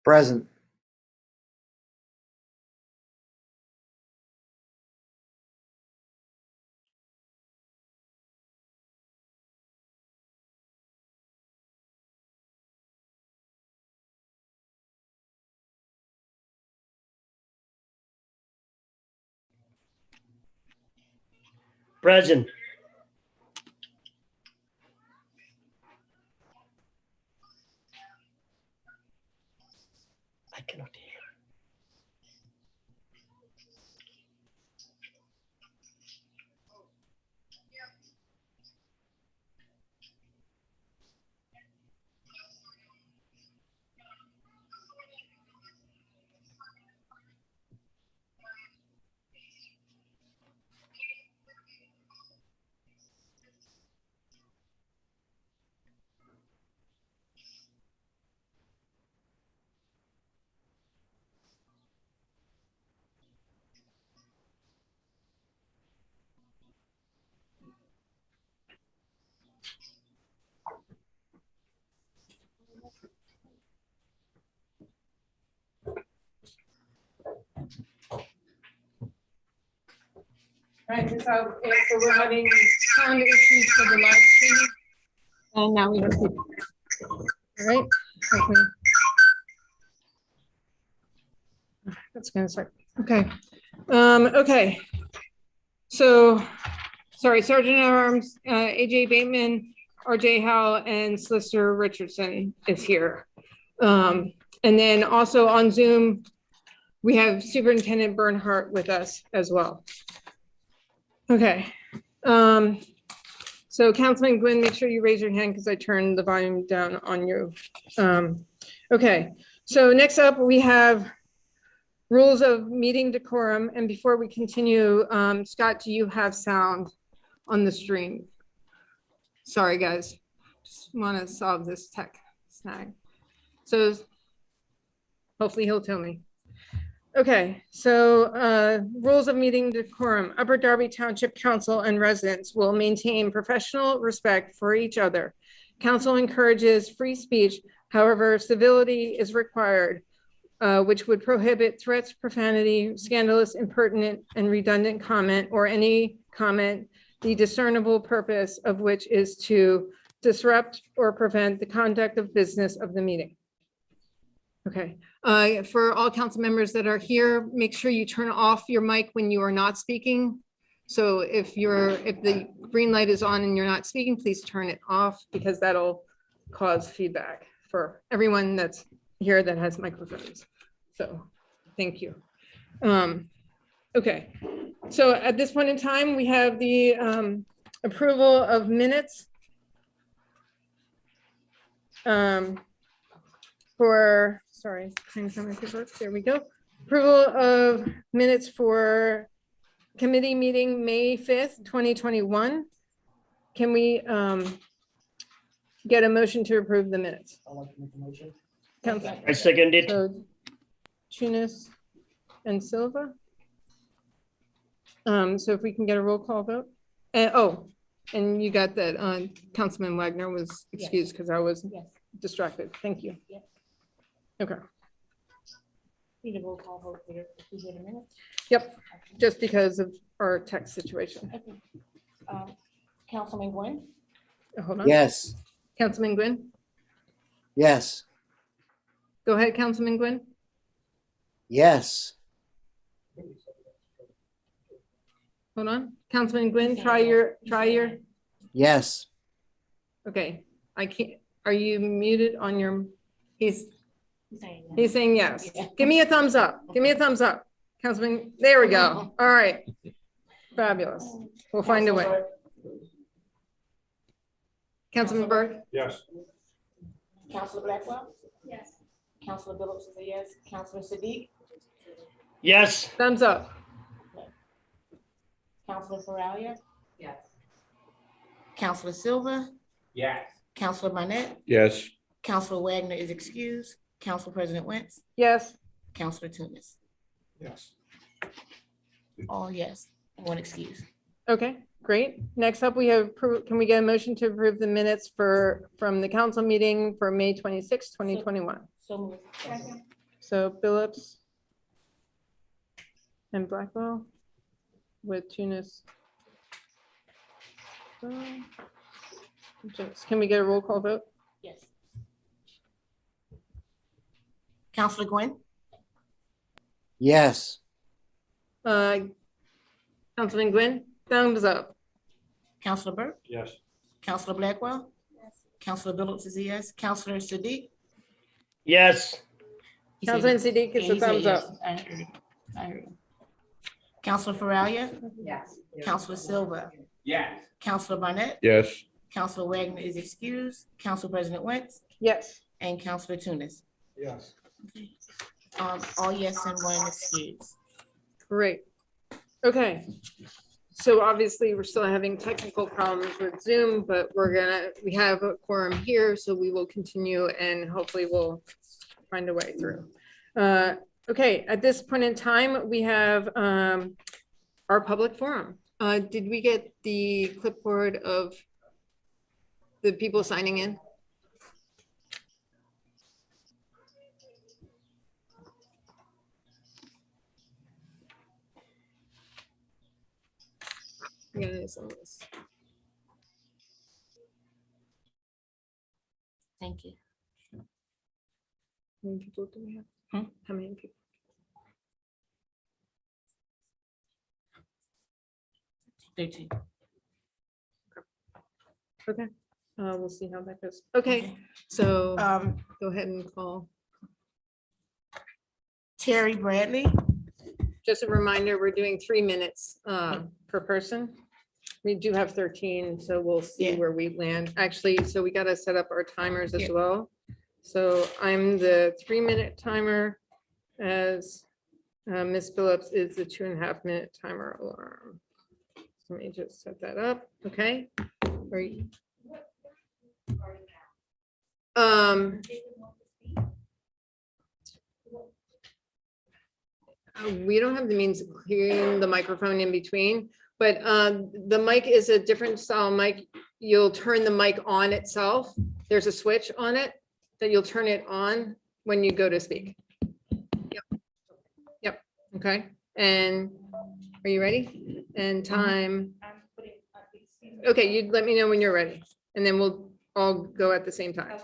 Present. Present. I cannot hear. Right, so we're having sound issues for the live stream. And now we have people. All right. Okay. That's gonna start. Okay. Okay. So, sorry, Sergeant at Arms, AJ Bateman, RJ Howell, and Solicitor Richardson is here. And then also on Zoom, we have Superintendent Bernhardt with us as well. Okay. So Councilman Gwynn, make sure you raise your hand because I turned the volume down on you. Okay, so next up we have rules of meeting decorum. And before we continue, Scott, do you have sound on the stream? Sorry, guys. Just want to solve this tech snag. So hopefully he'll tell me. Okay, so rules of meeting decorum. Upper Darby Township Council and residents will maintain professional respect for each other. Council encourages free speech. However, civility is required, which would prohibit threats, profanity, scandalous, impertinent, and redundant comment, or any comment, the discernible purpose of which is to disrupt or prevent the conduct of business of the meeting. Okay, for all council members that are here, make sure you turn off your mic when you are not speaking. So if the green light is on and you're not speaking, please turn it off because that'll cause feedback for everyone that's here that has microphones. So thank you. Okay, so at this point in time, we have the approval of minutes. Sorry, trying to find my paperwork. There we go. Approval of minutes for committee meeting May 5th, 2021. Can we get a motion to approve the minutes? I'd like to make a motion. Council- I second it. So Tunis and Silva. So if we can get a roll call vote. And you got that Councilman Wagner was excused because I was distracted. Thank you. Yes. Okay. Need a roll call vote for your approval in a minute. Yep, just because of our text situation. Okay. Councilman Gwynn, Hold on. Yes. Councilman Gwynn. Yes. Go ahead, Councilman Gwynn. Yes. Hold on. Councilman Gwynn, try your, Yes. okay. I can't, are you muted on your, he's saying yes. Yeah. Give me a thumbs up. Give me a thumbs up. Councilman, there we go. All right. Fabulous. We'll find a way. Councilman Burke? Yes. Councilor Blackwell? Yes. Councilor Phillips is a yes. Councilor Sadiq? Yes. Thumbs up. Councilor Faralia? Yes. Councilor Silva? Yes. Councilor Barnett? Yes. Councilor Wagner is excused. Council President Wentz? Yes. Councilor Tunis? Yes. All yes, one excuse. Okay, great. Next up, we have, can we get a motion to approve the minutes from the council meeting for May 26, 2021? So moved. So Phillips and Blackwell with Tunis. Can we get a roll call vote? Yes. Counselor Gwynn, Yes. Councilman Gwynn, thumbs up. Counselor Burke, Yes. Counselor Blackwell. Counselor Phillips is a yes. Counselor Siddiq. Yes. He said Councilman yes. Siddiq is Yeah, a he said thumbs yes. up. I heard it. I heard it. Counselor Faralia, Yes. Counselor Silva, Yes. Counselor Barnett, Yes. Counselor Wagner is excused, Council President Wentz, Yes. and Counselor Tunis. Yes. All yes and one excused. Great. Okay. So obviously, we're still having technical problems with Zoom, but we have a quorum here, so we will continue and hopefully we'll find a way through. Okay, at this point in time, we have our public forum. Did we get the clipboard of the people signing in? Yeah, it's on this. Thank you. How many people do we have? Hmm? How many people? 13. Okay, we'll see how that goes. Okay, so go ahead and call. Terry Bradley, Just a reminder, we're doing 3 minutes per person. We do have 13, so we'll see Yeah. where we land. Actually, so we got to set up our timers as Yeah. well. So I'm the 3-minute timer as Ms. Phillips is the 2.5-minute timer alarm. Let me just set that up, okay? Are you? We don't have the means of clearing the microphone in between, but the mic is a different style mic. You'll turn the mic on itself. There's a switch on it that you'll turn it on when you go to speak. Yep. Yep. Okay. And are you ready? And time. Okay, you let me know when you're ready, and then we'll all go at the same time.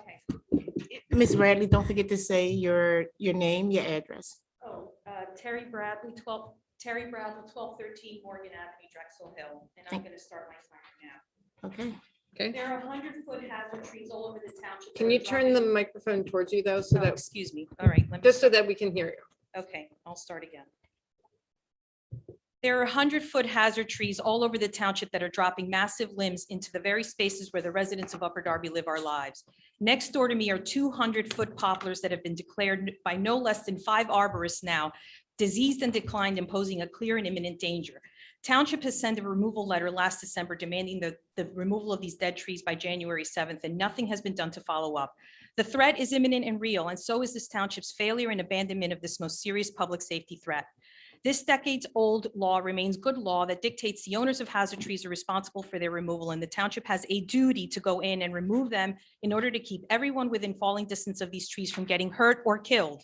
Ms. Bradley, don't forget to say your name, your address. Oh, Terry Bradley, 1213 Morgan Avenue, Drexel Hill, and I'm Thank- going to start my timer now. Okay. Okay. There are 100-foot hazard trees all over the township. Can that you are turn the dropping- microphone towards you though, so Oh, that, excuse me. All right, let me, just so that we can hear you? okay, I'll start again. There are 100-foot hazard trees all over the township that are dropping massive limbs into the very spaces where the residents of Upper Darby live our lives. Next door to me are 200-foot poplars that have been declared by no less than 5 arborists now diseased and declined and posing a clear and imminent danger. Township has sent a removal letter last December demanding the removal of these dead trees by January 7th, and nothing has been done to follow up. The threat is imminent and real, and so is this township's failure and abandonment of this most serious public safety threat. This decades-old law remains good law that dictates the owners of hazard trees are responsible for their removal, and the township has a duty to go in and remove them in order to keep everyone within falling distance of these trees from getting hurt or killed.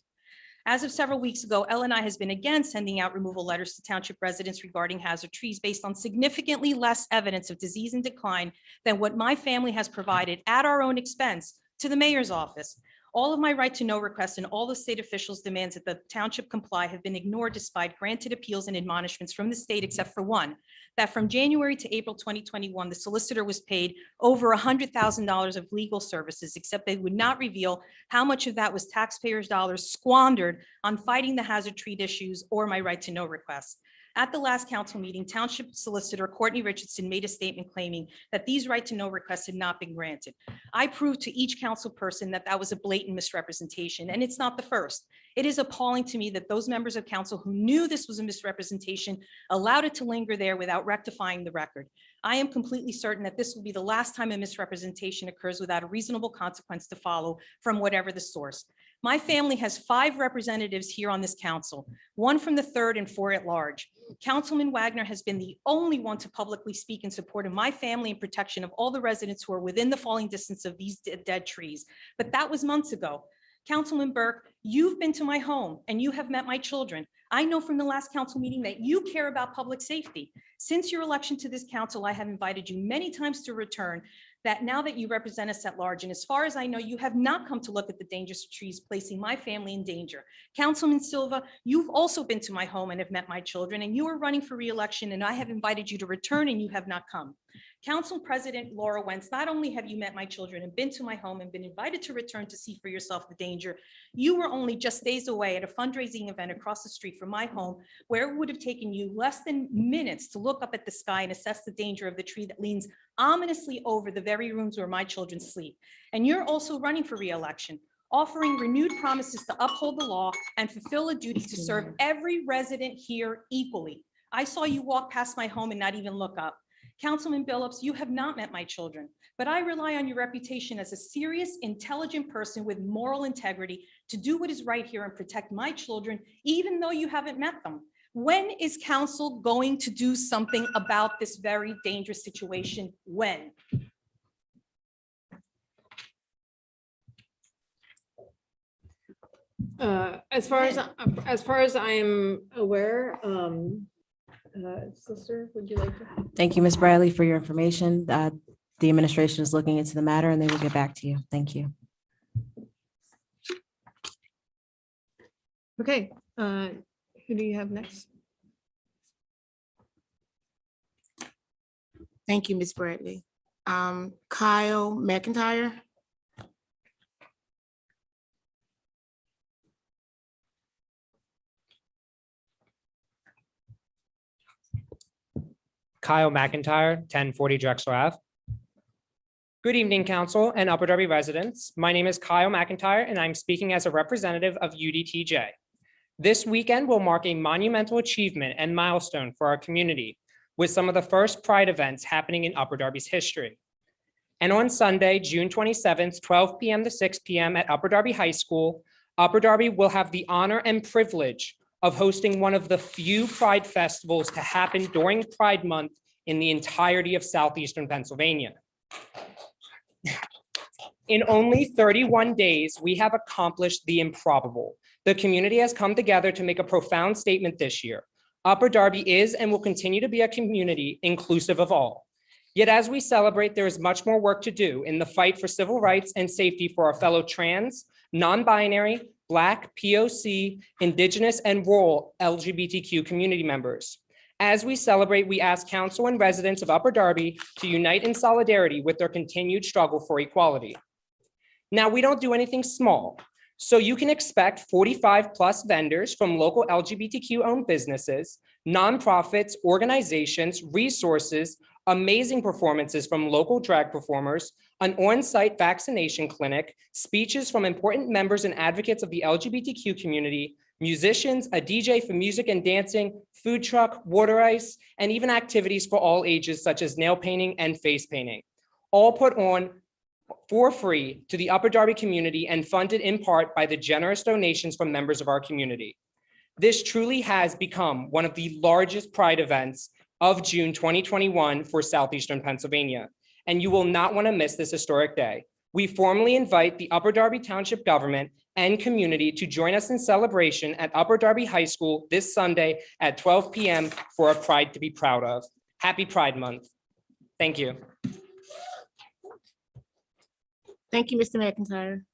As of several weeks ago, LNI has been again sending out removal letters to township residents regarding hazard trees based on significantly less evidence of disease and decline than what my family has provided at our own expense to the mayor's office. All of my right to know requests and all the state officials' demands that the township comply have been ignored despite granted appeals and admonishments from the state, except for one, that from January to April 2021, the solicitor was paid over $100,000 of legal services, except they would not reveal how much of that was taxpayers' dollars squandered on fighting the hazard tree issues or my right to know requests. At the last council meeting, Township Solicitor Courtney Richardson made a statement claiming that these right to know requests had not been granted. I proved to each council person that that was a blatant misrepresentation, and it's not the first. It is appalling to me that those members of council who knew this was a misrepresentation allowed it to linger there without rectifying the record. I am completely certain that this will be the last time a misrepresentation occurs without a reasonable consequence to follow from whatever the source. My family has 5 representatives here on this council, 1 from the 3rd and 4 at large. Councilman Wagner has been the only one to publicly speak in support of my family and protection of all the residents who are within the falling distance of these dead trees. But that was months ago. Councilman Burke, you've been to my home and you have met my children. I know from the last council meeting that you care about public safety. Since your election to this council, I have invited you many times to return, that now that you represent us at large, and as far as I know, you have not come to look at the dangerous trees placing my family in danger. Councilman Silva, you've also been to my home and have met my children, and you are running for re-election, and I have invited you to return and you have not come. Council President Laura Wentz, not only have you met my children and been to my home and been invited to return to see for yourself the danger, you were only just days away at a fundraising event across the street from my home, where it would have taken you less than minutes to look up at the sky and assess the danger of the tree that leans ominously over the very rooms where my children sleep. And you're also running for re-election, offering renewed promises to uphold the law and fulfill a duty to serve every resident here equally. I saw you walk past my home and not even look up. Councilman Billups, you have not met my children, but I rely on your reputation as a serious, intelligent person with moral integrity to do what is right here and protect my children, even though you haven't met them. When is council going to do something about this very dangerous situation? When? As far as I am aware, Sister, would you like to? Thank you, Ms. Bradley, for your information. The administration is looking into the matter and they will get back to you. Thank you. Okay, who do you have next? Thank you, Ms. Bradley. Kyle McIntyre. Kyle McIntyre, 1040 Drexel Ave. Good evening, council and Upper Darby residents. My name is Kyle McIntyre, and I'm speaking as a representative of UDTJ. This weekend will mark a monumental achievement and milestone for our community, with some of the first Pride events happening in Upper Darby's history. And on Sunday, June 27th, 12 p.m. to 6 p.m. at Upper Darby High School, Upper Darby will have the honor and privilege of hosting one of the few Pride festivals to happen during Pride Month in the entirety of southeastern Pennsylvania. In only 31 days, we have accomplished the improbable. The community has come together to make a profound statement this year. Upper Darby is and will continue to be a community inclusive of all. Yet as we celebrate, there is much more work to do in the fight for civil rights and safety for our fellow trans, non-binary, Black, POC, Indigenous, and rural LGBTQ community members. As we celebrate, we ask council and residents of Upper Darby to unite in solidarity with their continued struggle for equality. Now, we don't do anything small, so you can expect 45+ vendors from local LGBTQ-owned businesses, nonprofits, organizations, resources, amazing performances from local drag performers, an on-site vaccination clinic, speeches from important members and advocates of the LGBTQ community, musicians, a DJ for music and dancing, food truck, water ice, and even activities for all ages such as nail painting and face painting, all put on for free to the Upper Darby community and funded in part by the generous donations from members of our community. This truly has become one of the largest Pride events of June 2021 for Southeastern Pennsylvania, and you will not want to miss this historic day. We formally invite the Upper Darby Township government and community to join us in celebration at Upper Darby High School this Sunday at 12 p.m. for a Pride to be proud of. Happy Pride Month. Thank you. Thank you, Mr. McIntyre.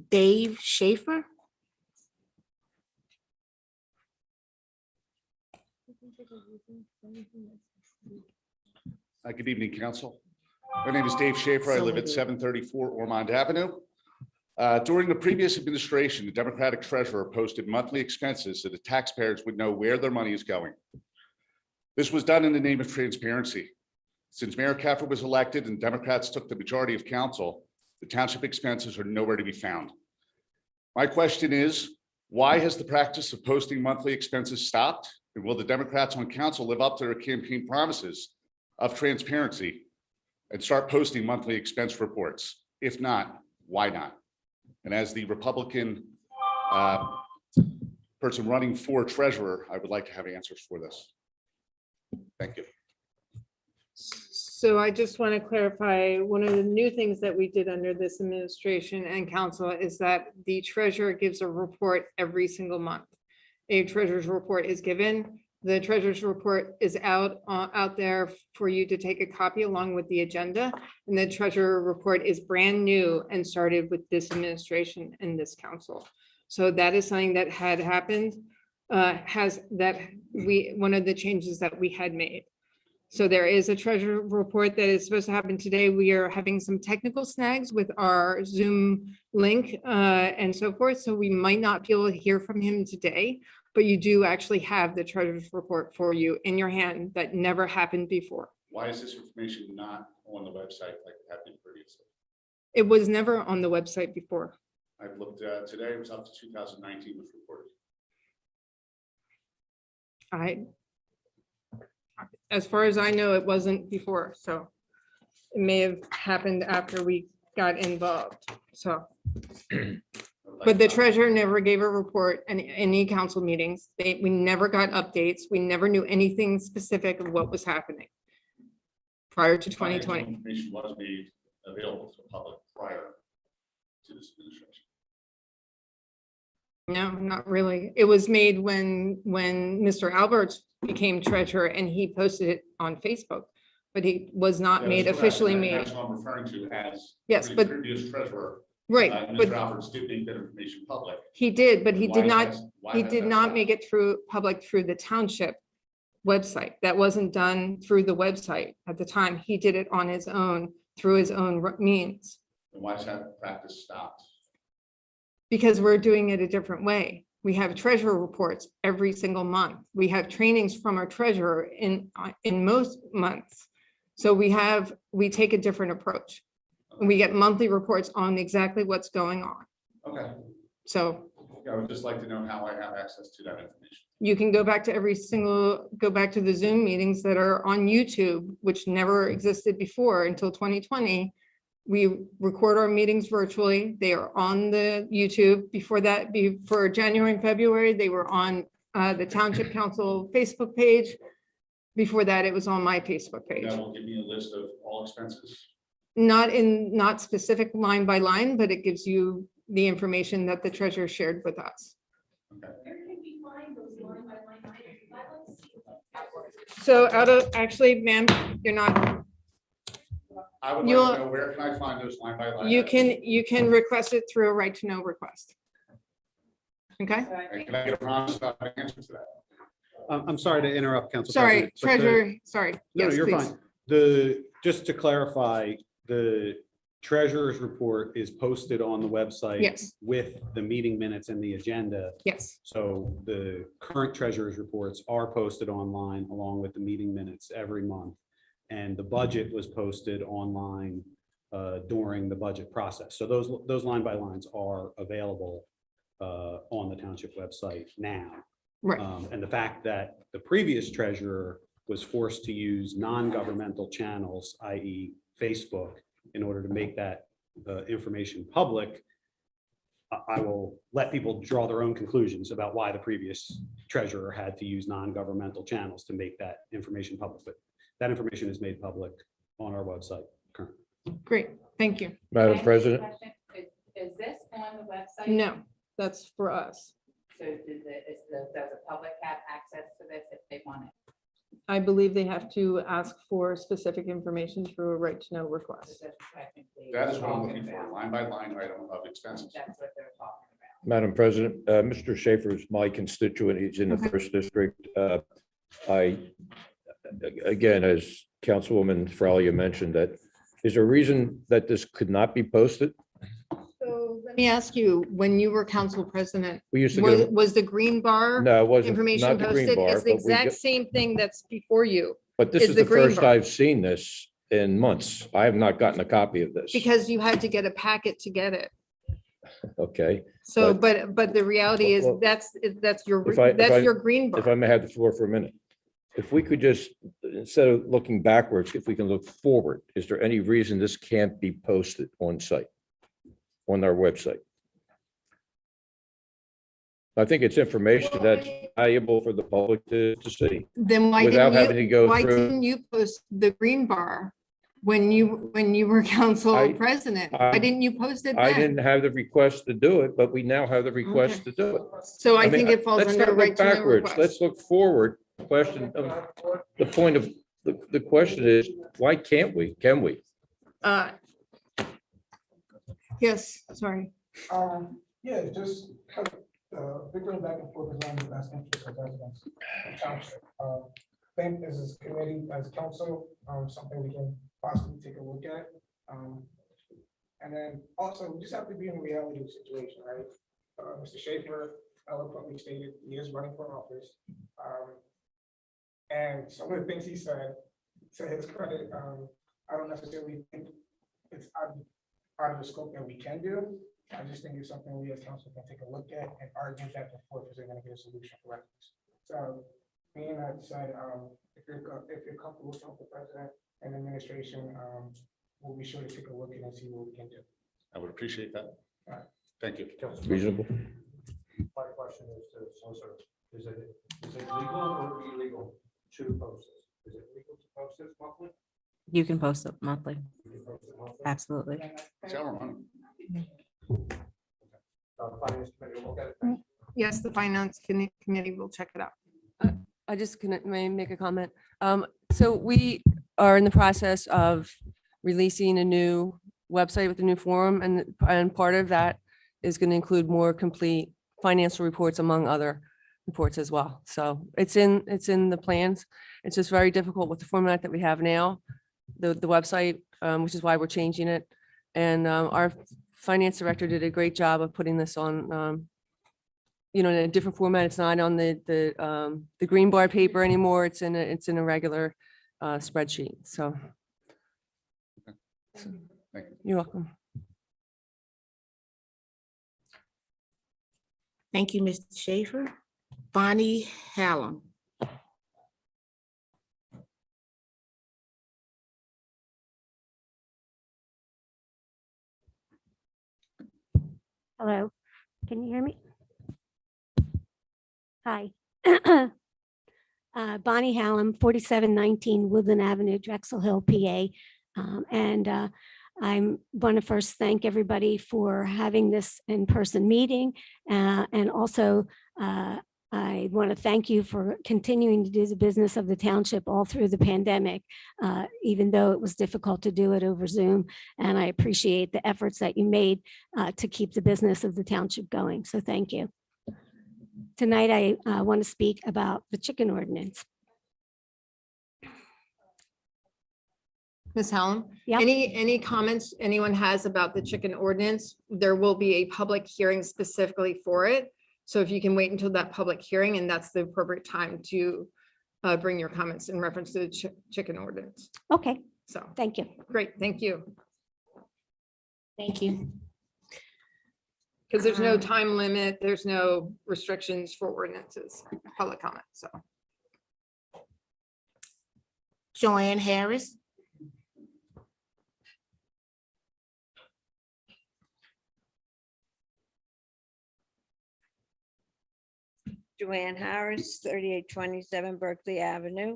Dave Schaefer. Good evening, council. My name is Dave Schaefer. I live at 734 Ormond Avenue. During the previous administration, the Democratic treasurer posted monthly expenses so the taxpayers would know where their money is going. This was done in the name of transparency. Since Mayor Caffer was elected and Democrats took the majority of council, the township expenses are nowhere to be found. My question is, why has the practice of posting monthly expenses stopped? And will the Democrats on council live up to their campaign promises of transparency and start posting monthly expense reports? If not, why not? And as the Republican person running for treasurer, I would like to have answers for this. Thank you. So I just want to clarify, one of the new things that we did under this administration and council is that the treasurer gives a report every single month. A treasurer's report is given. The treasurer's report is out there for you to take a copy along with the agenda. And the treasurer report is brand new and started with this administration and this council. So that is something that had happened, one of the changes that we had made. So there is a treasurer report that is supposed to happen today. We are having some technical snags with our Zoom link and so forth. So we might not be able to hear from him today, but you do actually have the treasurer's report for you in your hand. That never happened before. Why is this information not on the website like it had been previously? It was never on the website before. I've looked, today it was up to 2019 was reported. As far as I know, it wasn't before, so it may have happened after we got involved, so. But the treasurer never gave a report in any council meetings. We never got updates. We never knew anything specific of what was happening prior to 2020. Information was made available to the public prior to this administration. No, not really. It was made when Mr. Alberts became treasurer and he posted it on Facebook, but he was not made officially made. That's what I'm referring to as. Yes, the but- Previous treasurer. Right, Mr. but Alberts did make that information public. he did, but he Why did is not, that- why he has did that not stopped? make it through public through the township website. That wasn't done through the website at the time. He did it on his own, through his own means, And why is that practice stopped? because we're doing it a different way. We have treasurer reports every single month. We have trainings from our treasurer in most months. So we take a different approach. And we get monthly reports on exactly what's going on. Okay, So I would just like to know how I have access to that information. you can go back to go back to the Zoom meetings that are on YouTube, which never existed before until 2020. We record our meetings virtually. They are on the YouTube. Before that, for January and February, they were on the Township Council Facebook page. Before that, it was on my Facebook page. That will give me a list of all expenses. Not specific line by line, but it gives you the information that the treasurer shared with us. Okay. So actually, ma'am, you're not, I would like You'll- to know where can I find those line by line? you items? can request it through a right to know request. Okay, And can I get a promise about an answer to that? I'm sorry to interrupt, Council sorry, President. but the- treasurer, sorry. No, Yes, you're please. fine. Just to clarify, the treasurer's report is posted on the website. Yes. With the meeting minutes and the agenda. Yes, So the current treasurer's reports are posted online along with the meeting minutes every month. And the budget was posted online during the budget process. So those line by lines are available on the township website now. right. And the fact that the previous treasurer was forced to use non-governmental channels, i.e. Facebook, in order to make that information public, I will let people draw their own conclusions about why the previous treasurer had to use non-governmental channels to make that information public. But that information is made public on our website currently. Great, thank you. Madam President, Is this on the website? No, that's for us. So does the public have access to this if they want it? I believe they have to ask for specific information through a right to know request. That is what I'm looking for, line by line item of expenses. That's what they're talking about. Madam President, Mr. Schaefer is my constituent. He's in the Okay. first district. Again, as Councilwoman Fralia mentioned, that is there a reason that this could not be posted? So let me ask you, when you were council president, We used to get, was the green bar no, it wasn't, information not the green posted? bar, It's the but we exact get- same thing that's before you, but this is is the the green first bar. I've seen this in months. I have not gotten a copy of this. because you had to get a packet to get it. Okay, So, but the reality is Well, that's your, if I- that's your green if I bar. may have the floor for a minute. If we could just, instead of looking backwards, if we can look forward, is there any reason this can't be posted on site, on our website? I think it's information that's valuable for the public to see. Then why without having to didn't go you, why through- didn't you post the green bar when you were council I- president. I- Why didn't you post it I then? didn't have the request to do it, but we now have the request to do it. So I mean, think it falls let's under not right look to know backwards. request. Let's look forward. Question of, the point of, the question is, why can't we? Can we? Yes, sorry. Yeah, just kind of bickering back and forth is not in the best interest of residents of Township. Think as a committee, as council, something we can possibly take a look at. And then also, we just have to be in the reality of the situation, right? Mr. Schaefer eloquently stated he is running for office. And some of the things he said, to his credit, I don't necessarily think it's out of the scope that we can do. I just think it's something we as council can take a look at and argue back and forth if they're gonna get a solution for residents. So, being that said, if you're comfortable with the president and administration, we'll be sure to take a look at it and see what we can do. I would appreciate that. All right. Thank you. Reasonable? My question is to solicitor, is it legal or illegal to post this? Is it legal to post this monthly? You can post it monthly. You can post it monthly? Absolutely. It's our money. Finance committee will look at it. Yes, the finance committee will check it out. I just may make a comment. So we are in the process of releasing a new website with a new forum, and part of that is going to include more complete financial reports among other reports as well. So it's in the plans. It's just very difficult with the format that we have now, the website, which is why we're changing it. And our finance director did a great job of putting this on, in a different format. It's not on the green bar paper anymore. It's in a regular spreadsheet. So Thank you. you're welcome. Thank you, Mr. Schaefer. Bonnie Hallam. Hello, can you hear me? Hi. Bonnie Hallam, 4719 Woodland Avenue, Drexel Hill, PA. I want to first thank everybody for having this in-person meeting. And also, I want to thank you for continuing to do the business of the township all through the pandemic, even though it was difficult to do it over Zoom. And I appreciate the efforts that you made to keep the business of the township going. So thank you. Tonight, I want to speak about the chicken ordinance. Ms. Hallam? Yeah. Any comments anyone has about the chicken ordinance? There will be a public hearing specifically for it. So if you can wait until that public hearing, and that's the appropriate time to bring your comments in reference to the chicken ordinance. Okay, So, thank you. great, thank you. Thank you. Because there's no time limit, there's no restrictions for ordinances, public comment, so. Joanne Harris. Joanne Harris, 3827 Berkeley Avenue.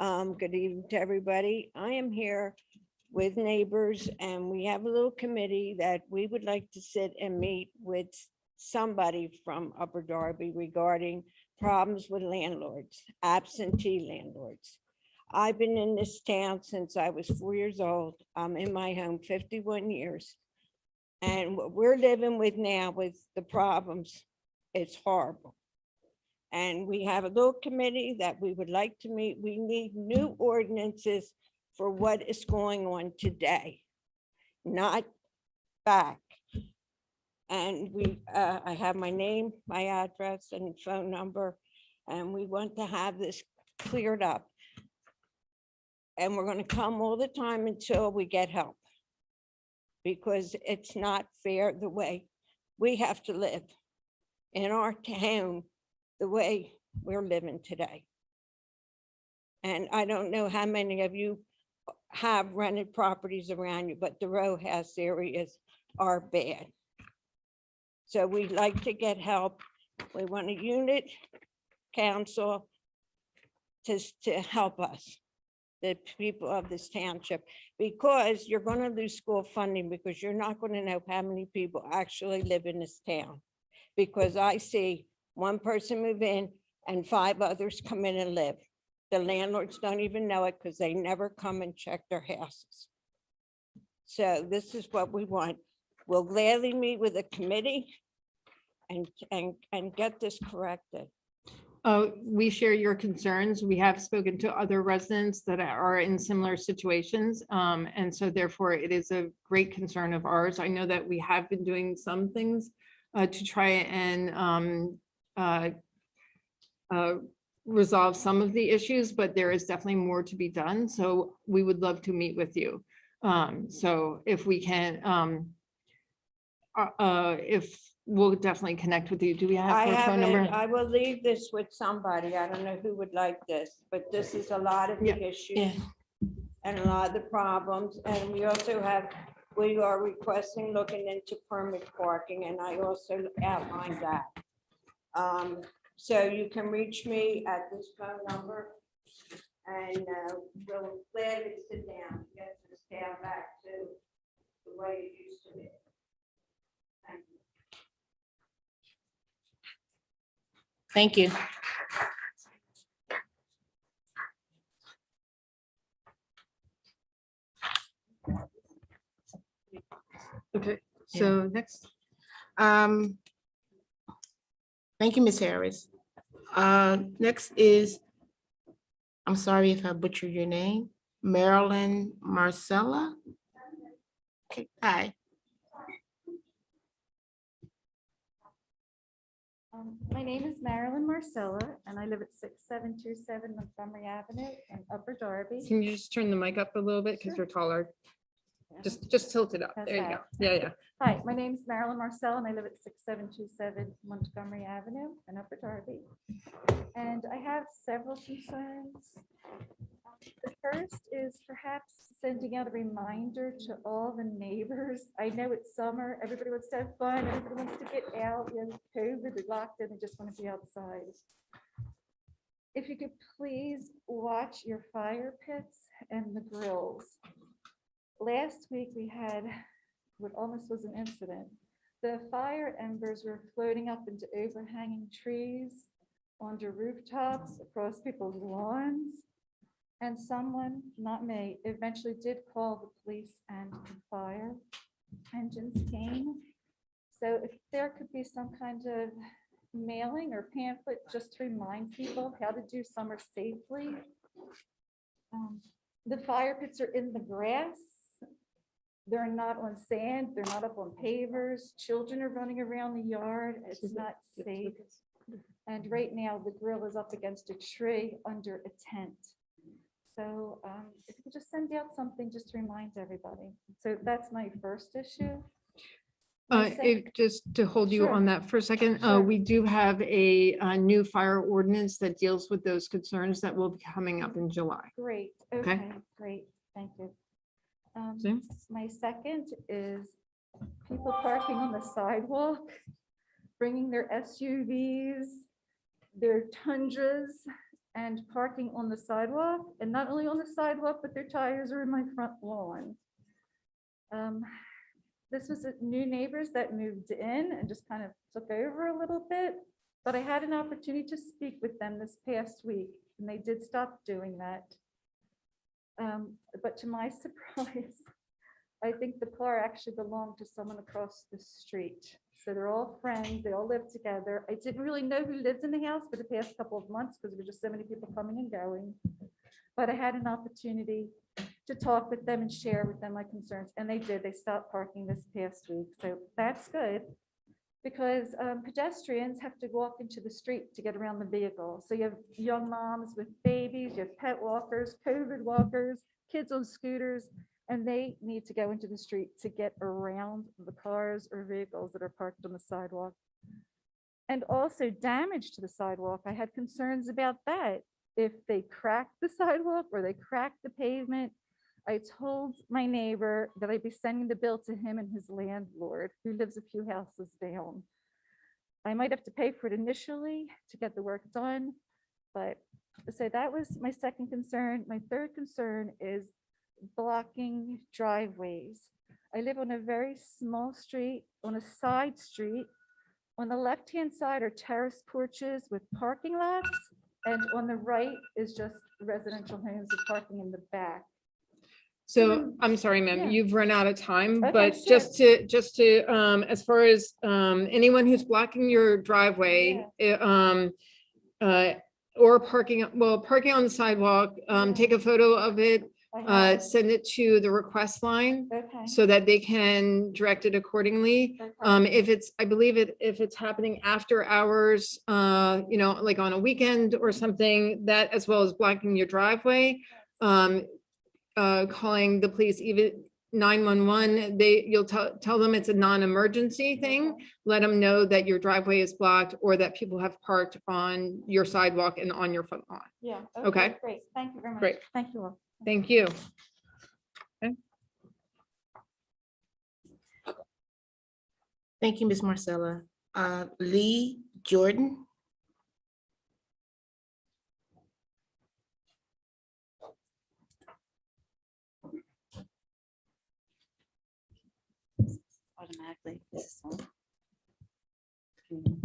Good evening to everybody. I am here with neighbors, and we have a little committee that we would like to sit and meet with somebody from Upper Darby regarding problems with landlords, absentee landlords. I've been in this town since I was 4 years old. I'm in my home 51 years. And what we're living with now with the problems, it's horrible. And we have a little committee that we would like to meet. We need new ordinances for what is going on today, not back. And I have my name, my address and phone number, and we want to have this cleared up. And we're going to come all the time until we get help, because it's not fair the way we have to live in our town, the way we're living today. And I don't know how many of you have rented properties around you, but the row house areas are bad. So we'd like to get help. We want a unit council to help us. the people of this township, because you're going to lose school funding because you're not going to know how many people actually live in this town. Because I see one person move in and 5 others come in and live. The landlords don't even know it because they never come and check their houses. So this is what we want. We'll gladly meet with a committee and get this corrected. We share your concerns. We have spoken to other residents that are in similar situations. And so therefore it is a great concern of ours. I know that we have been doing some things to try and resolve some of the issues, but there is definitely more to be done. So we would love to meet with you. So if we can, if we'll definitely connect with you. Do we I have your have phone it. number? I will leave this with somebody. I don't know who would like this, but this is a lot of the issues and a lot of the problems. And we also have, we are requesting looking into permit parking, and I also outlined that. So you can reach me at this phone number, and we'll gladly sit down, get this down back to the way it used to be. Thank you. Thank you. Okay, so next, Thank you, Ms. Harris. Next is, I'm sorry if I butchered your name, Marilyn Marcella. Okay, hi. My name is Marilyn Marcella, and I live at 6727 Montgomery Avenue in Upper Darby. can you just turn the mic up a little bit because you're taller? Just tilt it up. How's There you go. that? Yeah, yeah. Hi, my name is Marilyn Marcella, and I live at 6727 Montgomery Avenue in Upper Darby. And I have several concerns. The first is perhaps sending out a reminder to all the neighbors. I know it's summer, everybody wants to have fun, everybody wants to get out, you know, COVID, they're locked in, they just want to be outside. If you could please watch your fire pits and the grills. Last week we had what almost was an incident. The fire embers were floating up into overhanging trees, onto rooftops, across people's lawns. And someone, not me, eventually did call the police and the fire engines came. So if there could be some kind of mailing or pamphlet just to remind people how to do summer safely. The fire pits are in the grass. They're not on sand. They're not up on pavers. Children are running around the yard. It's not safe. And right now the grill is up against a tree under a tent. So if you could just send out something just to remind everybody. So that's my first issue. Just to hold you Sure. on that for a second, Sure. we do have a new fire ordinance that deals with those concerns that will be coming up in July. Great, Okay. okay, great, thank you. Same. My second is people parking on the sidewalk, bringing their SUVs, their Tundras, and parking on the sidewalk, and not only on the sidewalk, but their tires are in my front lawn. This was new neighbors that moved in and just kind of took over a little bit, but I had an opportunity to speak with them this past week, and they did stop doing that. But to my surprise, I think the car actually belonged to someone across the street. So they're all friends, they all live together. I didn't really know who lived in the house for the past couple of months because there were just so many people coming and going. But I had an opportunity to talk with them and share with them my concerns, and they did. They stopped parking this past week, so that's good. Because pedestrians have to walk into the street to get around the vehicle. So you have young moms with babies, you have pet walkers, COVID walkers, kids on scooters, and they need to go into the street to get around the cars or vehicles that are parked on the sidewalk. And also damage to the sidewalk. I had concerns about that. If they crack the sidewalk or they crack the pavement, I told my neighbor that I'd be sending the bill to him and his landlord, who lives a few houses down. I might have to pay for it initially to get the work done, But, so that was my second concern. My third concern is blocking driveways. I live on a very small street, on a side street. On the left-hand side are terrace porches with parking lots, and on the right is just residential homes with parking in the back. So I'm sorry, Yeah. ma'am, you've run out of time, Okay, but sure. just to, as far as, anyone who's blocking your driveway, or parking on the sidewalk, take a photo of it, I have. send it to the request line Okay. so that they can direct it accordingly. If it's, I believe if it's happening after hours, like on a weekend or something, that as well as blocking your driveway, calling the police, even 911, you'll tell them it's a non-emergency thing. Let them know that your driveway is blocked or that people have parked on your sidewalk and on your front lawn. Yeah. Okay. Great. Thank you very much. Great. Thank you all. Thank you. Thank you, Ms. Marcella. Lee Jordan. Automatically. This is on.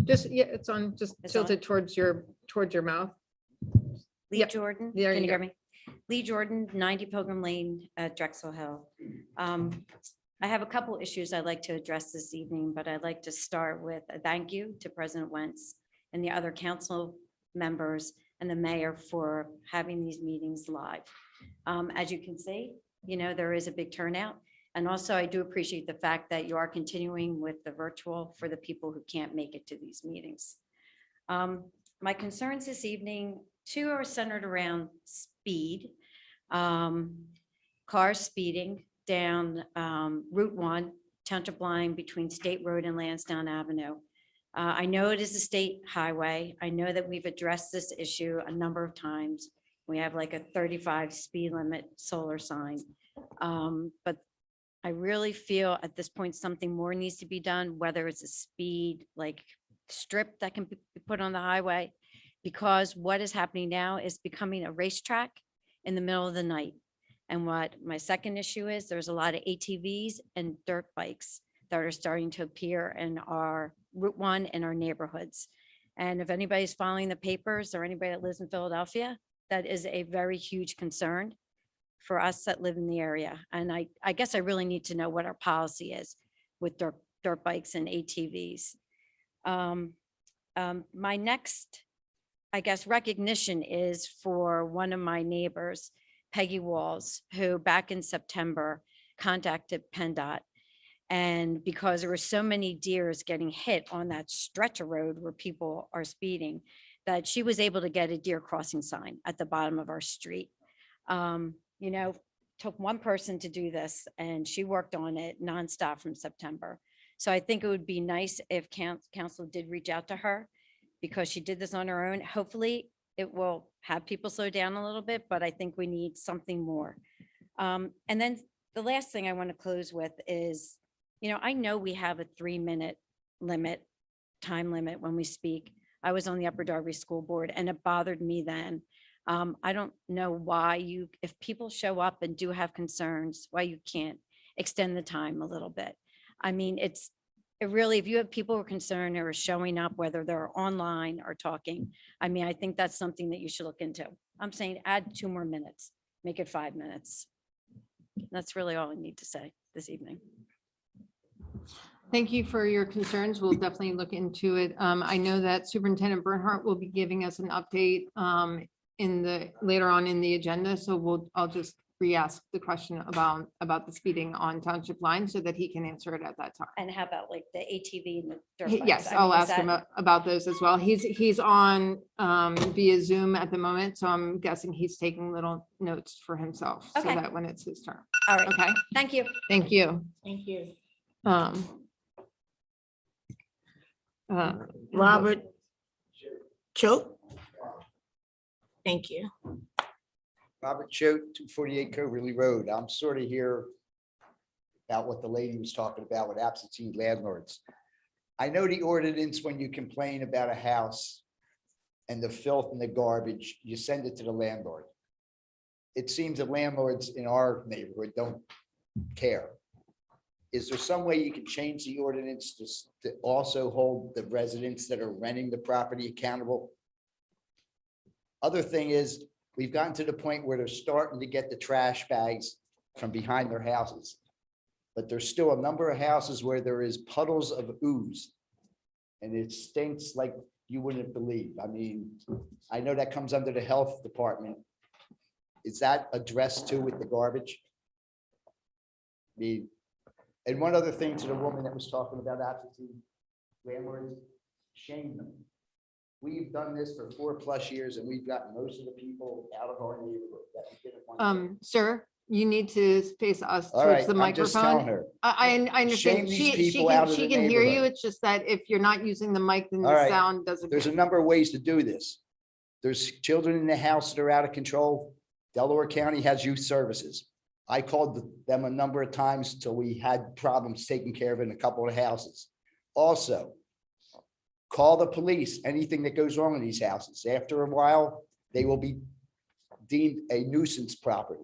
Just, yeah, it's on, just It's tilt on? it towards your mouth. Lee Yep. Jordan, There can you you hear go. me? Lee Jordan, 90 Pilgrim Lane at Drexel Hill. I have a couple issues I'd like to address this evening, but I'd like to start with a thank you to President Wentz and the other council members and the mayor for having these meetings live. As you can see, there is a big turnout. And also, I do appreciate the fact that you are continuing with the virtual for the people who can't make it to these meetings. My concerns this evening, two are centered around speed. Cars speeding down Route 1, Township line between State Road and Lansdowne Avenue. I know it is a state highway. I know that we've addressed this issue a number of times. We have like a 35 speed limit solar sign. But I really feel at this point, something more needs to be done, whether it's a speed like strip that can be put on the highway, because what is happening now is becoming a racetrack in the middle of the night. And what my second issue is, there's a lot of ATVs and dirt bikes that are starting to appear in our Route 1 and our neighborhoods. And if anybody's following the papers or anybody that lives in Philadelphia, that is a very huge concern for us that live in the area. And I guess I really need to know what our policy is with dirt bikes and ATVs. My next, I guess, recognition is for one of my neighbors, Peggy Walls, who back in September contacted PennDOT. And because there were so many deers getting hit on that stretch of road where people are speeding, that she was able to get a deer crossing sign at the bottom of our street. Took one person to do this and she worked on it nonstop from September. So I think it would be nice if council did reach out to her because she did this on her own. Hopefully it will have people slow down a little bit, but I think we need something more. And then the last thing I want to close with is, I know we have a 3-minute time limit when we speak. I was on the Upper Darby School Board and it bothered me then. I don't know why if people show up and do have concerns, why you can't extend the time a little bit. I mean, it really, if you have people who are concerned or are showing up, whether they're online or talking, I mean, I think that's something that you should look into. I'm saying add 2 more minutes, make it 5 minutes. That's really all I need to say this evening. Thank you for your concerns. We'll definitely look into it. I know that Superintendent Bernhardt will be giving us an update later on in the agenda. So I'll just re-ask the question about the speeding on Township line so that he can answer it at that time. And how about like the ATV and the dirt bikes? Yes, I mean, I'll is ask him that- about those as well. He's on via Zoom at the moment, so I'm guessing he's taking little notes for himself so Okay. that when it's his turn. All right. Okay, Thank you. thank you. Thank you. Robert Robert Choate. Thank you. Robert Choate, 248 Coverly Road. I'm sort of here about what the lady was talking about with absentee landlords. I know the ordinance when you complain about a house and the filth and the garbage, you send it to the landlord. It seems that landlords in our neighborhood don't care. Is there some way you can change the ordinance to also hold the residents that are renting the property accountable? Other thing is, we've gotten to the point where they're starting to get the trash bags from behind their houses. But there's still a number of houses where there is puddles of ooze. And it stinks like you wouldn't believe. I mean, I know that comes under the health department. Is that addressed too with the garbage? And one other thing to the woman that was talking about absentee landlords, shame them. We've done this for 4+ years and we've gotten most of the people out of our neighborhood that we didn't want. Sir, you need to face us All towards right, the I'm just telling microphone. her. I understand. Shame these She people out of she the can hear you. neighborhood. It's just that if you're not using the mic, then All the right. sound doesn't. There's a number of ways to do this. There's children in the house that are out of control. Delaware County has youth services. I called them a number of times till we had problems taking care of it in a couple of houses. Also, call the police, anything that goes wrong in these houses. After a while, they will be deemed a nuisance property.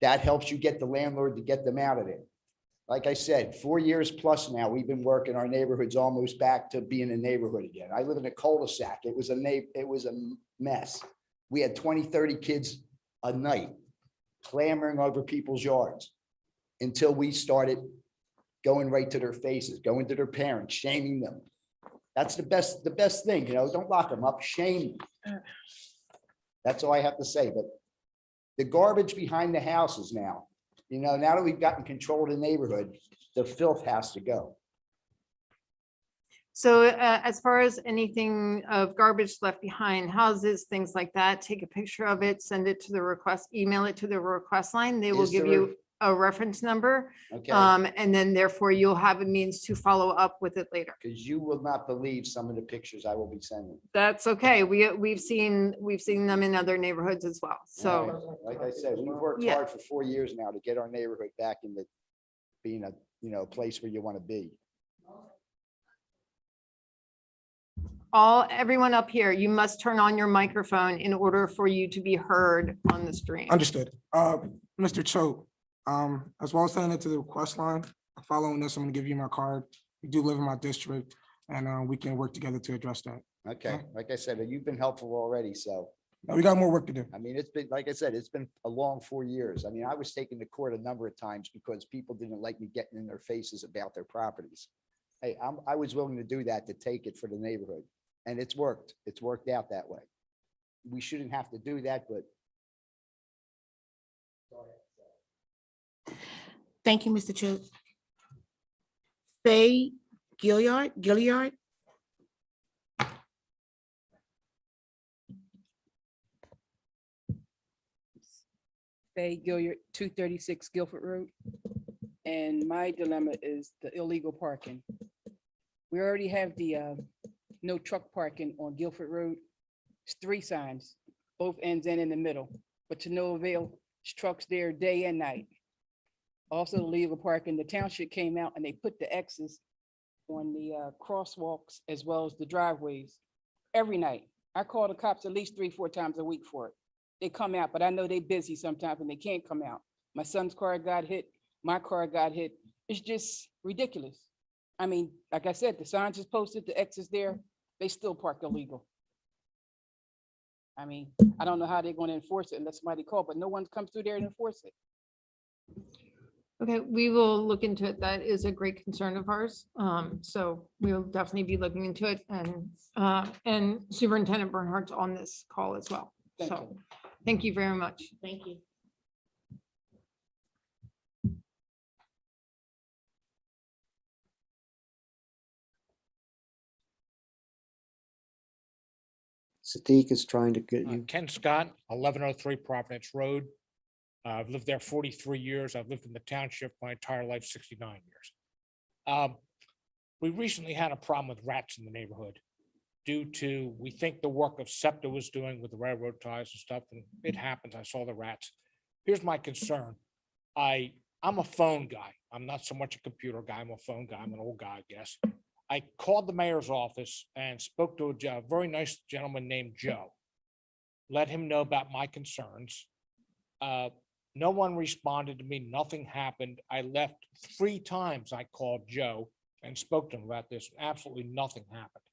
That helps you get the landlord to get them out of there. Like I said, 4 years plus now, we've been working our neighborhoods almost back to being a neighborhood again. I live in a cul-de-sac. It was a mess. We had 20, 30 kids a night clamoring over people's yards until we started going right to their faces, going to their parents, shaming them. That's the best thing, don't lock them up, shame them. That's all I have to say, but the garbage behind the houses now, now that we've gotten control of the neighborhood, the filth has to go. So as far as anything of garbage left behind, houses, things like that, take a picture of it, send it to the request, email it to the request line. They will Is give there you a reference number. Okay, And then therefore you'll have a means to follow up with it later. because you will not believe some of the pictures I will be sending. That's okay. We've seen them in other neighborhoods as well. So, Like I said, we've worked Yeah. hard for 4 years now to get our neighborhood back into being a place where you want to be. everyone up here, you must turn on your microphone in order for you to be heard on the stream. Understood. Mr. Choate, as well as sending it to the request line, following this, I'm gonna give you my card. You do live in my district and we can work together to address that. Okay, like I said, you've been helpful already, so. Now, we got more work to do. I mean, it's been, like I said, it's been a long 4 years. I mean, I was taken to court a number of times because people didn't like me getting in their faces about their properties. Hey, I was willing to do that to take it for the neighborhood, and it's worked. It's worked out that way. We shouldn't have to do that, but. Thank you, Mr. Choate. Faye Gilliard. Faye Gilliard, 236 Guilford Road. And my dilemma is the illegal parking. We already have the no truck parking on Guilford Road. It's 3 signs, both ends and in the middle, but to no avail. There's trucks there day and night. Also illegal parking, the township came out and they put the X's on the crosswalks as well as the driveways every night. I call the cops at least 3-4 times a week for it. They come out, but I know they busy sometimes and they can't come out. My son's car got hit, my car got hit. It's just ridiculous. I mean, like I said, the signs is posted, the X is there, they still park illegal. I mean, I don't know how they're going to enforce it unless somebody call, but no one comes through there and enforce it. Okay, we will look into it. That is a great concern of ours. So we'll definitely be looking into it and Superintendent Bernhardt's on this call as well. So thank you very much. Thank you. Sadiq is trying to get you. Ken Scott, 1103 Providence Road. I've lived there 43 years. I've lived in the township my entire life, 69 years. We recently had a problem with rats in the neighborhood due to, we think, the work of SEPTA was doing with the railroad ties and stuff, and it happens. I saw the rats. Here's my concern. I'm a phone guy. I'm not so much a computer guy. I'm a phone guy. I'm an old guy, I guess. I called the mayor's office and spoke to a very nice gentleman named Joe. Let him know about my concerns. No one responded to me. Nothing happened. I left 3 times. I called Joe and spoke to him about this. Absolutely nothing happened.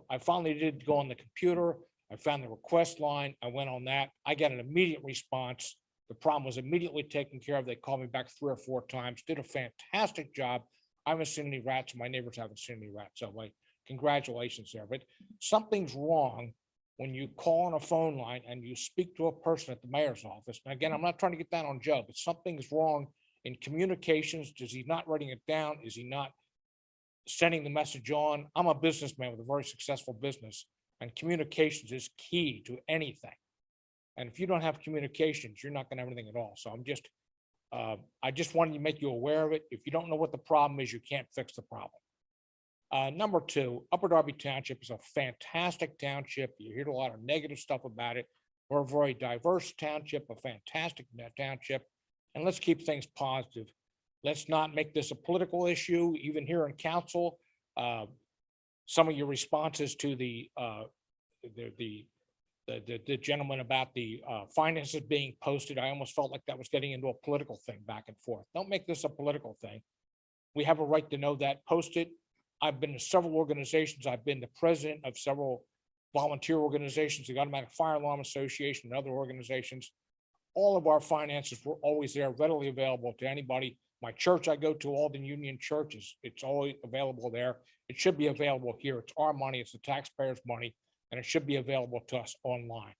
I finally did go on the computer. I found the request line. I went on that. I got an immediate response. The problem was immediately taken care of. They called me back 3 or 4 times, did a fantastic job. I haven't seen any rats. My neighbors haven't seen any rats. So like, congratulations there. But something's wrong when you call on a phone line and you speak to a person at the mayor's office. And again, I'm not trying to get down on Joe, but something's wrong in communications. Is he not writing it down? Is he not sending the message on? I'm a businessman with a very successful business, and communications is key to anything. And if you don't have communications, you're not going to have anything at all. So I just wanted to make you aware of it. If you don't know what the problem is, you can't fix the problem. Number 2, Upper Darby Township is a fantastic township. You hear a lot of negative stuff about it. We're a very diverse township, a fantastic township, and let's keep things positive. Let's not make this a political issue, even here in council. Some of your responses to the gentleman about the finances being posted, I almost felt like that was getting into a political thing back and forth. Don't make this a political thing. We have a right to know that. Post it. I've been to several organizations. I've been the president of several volunteer organizations, the Automatic Fire Alarm Association and other organizations. All of our finances were always there, readily available to anybody. My church I go to, Alden Union Church, it's always available there. It should be available here. It's our money. It's the taxpayers' money, and it should be available to us online.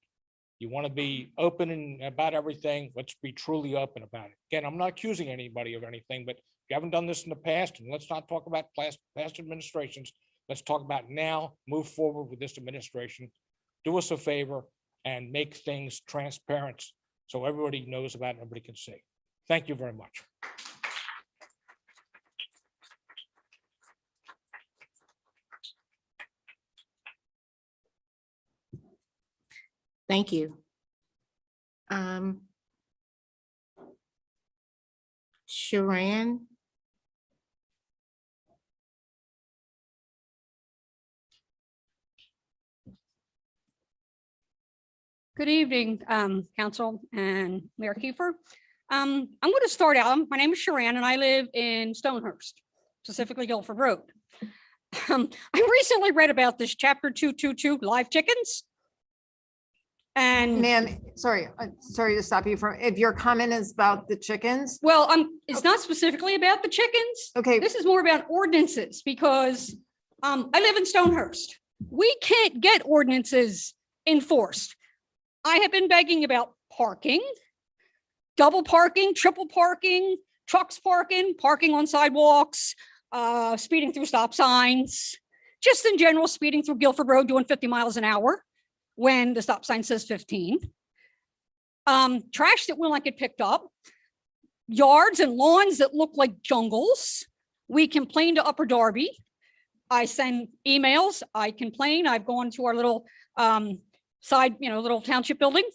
You want to be open and about everything, let's be truly open about it. Again, I'm not accusing anybody of anything, but if you haven't done this in the past, and let's not talk about past administrations, let's talk about now, move forward with this administration. Do us a favor and make things transparent so everybody knows about it, everybody can see. Thank you very much. Thank you. Sharon. Good evening, Council and Mayor Kiefer. I'm going to start out. My name is Sharon and I live in Stonehurst, specifically Guilford Road. I recently read about this chapter 222 live chickens. And ma'am, sorry to stop you from, if your comment is about the chickens. Well, it's not specifically about the chickens. Okay. This is more about ordinances because I live in Stonehurst. We can't get ordinances enforced. I have been begging about parking, double parking, triple parking, trucks parking, parking on sidewalks, speeding through stop signs, just in general, speeding through Guilford Road doing 50 miles an hour when the stop sign says 15. Trash that will not get picked up, yards and lawns that look like jungles. We complain to Upper Darby. I send emails, I complain. I've gone to our little little township building.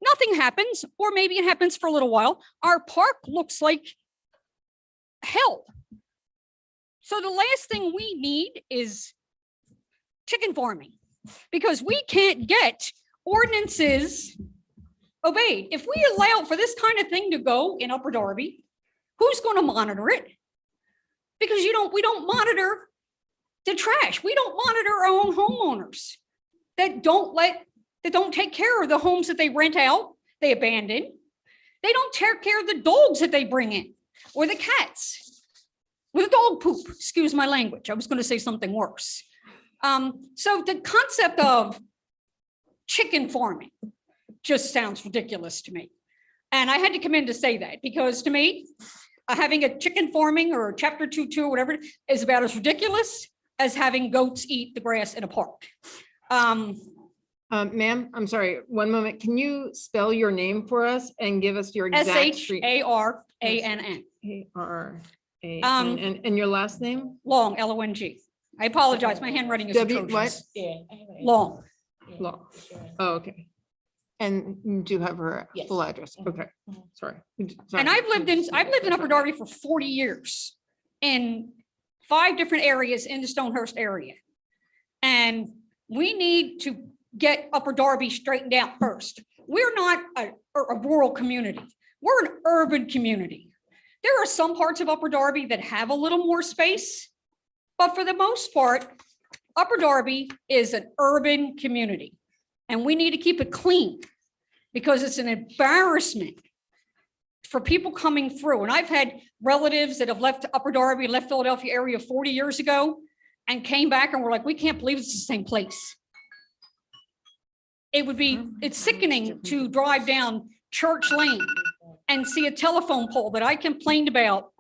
Nothing happens, or maybe it happens for a little while. Our park looks like hell. So the last thing we need is chicken farming, because we can't get ordinances obeyed. If we allow for this kind of thing to go in Upper Darby, who's going to monitor it? Because we don't monitor the trash. We don't monitor our own homeowners that don't take care of the homes that they rent out, they abandon. They don't take care of the dogs that they bring in, or the cats, or the dog poop, excuse my language. I was going to say something worse. So the concept of chicken farming just sounds ridiculous to me. And I had to come in to say that, because to me, having a chicken farming or chapter 2.2 or whatever is about as ridiculous as having goats eat the grass in a park. Ma'am, I'm sorry, one moment. Can you spell your name for us and give us your exact street? SHARANN. A-R-A-N-N. And your last name? Long, L-O-N-G. I apologize, my handwriting is atrocious. Long. Long. Oh, okay. And you do have her Yes. full address. Okay, sorry. And I've lived in Upper Darby for 40 years. And 5 different areas in the Stonehurst area. And we need to get Upper Darby straightened out first. We're not a rural community. We're an urban community. There are some parts of Upper Darby that have a little more space, but for the most part, Upper Darby is an urban community, and we need to keep it clean because it's an embarrassment for people coming through. And I've had relatives that have left Upper Darby, left Philadelphia area 40 years ago and came back and were like, we can't believe it's the same place. It's sickening to drive down Church Lane and see a telephone pole that I complained about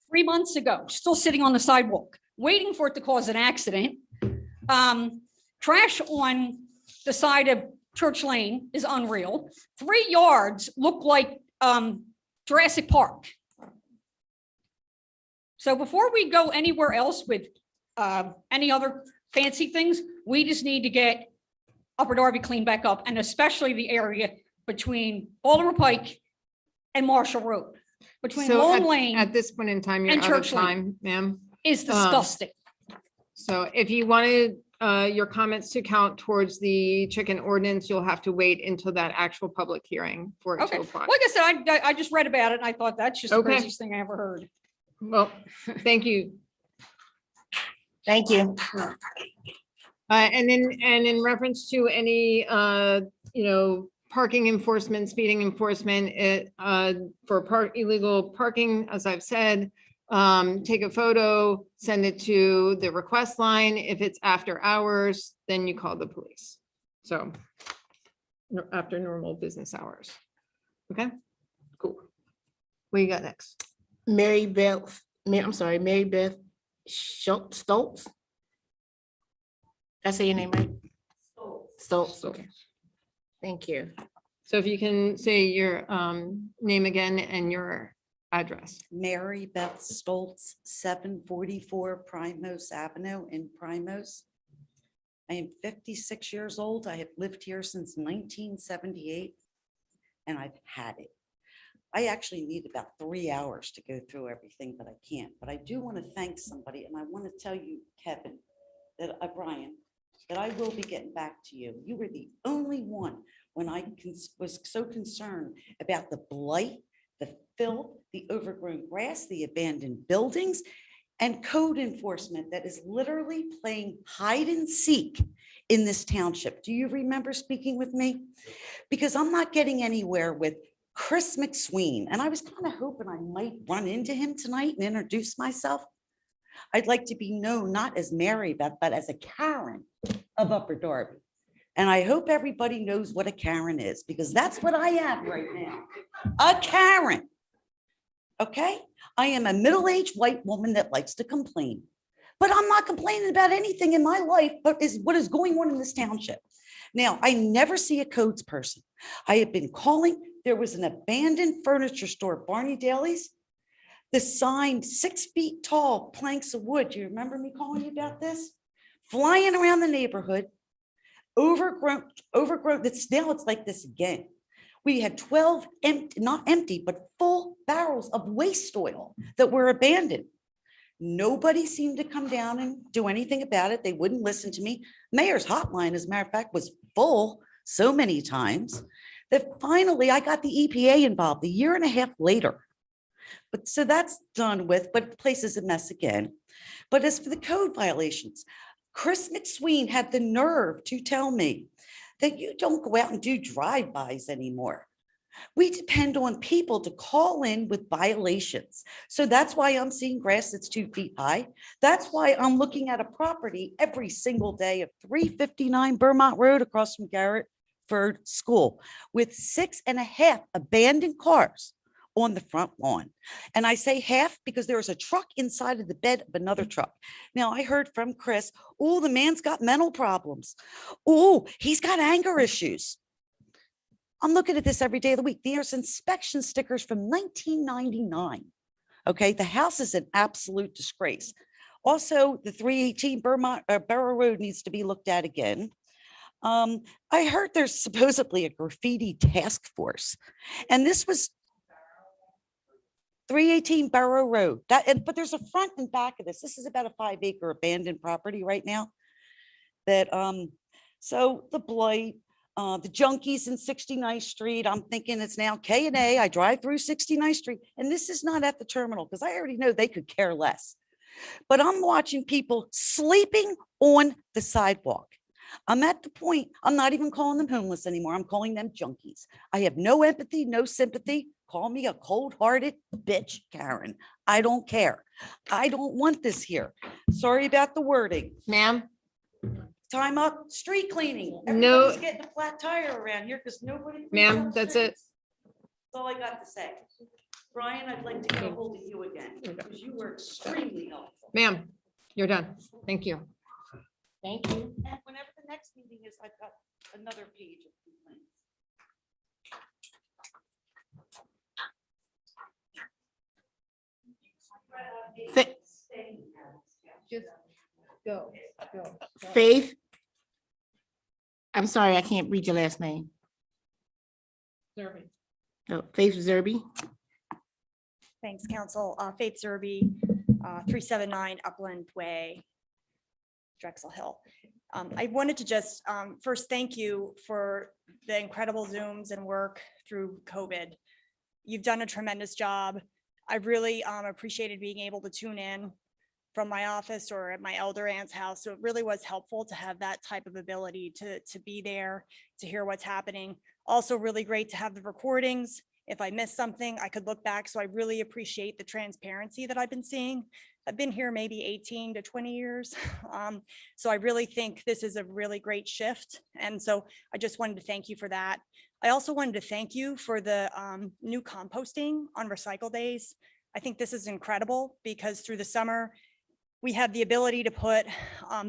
3 months ago, still sitting on the sidewalk, waiting for it to cause an accident. Trash on the side of Church Lane is unreal. 3 yards look like Jurassic Park. So before we go anywhere else with any other fancy things, we just need to get Upper Darby cleaned back up, and especially the area between Baltimore Pike and Marshall Road, between So Long Lane at this point in time, you're and out of Church Lane. time, ma'am. Is disgusting. So if you wanted your comments to count towards the chicken ordinance, you'll have to wait until that actual public hearing for it Okay, to apply. like I said, I just read about it and I thought that's just the Okay. craziest thing I ever heard. Well, thank you. Thank you. And in reference to any, parking enforcement, speeding enforcement, for illegal parking, as I've said, take a photo, send it to the request line. If it's after hours, then you call the police. So after normal business hours. Okay, cool. What you got next? Mary Beth Stoltz. Did I say your name right? Stoltz, okay. Thank you. So if you can say your name again and your address. Mary Beth Stoltz, 744 Primos Avenue in Primos. I am 56 years old. I have lived here since 1978, and I've had it. I actually need about 3 hours to go through everything, but I can't. But I do want to thank somebody, and I want to tell you, Kevin, that Brian, that I will be getting back to you. You were the only one when I was so concerned about the blight, the filth, the overgrown grass, the abandoned buildings, and code enforcement that is literally playing hide and seek in this township. Do you remember speaking with me? Because I'm not getting anywhere with Chris McSween, and I was kind of hoping I might run into him tonight and introduce myself. I'd like to be known not as Mary Beth, but as a Karen of Upper Darby. And I hope everybody knows what a Karen is, because that's what I am right now. A Karen. Okay? I am a middle-aged white woman that likes to complain. But I'm not complaining about anything in my life, but is what is going on in this township. Now, I never see a codes person. I have been calling. There was an abandoned furniture store, Barney Daly's. The sign, 6 feet tall, planks of wood. Do you remember me calling you about this? Flying around the neighborhood, overgrown. Now it's like this again. We had 12 empty, not empty, but full barrels of waste oil that were abandoned. Nobody seemed to come down and do anything about it. They wouldn't listen to me. Mayor's hotline, as a matter of fact, was full so many times that finally I got the EPA involved a year and a half later. But so that's done with, but the place is a mess again. But as for the code violations, Chris McSween had the nerve to tell me that you don't go out and do drive-bys anymore. We depend on people to call in with violations. So that's why I'm seeing grass that's 2 feet high. That's why I'm looking at a property every single day of 359 Vermont Road across from Garrett Ford School with 6.5 abandoned cars on the front lawn. And I say half because there was a truck inside of the bed of another truck. Now I heard from Chris, oh, the man's got mental problems. Oh, he's got anger issues. I'm looking at this every day of the week. There's inspection stickers from 1999. Okay, the house is an absolute disgrace. Also, the 318 Borough Road needs to be looked at again. I heard there's supposedly a graffiti task force, and this was 318 Borough Road. But there's a front and back of this. This is about a 5-acre abandoned property right now. That, so the blight, the junkies in 69th Street, I'm thinking it's now K&A. I drive through 69th Street, and this is not at the terminal because I already know they could care less. But I'm watching people sleeping on the sidewalk. I'm at the point, I'm not even calling them homeless anymore. I'm calling them junkies. I have no empathy, no sympathy. Call me a cold-hearted bitch, Karen. I don't care. I don't want this here. Sorry about the wording. Ma'am? Time up, street cleaning. No. Everybody's getting a flat tire around here because nobody. cleans Ma'am, up that's it. streets. That's all I got to say. Brian, I'd like to get a hold of you again because you were extremely helpful. Ma'am, you're done. Thank you. Thank you. And whenever the next meeting is, I've got another page of complaints. Just go. Faith? I'm sorry, I can't read your last name. Darby. No, Faith Zerby. Thanks, Council. Faith Zerby, 379 Upland Way, Drexel Hill. I wanted to just first thank you for the incredible Zooms and work through COVID. You've done a tremendous job. I really appreciated being able to tune in from my office or at my elder aunt's house. So it really was helpful to have that type of ability to be there, to hear what's happening. Also really great to have the recordings. If I missed something, I could look back. So I really appreciate the transparency that I've been seeing. I've been here maybe 18 to 20 years. So I really think this is a really great shift. And so I just wanted to thank you for that. I also wanted to thank you for the new composting on recycle days. I think this is incredible because through the summer, we had the ability to put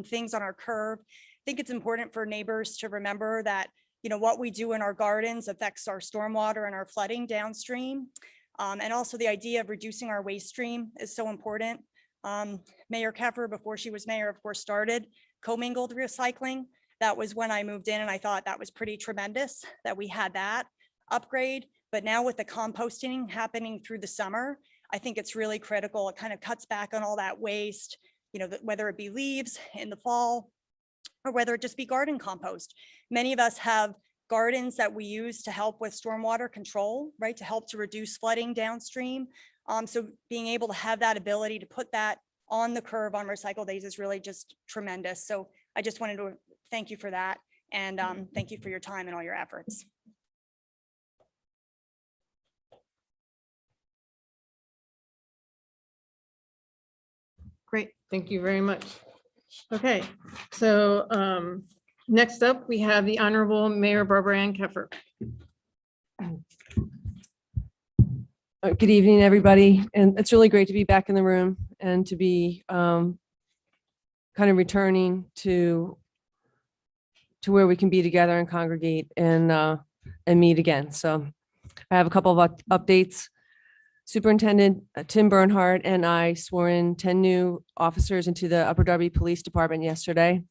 things on our curb. I think it's important for neighbors to remember that, you know, what we do in our gardens affects our stormwater and our flooding downstream. And also the idea of reducing our waste stream is so important. Mayor Keffer, before she was mayor, of course, started commingled recycling. That was when I moved in, and I thought that was pretty tremendous that we had that upgrade. But now with the composting happening through the summer, I think it's really critical. It kind of cuts back on all that waste, you know, whether it be leaves in the fall or whether it just be garden compost. Many of us have gardens that we use to help with stormwater control, right? To help to reduce flooding downstream. So being able to have that ability to put that on the curb on recycle days is really just tremendous. So I just wanted to thank you for that. And thank you for your time and all your efforts. Great, thank you very much. Okay, so next up, we have the Honorable Mayor Barbara Ann Keffer. Good evening, everybody. And it's really great to be back in the room and to be kind of returning to where we can be together and congregate and meet again. So I have a couple of updates. Superintendent Tim Bernhardt and I swore in 10 new officers into the Upper Darby Police Department yesterday.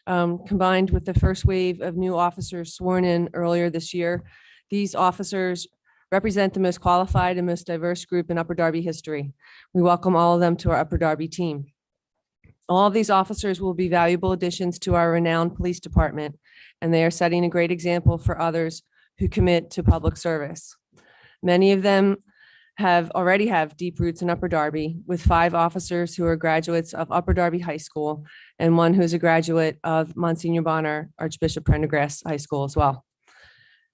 Combined with the first wave of new officers sworn in earlier this year, these officers represent the most qualified and most diverse group in Upper Darby history. We welcome all of them to our Upper Darby team. All of these officers will be valuable additions to our renowned police department, and they are setting a great example for others who commit to public service. Many of them already have deep roots in Upper Darby, with 5 officers who are graduates of Upper Darby High School and 1 who's a graduate of Monsignor Bonner Archbishop Prendergast High School as well.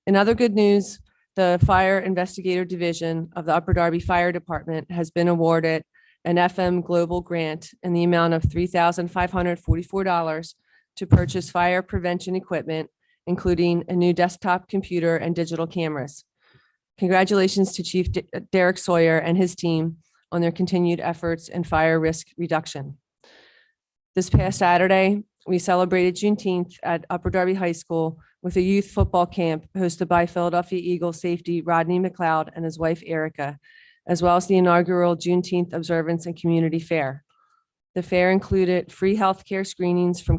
In other good news, the Fire Investigator Division of the Upper Darby Fire Department has been awarded an FM Global grant in the amount of $3,544 to purchase fire prevention equipment, including a new desktop computer and digital cameras. Congratulations to Chief Derek Sawyer and his team on their continued efforts in fire risk reduction. This past Saturday, we celebrated Juneteenth at Upper Darby High School with a youth football camp hosted by Philadelphia Eagles safety Rodney McLeod and his wife Erica, as well as the inaugural Juneteenth observance and community fair. The fair included free healthcare screenings from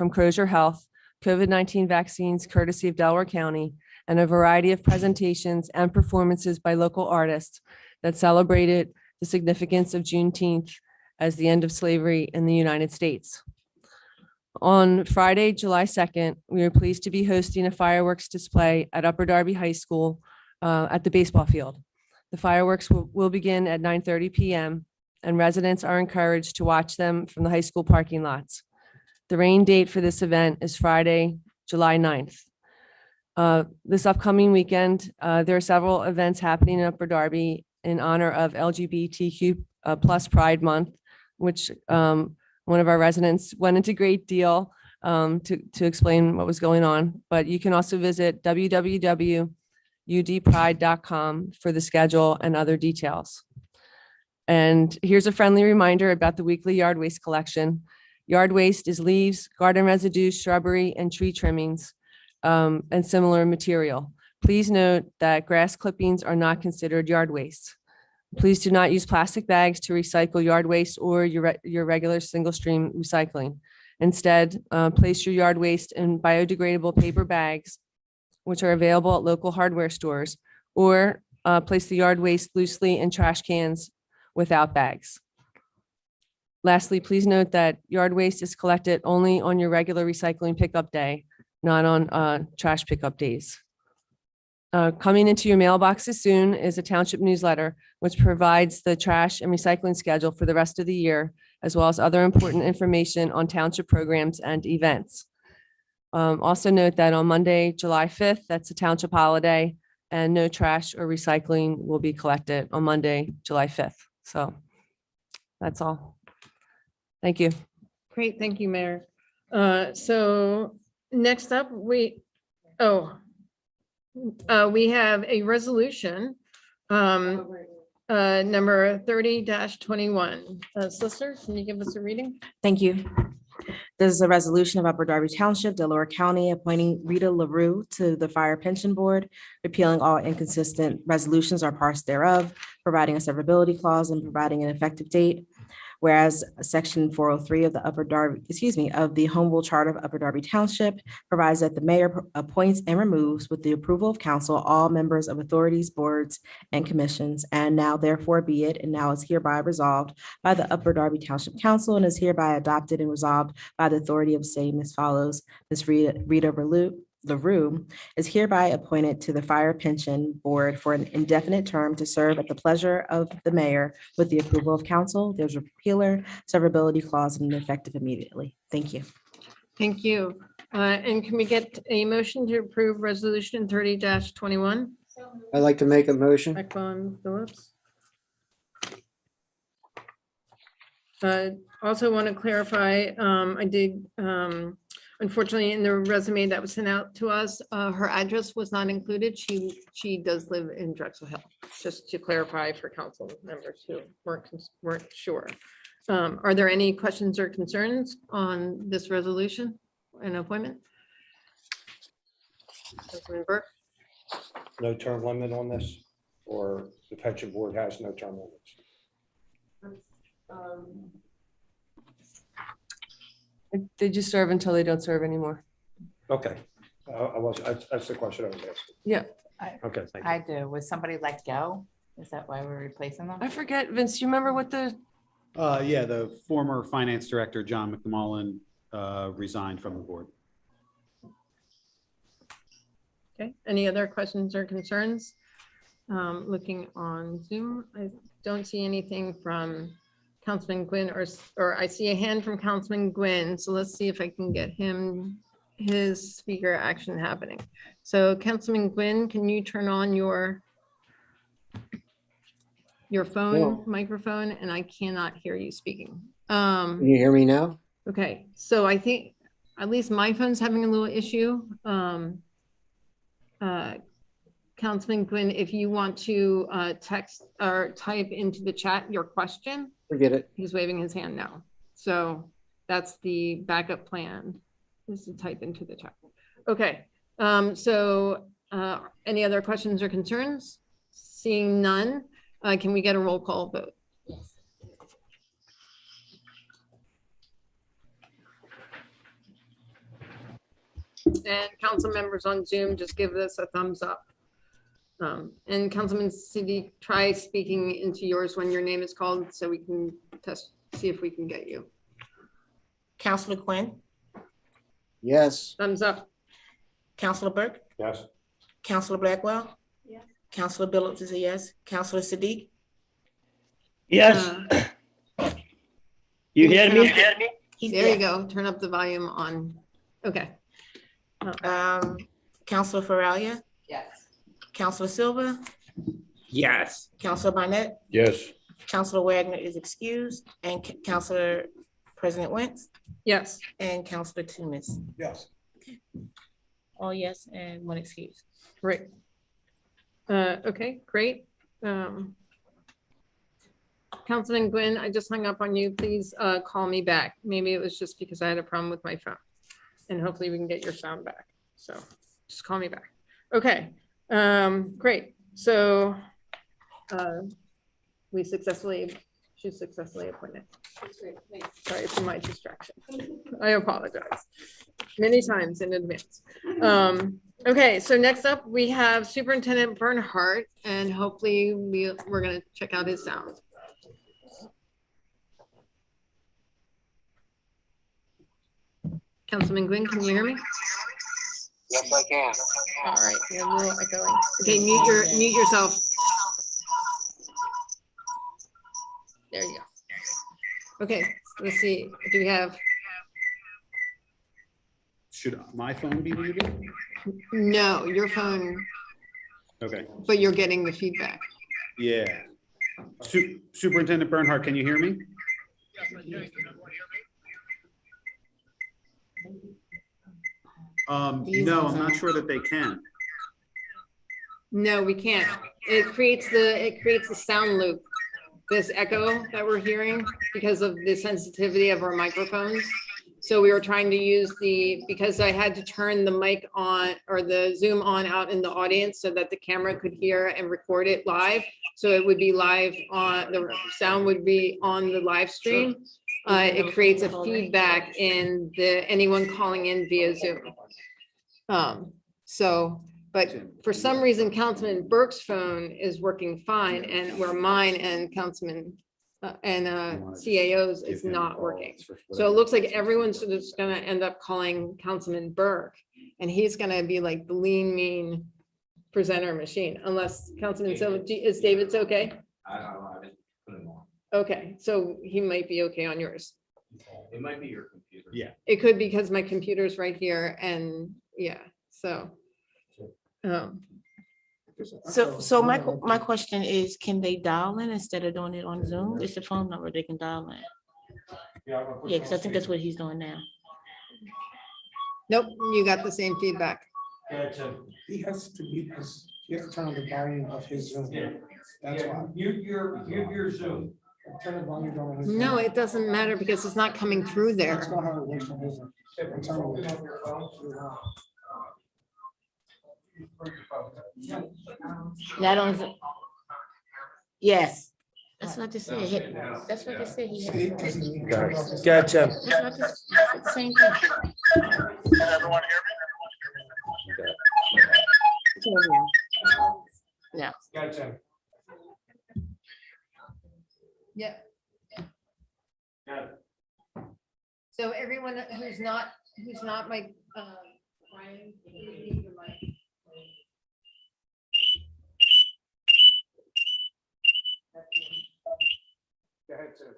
Crozier Health, COVID-19 vaccines courtesy of Delaware County, and a variety of presentations and performances by local artists, that celebrated the significance of Juneteenth as the end of slavery in the United States. On Friday, July 2nd, we are pleased to be hosting a fireworks display at Upper Darby High School at the baseball field. The fireworks will begin at 9:30 p.m. and residents are encouraged to watch them from the high school parking lots. The rain date for this event is Friday, July 9th. This upcoming weekend, there are several events happening in Upper Darby in honor of LGBTQ plus Pride Month, which one of our residents went into great deal to explain what was going on. But you can also visit www.udpride.com for the schedule and other details. And here's a friendly reminder about the weekly yard waste collection. Yard waste is leaves, garden residue, shrubbery, and tree trimmings, and similar material. Please note that grass clippings are not considered yard waste. Please do not use plastic bags to recycle yard waste or your regular single stream recycling. Instead, place your yard waste in biodegradable paper bags, which are available at local hardware stores, or place the yard waste loosely in trash cans without bags. Lastly, please note that yard waste is collected only on your regular recycling pickup day, not on trash pickup days. Coming into your mailboxes soon is a township newsletter, which provides the trash and recycling schedule for the rest of the year, as well as other important information on township programs and events. Also note that on Monday, July 5th, that's a township holiday, and no trash or recycling will be collected on Monday, July 5th. So that's all. Thank you. Great, thank you, Mayor. So next up, we have a resolution, number 30-21. Solicitor, can you give us a reading? Thank you. This is a resolution of Upper Darby Township, Delaware County, appointing Rita LaRue to the Fire Pension Board, repealing all inconsistent resolutions or parts thereof, providing a severability clause and providing an effective date. Whereas Section 403 of the of the Home Rule Charter of Upper Darby Township provides that the mayor appoints and removes with the approval of council all members of authorities, boards, and commissions. And now therefore be it, and now is hereby resolved by the Upper Darby Township Council and is hereby adopted and resolved by the authority of same as follows. Ms. Rita LaRue is hereby appointed to the Fire Pension Board for an indefinite term to serve at the pleasure of the mayor with the approval of council. There's a repealer, severability clause, and effective immediately. Thank you. Thank you. And can we get a motion to approve resolution 30-21? I'd like to make a motion. Ekbon Phillips. Also want to clarify, I did, unfortunately, in the resume that was sent out to us, her address was not included. She does live in Drexel Hill, just to clarify for council members who weren't sure. Are there any questions or concerns on this resolution and appointment? Councilman Burke? No term limit on this, or the pension board has no term limits? They just serve until they don't serve anymore. Okay, that's the question I was asking. Yeah. Okay, thank you. I do. Was somebody let go? Is that why we're replacing them? I forget, Vince, you remember what the, Yeah, the former finance director, John McMullen, resigned from the board. Okay, any other questions or concerns? Looking on Zoom, I don't see anything from Councilman Gwynn, or I see a hand from Councilman Gwynn. So let's see if I can get his speaker action happening. So Councilman Gwynn, can you turn on your phone microphone? And I cannot hear you speaking. Can you hear me now? Okay, so I think at least my phone's having a little issue. Councilman Gwynn, if you want to text or type into the chat your question. Forget it. He's waving his hand now. So that's the backup plan, is to type into the chat. Okay, so any other questions or concerns? Seeing none, can we get a roll call vote? Yes. And council members on Zoom, just give this a thumbs up. And Councilman Siddiq, try speaking into yours when your name is called so we can test, see if we can get you. Counselor Quinn, Yes. Thumbs up. Counselor Burke, Yes. Counselor Blackwell. Yes. Counselor Billups is a yes. Counselor Siddiq. Yes. You hear me? There you go. Turn up the volume on. Okay. Counselor Faralia, Yes. Counselor Silva, Yes. Counselor Barnett, Yes. Counselor Wagner is excused, and Counselor President Wentz, Yes. and Counselor Toomis. Yes. All yes and one excuse. Great. Okay, great. Councilman Gwynn, I just hung up on you. Please call me back. Maybe it was just because I had a problem with my phone. And hopefully we can get your sound back. So just call me back. Okay, great. So she successfully appointed. Sorry for my distraction. I apologize many times in advance. Okay, so next up we have Superintendent Bernhardt, and hopefully we're gonna check out his sound. Councilman Gwynn, can you hear me? Yes, I can. All right, you're a little echoing. Okay, mute yourself. There you go. Okay, let's see. Do we have? Should my phone be muted? No, your phone, Okay, but you're getting the feedback. yeah. Superintendent Bernhardt, can you hear me? No, I'm not sure that they can. No, we can't. It creates the sound loop, this echo that we're hearing because of the sensitivity of our microphones. So we were trying to use because I had to turn the mic on or the Zoom on out in the audience so that the camera could hear and record it live. So it would be live on, the sound would be on the live stream. It creates a feedback in anyone calling in via Zoom. But for some reason, Councilman Burke's phone is working fine, and where mine and Councilman CAO's is not working. So it looks like everyone's just gonna end up calling Councilman Burke, and he's gonna be like the lean, mean presenter machine, unless Councilman Silva, is David's okay? I don't know, I just put it on. Okay, so he might be okay on yours. It might be your computer. Yeah. It could be because my computer's right here, and yeah, so. So my question is, can they dial in instead of doing it on Zoom? It's a phone number they can dial in. Yeah, because I think that's what he's doing now. Nope, you got the same feedback. He has to turn on the volume of his Zoom. That's why. Mute your Zoom. Turn the volume down on his. No, Zoom. it doesn't matter because it's not coming through That's there. not how it works on his. I'm telling you. Not on Zoom. Yes. That's what I just said. That's what I just said. He had. Gotcha. That's what I just said, the same thing. Can everyone hear Yeah. Gotcha. Yeah. So everyone who's not my, Brian, your mic. Go ahead, sir.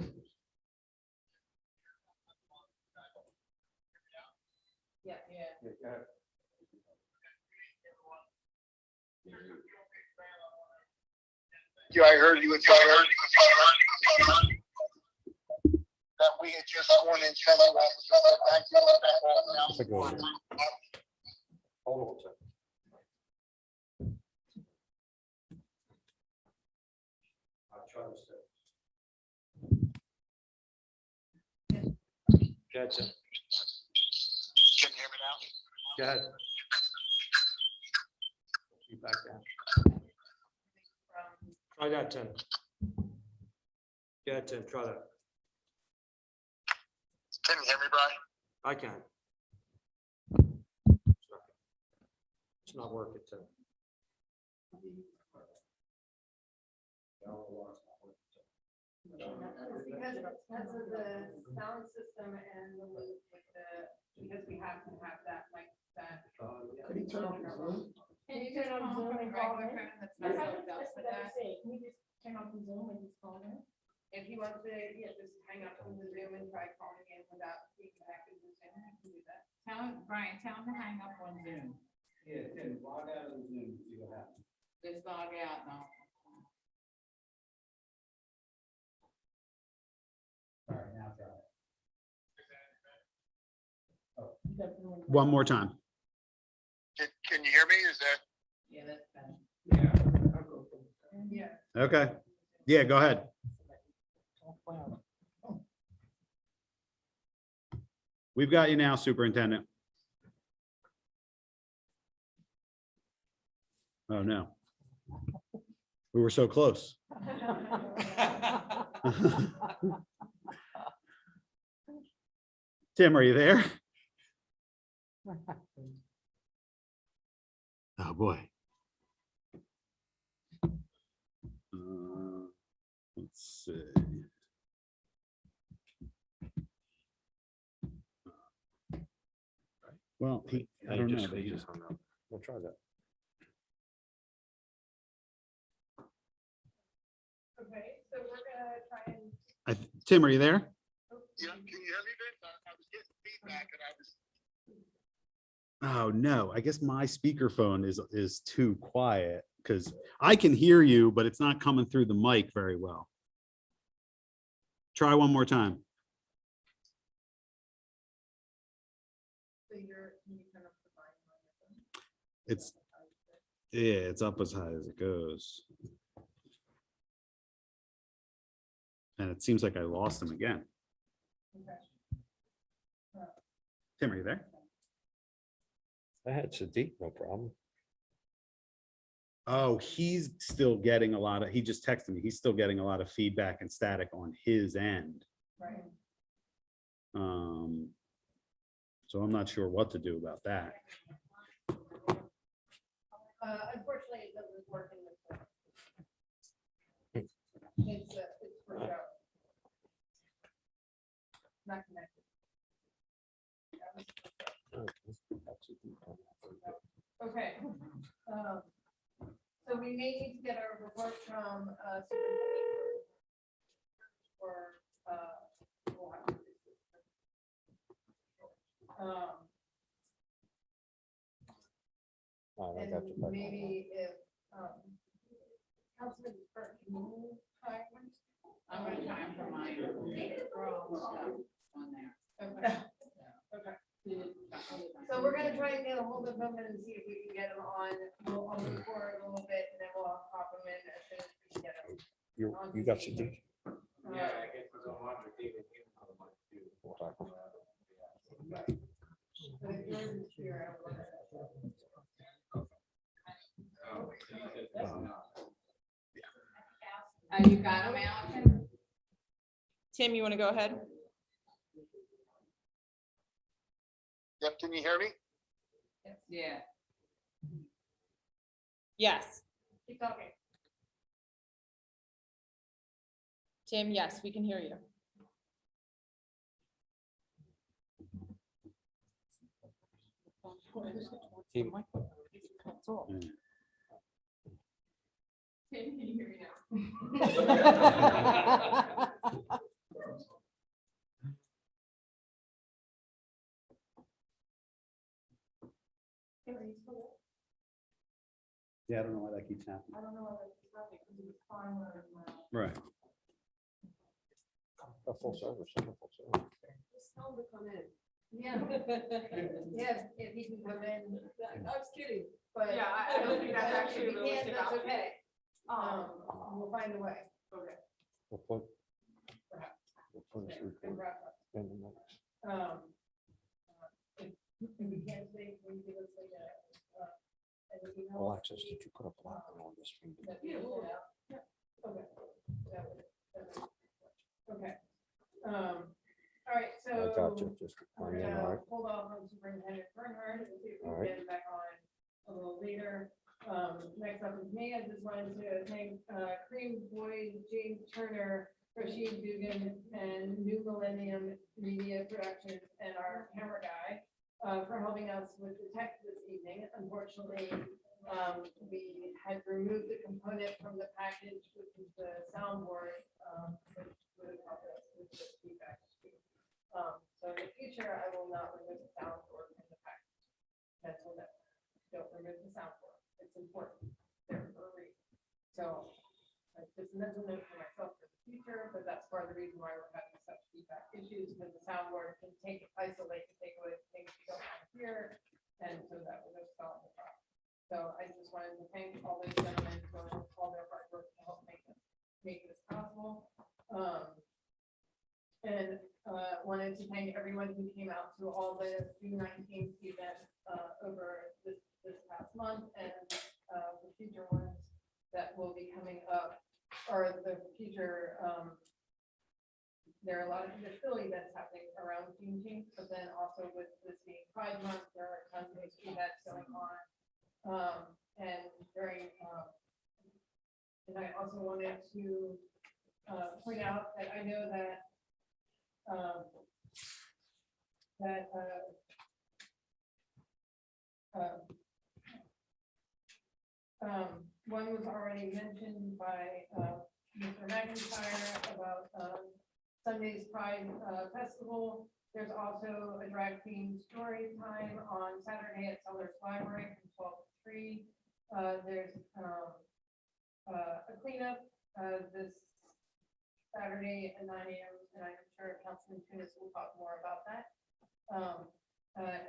Yeah. Yeah, go ahead. Yeah, I heard you. That we had just sworn in 10 officers. Hold on a second. I'll try to say. Gotcha. Can you hear me now? Go ahead. You back down. Try that, Tim. Go ahead, Tim, try that. Can you hear me, Brian? I can. It's not working, Tim. Because of the sound system and the loop with because we have to have that like that. Could he turn off his Zoom? Can you turn on Zoom and call in? That's not how it does, but that's it. We just turn off the Zoom and just call in. If he wants to, yeah, just hang up from the Zoom and try calling in without being connected to Zoom, I can do that. Brian, tell him to hang up on Zoom. Yeah, Tim, log out of the Zoom, see what happens. Just log out now. All right, now try it. One more time. Can you hear me? Is that? Yeah, that's better. Yeah. Okay. Yeah, go ahead. We've got you now, Superintendent. Oh, no. We were so close. Tim, are you there? Oh, boy. Let's see. Well, I don't know. He just hung up. We'll try that. Okay, so we're gonna try and. Tim, are you there? Yeah, can you hear me, Vince? I was getting feedback and I was. Oh, no, I guess my speakerphone is too quiet because I can hear you, but it's not coming through the mic very well. Try one more time. So you're, can you turn up the volume on your phone? It's, yeah, it's up as high as it goes. And it seems like I lost him again. Okay. Tim, are you there? I had Sadiq, no problem. Oh, he's still getting a lot of, he just texted me, he's still getting a lot of feedback and static on his end. Right. So I'm not sure what to do about that. Unfortunately, it doesn't work in this one. It's for show. Not connected. Okay. So we may need to get a report from superintendent or we'll have to do I and got you back. maybe if Councilman Burke, can you try one? I'm gonna try him for mine. We're all stuck on there. Okay. Okay. So we're gonna try and get a hold of him and see if we can get him on, we'll move forward a little bit and then we'll pop him in as soon as we can get him. You got Sadiq? Yeah, I guess it's on but if yours is here, I will. You got him, Allison? Tim, you want to go ahead? Yep, can you hear me? Yeah. Yes. Keep talking. Tim, yes, we can hear you. He- Tim, can you hear me now? Yeah, I don't know why that keeps happening. I don't know whether it's happening because it's fine or not. Right. A full service, a full service. Just tell him to come in. Yeah. Yes, if he can come in. I was kidding, but. Yeah, I don't think that's actually If he can't, realistic that's option. okay. We'll find a way. Okay. We'll put Perhaps. we'll put this And report wrap up. in the next. If we can't say, can you give us like a, anything else? Alexis, did you put a blocker on this feed? Yeah. Okay. Okay. All right, so. I got you, just We're hang in, gonna all right? hold off on Superintendent Bernhard and see if we All can right. get him back on a little later. Next up is me. I just wanted to thank Cream Boy, James Turner, Rashid Dugan, and New Millennium Media Productions, and our camera guy for helping us with the text this evening. Unfortunately, we had removed the component from the package, which is the soundboard, which would have helped us with the feedback. So in the future, I will not remove the soundboard from the package. That's what that. Don't remove the soundboard. It's important. There for a reason. So just mental note for myself for the future, but that's part of the reason why we're having such feedback issues, because the soundboard can isolate, take away things you don't want to hear, and so that will just solve the problem. So I just wanted to thank all those gentlemen for all their hard work to help make this possible. And wanted to thank everyone who came out to all the June 19th events over this past month, and the future ones that will be coming up, or the future. There are there's still events happening around Juneteenth, but then also with this being Pride Month, there are tons of events going on. And during, and I also wanted to point out that I know that one was already mentioned by Mr. McIntyre about Sunday's Pride Festival. There's also a drag queen story time on Saturday at Sellers Library from 12 to 3. There's a cleanup this Saturday at 9 a.m. and I'm sure Councilman Tunis will talk more about that.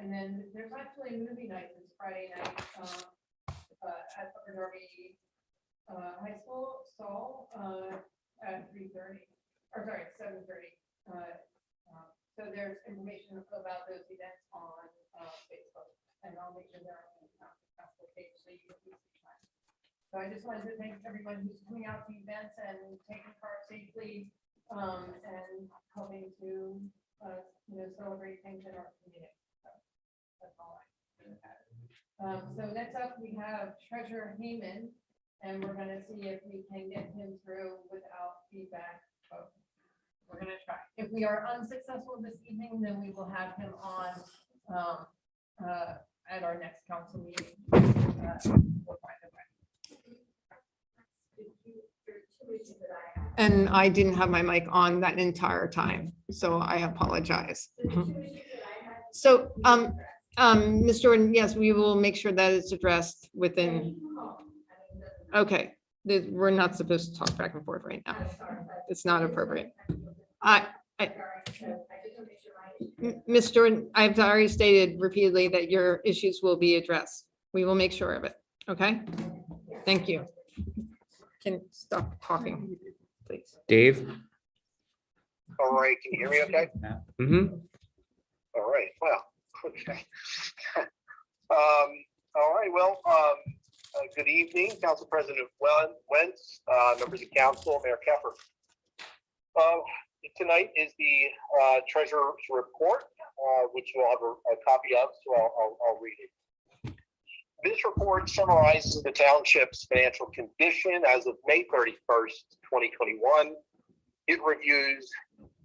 And then there's actually a movie night this Friday night at Upper Darby High School stall at 3:30, or sorry, 7:30. So there's information about those events on Facebook, and I'll make sure they're on the council page so you can see time. So I just wanted to thank everyone who's coming out to events and taking part safely and helping to celebrate things in our community. So that's all I. So next up we have Treasurer Heyman, and we're going to see if we can get him through without feedback. So we're going to try. If we are unsuccessful this evening, then we will have him on at our next council meeting. We'll find a way. And I didn't have my mic on that entire time, so I apologize. So, Ms. Jordan, yes, we will make sure that it's addressed within. Okay, we're not supposed to talk back and forth right now. It's not appropriate. Ms. Jordan, I've already stated repeatedly that your issues will be addressed. We will make sure of it. Okay? Thank you. Can stop talking, please. Dave? All right, can you hear me okay? Mm-hmm. All right, well, okay. All right, well, good evening, Council President Wentz, members of council, Mayor Keffer. Tonight is the treasurer's report, which you'll have a copy of, so I'll read it. This report summarizes the township's financial condition as of May 31st, 2021. It reviews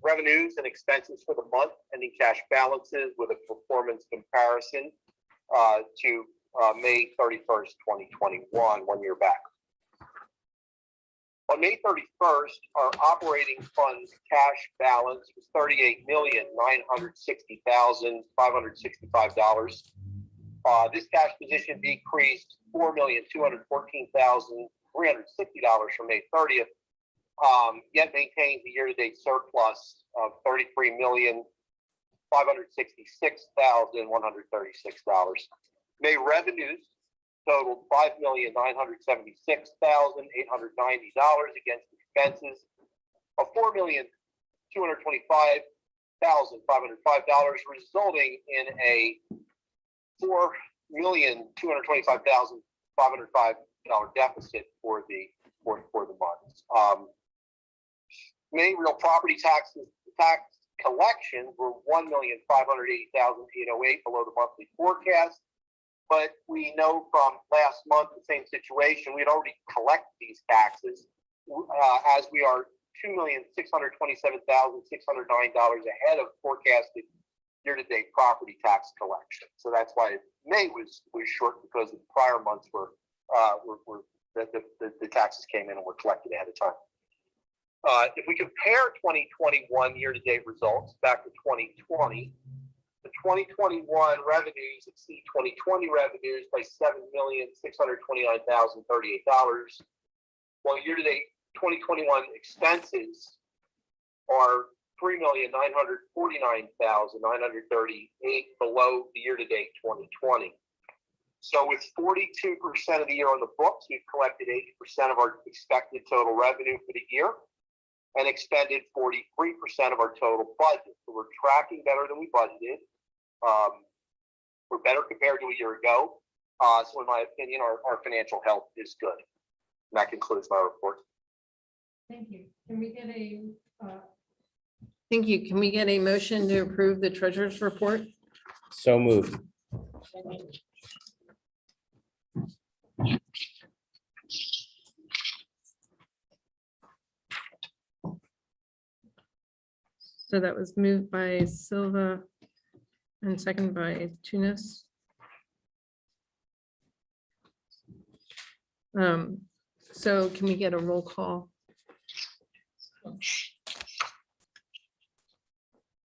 revenues and expenses for the month, ending cash balances with a performance comparison to May 31st, 2021, 1 year back. On May 31st, our operating funds cash balance was $38,960,565. This cash position decreased $4,214,360 from May 30th, yet maintains a year-to-date surplus of $33,566,136. May revenues totaled $5,976,890 against expenses of $4,225,505, resulting in a $4,225,505 deficit for the month. May real property tax collections were $1,580,808 below the monthly forecast. But we know from last month, the same situation, we had already collected these taxes as we are $2,627,609 ahead of forecasted year-to-date property tax collection. So that's why May was short, because the prior months were the taxes came in and were collected ahead of time. If we compare 2021 year-to-date results back to 2020, the 2021 revenues exceed 2020 revenues by $7,629,038, while year-to-date 2021 expenses are $3,949,938 below the year-to-date 2020. So with 42% of the year on the books, we've collected 80% of our expected total revenue for the year and expended 43% of our total budget. So we're tracking better than we budgeted. We're better compared to a year ago. So in my opinion, our financial health is good. And that concludes my report. Thank you. Can we get thank you. Can we get a motion to approve the treasurer's report? So moved. So that was moved by Silva and second by Tunis. So can we get a roll call?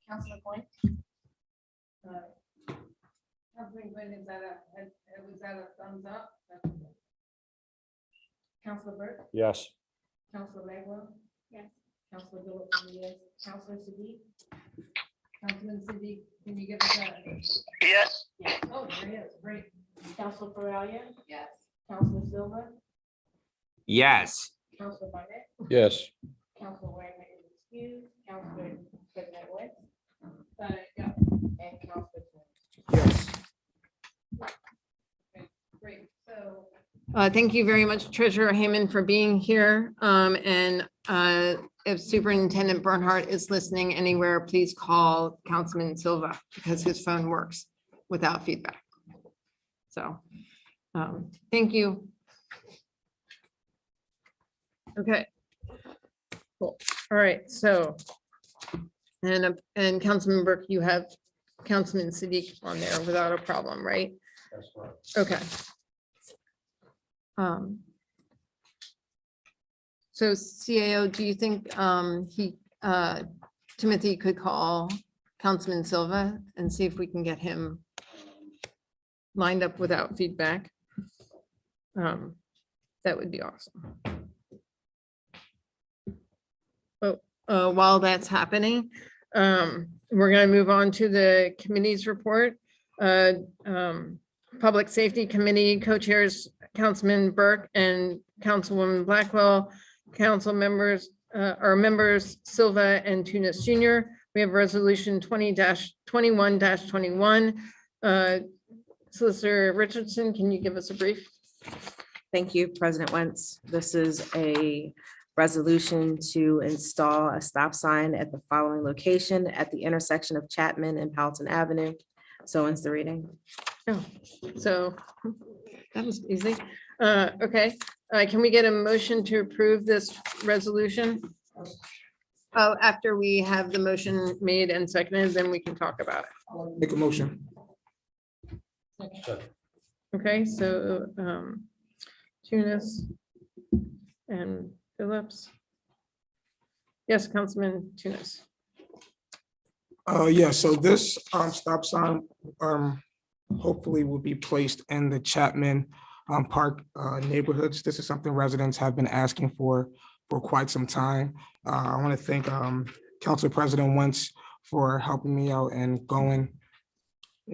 Councilor Point? Councilman Quinn, was that a thumbs up? Councilor Burke? Yes. Councilor Magwell? Yes. Councilor Phillips, yes. Councilor Siddiq? Councilman Siddiq, can you give us that? Yes. Yes. Oh, there he is, great. Councilor Pereira? Yes. Councilor Silva? Yes. Councilor Barnett? Yes. Councilor Wagner is excused. Councilor President Wentz? Yeah. And Councilor Twin. Yes. Great, so. Thank you very much, Treasurer Hayman, for being here. And if Superintendent Bernhardt is listening anywhere, please call Councilman Silva because his phone works without feedback. So, thank you. Okay. Cool. All right, so, and Councilman Burke, you have Councilman Siddiq on there without a problem, right? That's right. Okay. So CAO, do you think Timothy could call Councilman Silva and see if we can get him lined up without feedback? That would be awesome. Oh, while that's happening, we're going to move on to the committee's report. Public Safety Committee co-chairs Councilman Burke and Councilwoman Blackwell, council members are members Silva and Tunis Jr. We have resolution 20-21-21. Solicitor Richardson, can you give us a brief? Thank you, President Wentz. This is a resolution to install a stop sign at the following location at the intersection of Chapman and Powelton Avenue. So ends the reading. Oh, so that was easy. Okay, can we get a motion to approve this resolution? Oh, after we have the motion made and seconded, then we can talk about it. Make a motion. Okay, so Tunis and Phillips. Yes, Councilman Tunis. Yeah, so this stop sign hopefully will be placed in the Chapman Park neighborhoods. This is something residents have been asking for quite some time. I want to thank Council President Wentz for helping me out and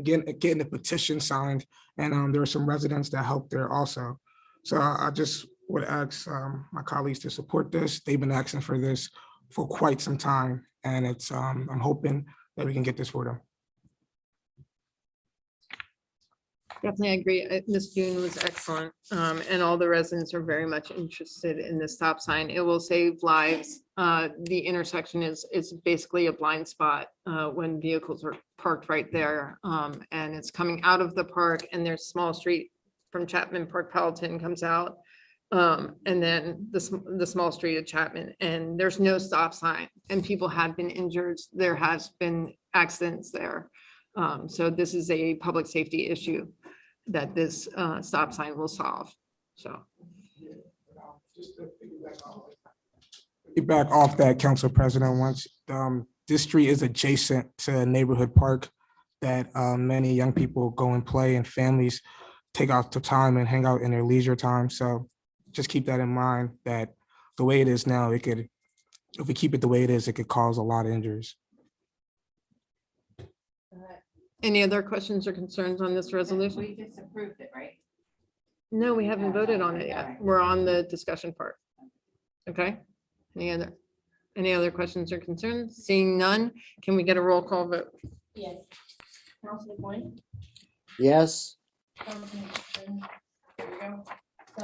getting the petition signed. And there are some residents that helped there also. So I just would ask my colleagues to support this. They've been asking for this for quite some time. And it's I'm hoping that we can get this for them. Definitely agree. Ms. June was excellent. And all the residents are very much interested in the stop sign. It will save lives. The intersection is basically a blind spot when vehicles are parked right there. And it's coming out of the park and there's small street from Chapman Park Peloton comes out. And then the small street of Chapman, and there's no stop sign and people have been injured. There has been accidents there. So this is a public safety issue that this stop sign will solve, so. Just to piggyback off that, Council President, once, this street is adjacent to a neighborhood park that many young people go and play and families take out the time and hang out in their leisure time. So just keep that in mind, that the way it is now, it could, if we keep it the way it is, it could cause a lot of injuries. Any other questions or concerns on this resolution? We just approved it, right? No, we haven't voted on it yet. We're on the discussion part. Okay, any other questions or concerns? Seeing none, can we get a roll call vote? Yes. Councilor Boyd? Yes. Councilman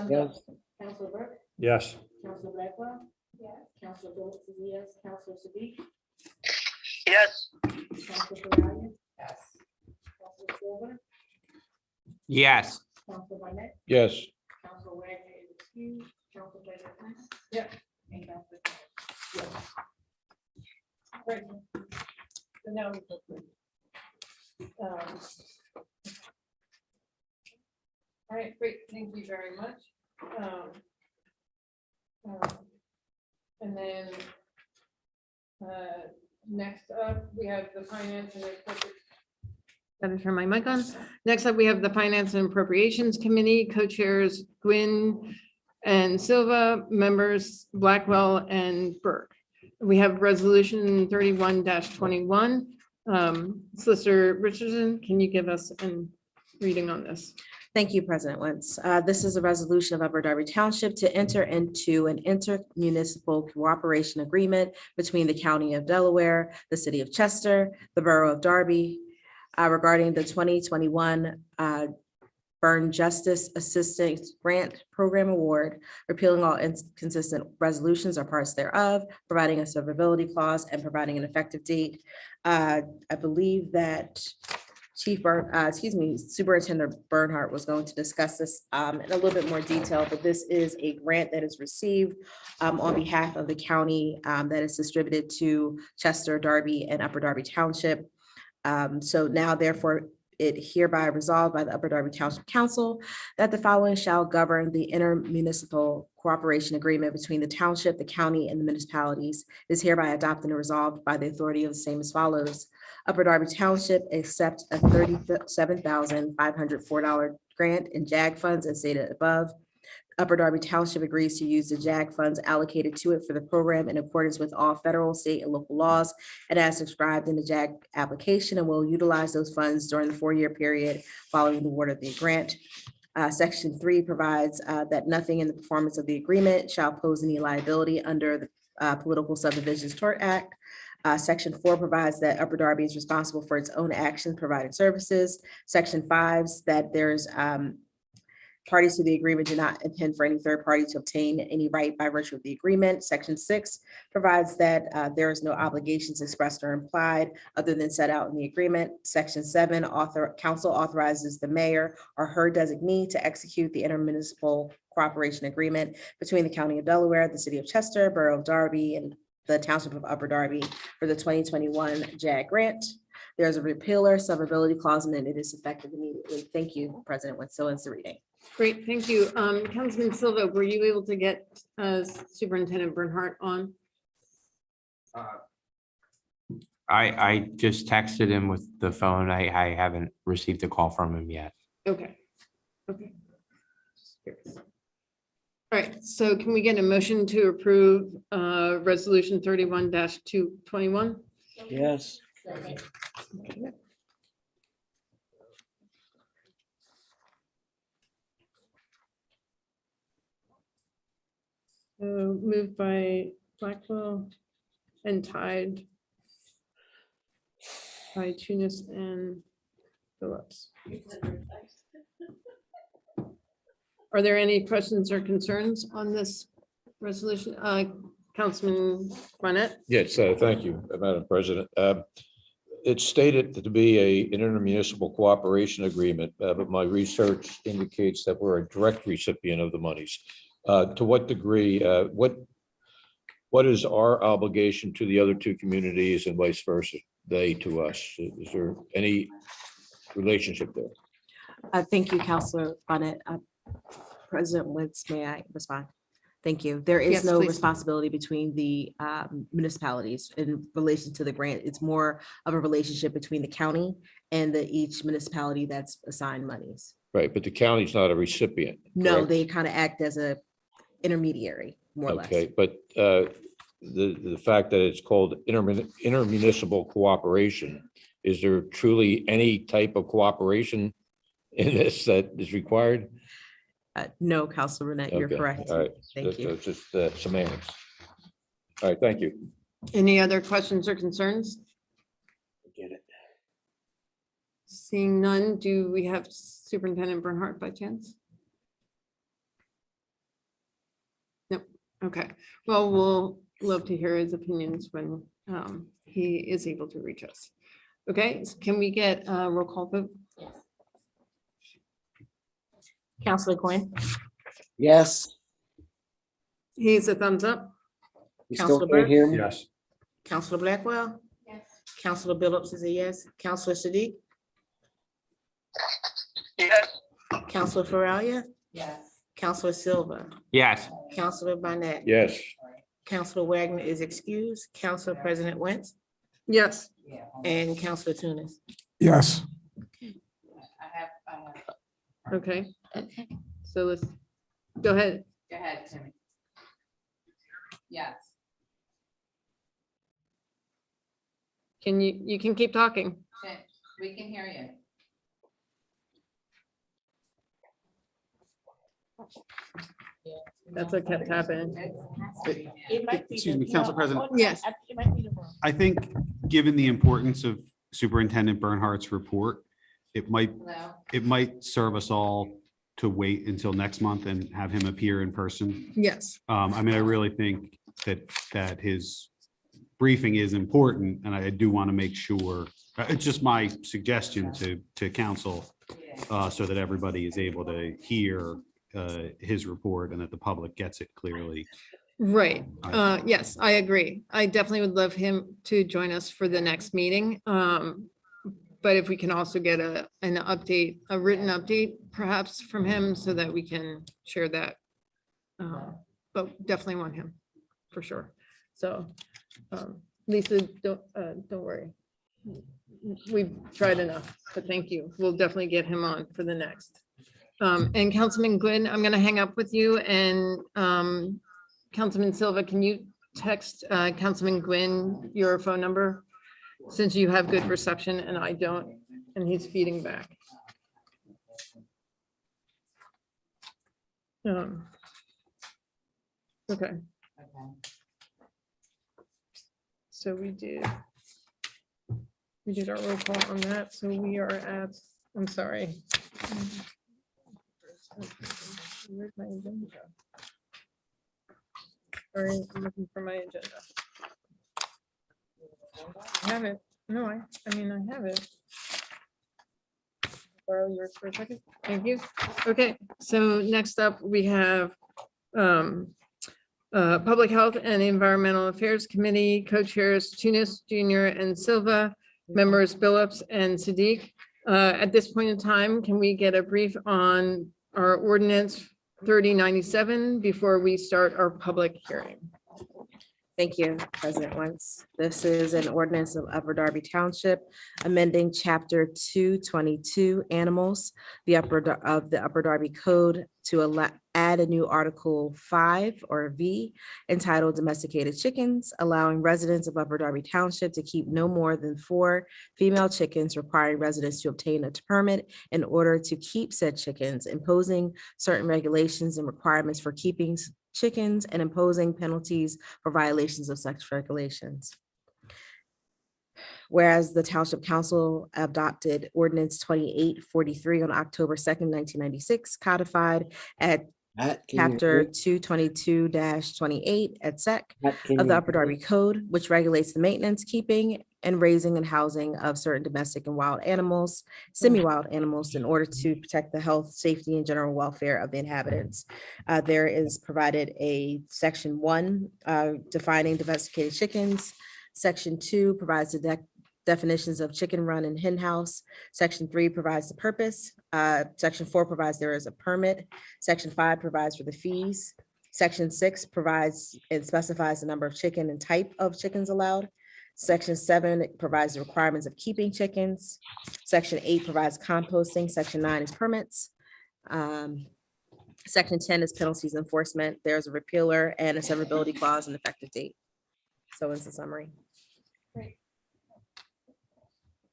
Yes. Councilor Burke? Yes. Councilor Blackwell? Yes. Councilor Phillips is a yes. Councilor Sadiq? Yes. Councilor Pagano? Yes. Councilor Silver? Yes. Councilor Barnett? Yes. Councilor Wagner is excused. Councilor President Prince? Yeah. And Councilor Thomas? Yes. Great. So now we go. All right, great, thank you very much. And then next up, we have the finance and appropriate. Gotta turn my mic on. Next up, we have the Finance and Appropriations Committee, co-chairs Gwynn and Silva, members Blackwell and Burke. We have resolution 31-21. Solicitor Richardson, can you give us a reading on this? Thank you, President Wentz. This is a resolution of Upper Darby Township to enter into an intermunicipal cooperation agreement between the County of Delaware, the City of Chester, the Borough of Darby, regarding the 2021 Burn Justice Assistance Grant Program Award, repealing all inconsistent resolutions or parts thereof, providing a severability clause, and providing an effective date. I believe that Superintendent Bernhardt was going to discuss this in a little bit more detail, but this is a grant that is received on behalf of the county that is distributed to Chester, Darby, and Upper Darby Township. So now therefore it hereby resolved by the Upper Darby Township Council that the following shall govern the intermunicipal cooperation agreement between the township, the county, and the municipalities. It is hereby adopted and resolved by the authority of the same as follows. Upper Darby Township accepts a $37,504 grant in JAG funds as stated above. Upper Darby Township agrees to use the JAG funds allocated to it for the program in accordance with all federal, state, and local laws and as described in the JAG application, and will utilize those funds during the 4-year period following the award of the grant. Section 3 provides that nothing in the performance of the agreement shall pose any liability under the Political Subdivisions Tort Act. Section 4 provides that Upper Darby is responsible for its own actions providing services. Section 5 that there's parties to the agreement do not intend for any third party to obtain any right by virtue of the agreement. Section 6 provides that there is no obligations expressed or implied other than set out in the agreement. Section 7, council authorizes the mayor or her designee to execute the intermunicipal cooperation agreement between the County of Delaware, the City of Chester, Borough of Darby, and the Township of Upper Darby for the 2021 JAG grant. There's a repealer severability clause and it is effective immediately. Thank you, President Wentz. So ends the reading. Great, thank you. Councilman Silva, were you able to get Superintendent Bernhardt on? I just texted him with the phone. I haven't received a call from him yet. Okay, okay. All right, so can we get a motion to approve resolution 31-221? Yes. Okay. So moved by Blackwell and tied by Tunis and Phillips. Are there any questions or concerns on this resolution? Councilman Barnett? Yes, thank you, Madam President. It's stated to be an intermunicipal cooperation agreement, but my research indicates that we're a direct recipient of the monies. To what degree, what is our obligation to the other two communities and vice versa, they to us? Is there any relationship there? Thank you, Councilor Bonnet. President Wentz, may I respond? Thank you. There is Yes, no please. responsibility between the municipalities in relation to the grant. It's more of a relationship between the county and each municipality that's assigned monies. Right, but the county's not a recipient. No, correct? they kind of act as a intermediary, more or less. Okay, but the fact that it's called intermunicipal cooperation, is there truly any type of cooperation in this that is required? No, Councilor Burnett, you're Okay, correct. all right. Thank you. It's just semantics. All right, thank you. Any other questions or concerns? Get it. Seeing none, do we have Superintendent Bernhardt by chance? No, okay. Well, we'll love to hear his opinions when he is able to reach us. Okay, so can we get a roll call vote? Counselor Quinn, Yes. He's a thumbs up. You Counselor still can't Burke? hear me? Yes. Counselor Blackwell. Yes. Counselor Billups is a yes. Counselor Sadiq. Yes. Counselor Faralia. Yes. Counselor Silva. Yes. Counselor Barnett. Yes. Counselor Wagner is excused. Counselor President Wentz Yes. and Counselor Tunis. Yes. Okay. So let's go ahead. Go ahead, Timmy. Yes. You can keep talking. We can hear you. That's what kept happening. Excuse me, Council President. Yes. I think, given the importance of Superintendent Bernhardt's report, it might serve us all to wait until next month and have him appear in person. Yes. I mean, I really think that his briefing is important, and I do want to make sure, it's just my suggestion to council, so that everybody is able to hear his report and that the public gets it clearly. Right. Yes, I agree. I definitely would love him to join us for the next meeting. But if we can also get an update, a written update perhaps from him so that we can share that. But definitely want him for sure. So Lisa, don't worry. We've tried enough, but thank you. We'll definitely get him on for the next. And Councilman Gwynn, I'm going to hang up with you, and Councilman Silva, can you text Councilman Gwynn your phone number? Since you have good reception and I don't, and he's feeding back. Okay. So we did our roll call on that. So we are at, I'm sorry. Where's my agenda? Sorry, I'm looking for my agenda. I have it. No, I mean, I have it. Borrow yours for a second. Thank you. Okay, so next up, we have Public Health and Environmental Affairs Committee Co-Chairs Tunis Jr. and Silva, members Billups and Sadiq. At this point in time, can we get a brief on our ordinance 3097 before we start our public hearing? Thank you, President Wentz. This is an ordinance of Upper Darby Township, amending Chapter 222 Animals, of the Upper Darby Code to add a new Article 5 or V entitled Domesticated Chickens, allowing residents of Upper Darby Township to keep no more than 4 female chickens, requiring residents to obtain a permit in order to keep said chickens, imposing certain regulations and requirements for keeping chickens, and imposing penalties for violations of such regulations. Whereas the Township Council adopted ordinance 2843 on October 2nd, 1996, codified at Matt, can you Chapter hear me? 222-28 et sec Matt, can of the you Upper hear me? Darby Code, which regulates the maintenance, keeping, and raising and housing of certain domestic and wild animals, semi-wild animals, in order to protect the health, safety, and general welfare of the inhabitants. There is provided a section 1 defining domesticated chickens. Section 2 provides the definitions of chicken run and hen house. Section 3 provides the purpose. Section 4 provides there is a permit. Section 5 provides for the fees. Section 6 provides and specifies the number of chicken and type of chickens allowed. Section 7 provides the requirements of keeping chickens. Section 8 provides composting. Section 9 is permits. Section 10 is penalties enforcement. There's a repealer and a severability clause and effective date. So it's a summary.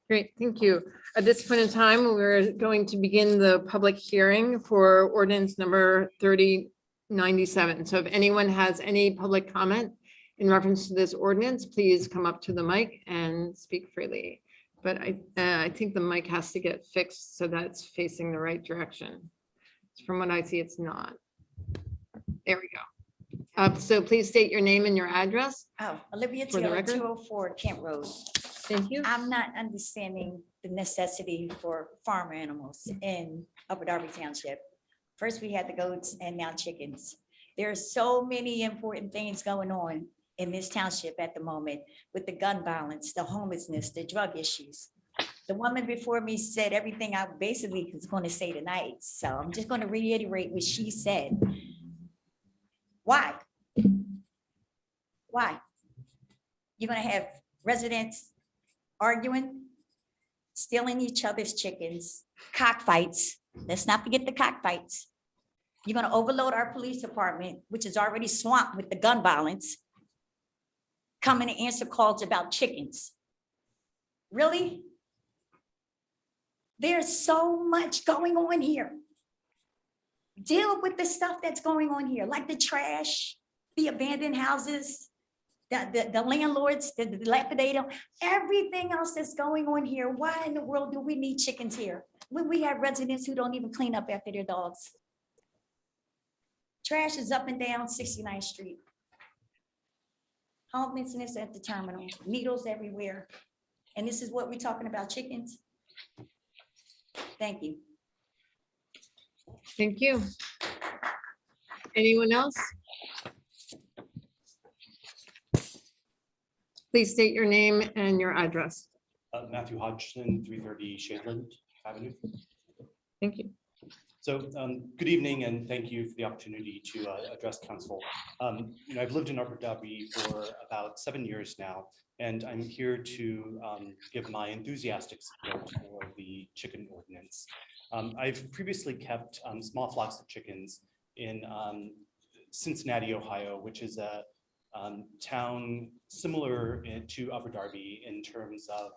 Great, thank you. At this point in time, we're going to begin the public hearing for ordinance number 3097. So if anyone has any public comment in reference to this ordinance, please come up to the mic and speak freely. But I think the mic has to get fixed so that it's facing the right direction. From what I see, it's not. There we go. So please state your name and your address. Oh, Olivia For the Taylor, record? 204 Kent Road. Thank you. I'm not understanding the necessity for farm animals in Upper Darby Township. First, we had the goats and now chickens. There are so many important things going on in this township at the moment with the gun violence, the homelessness, the drug issues. The woman before me said everything I basically was going to say tonight. So I'm just going to reiterate what she said. Why? Why? You're going to have residents arguing, stealing each other's chickens, cockfights. Let's not forget the cockfights. You're going to overload our police department, which is already swamped with the gun violence, coming to answer calls about chickens. Really? There's so much going on here. Deal with the stuff that's going on here, like the trash, the abandoned houses, the landlords, the dilapidated, everything else that's going on here. Why in the world do we need chickens here when we have residents who don't even clean up after their dogs? Trash is up and down 69th Street. Homelessness at the terminal, needles everywhere. And this is what we're talking about, chickens? Thank you. Thank you. Anyone else? Please state your name and your address. Matthew Hodgson, 330 Shadeland Avenue. Thank you. So good evening and thank you for the opportunity to address council. I've lived in Upper Darby for about 7 years now, and I'm here to give my enthusiastic support for the chicken ordinance. I've previously kept small flocks of chickens in Cincinnati, Ohio, which is a town similar to Upper Darby in terms of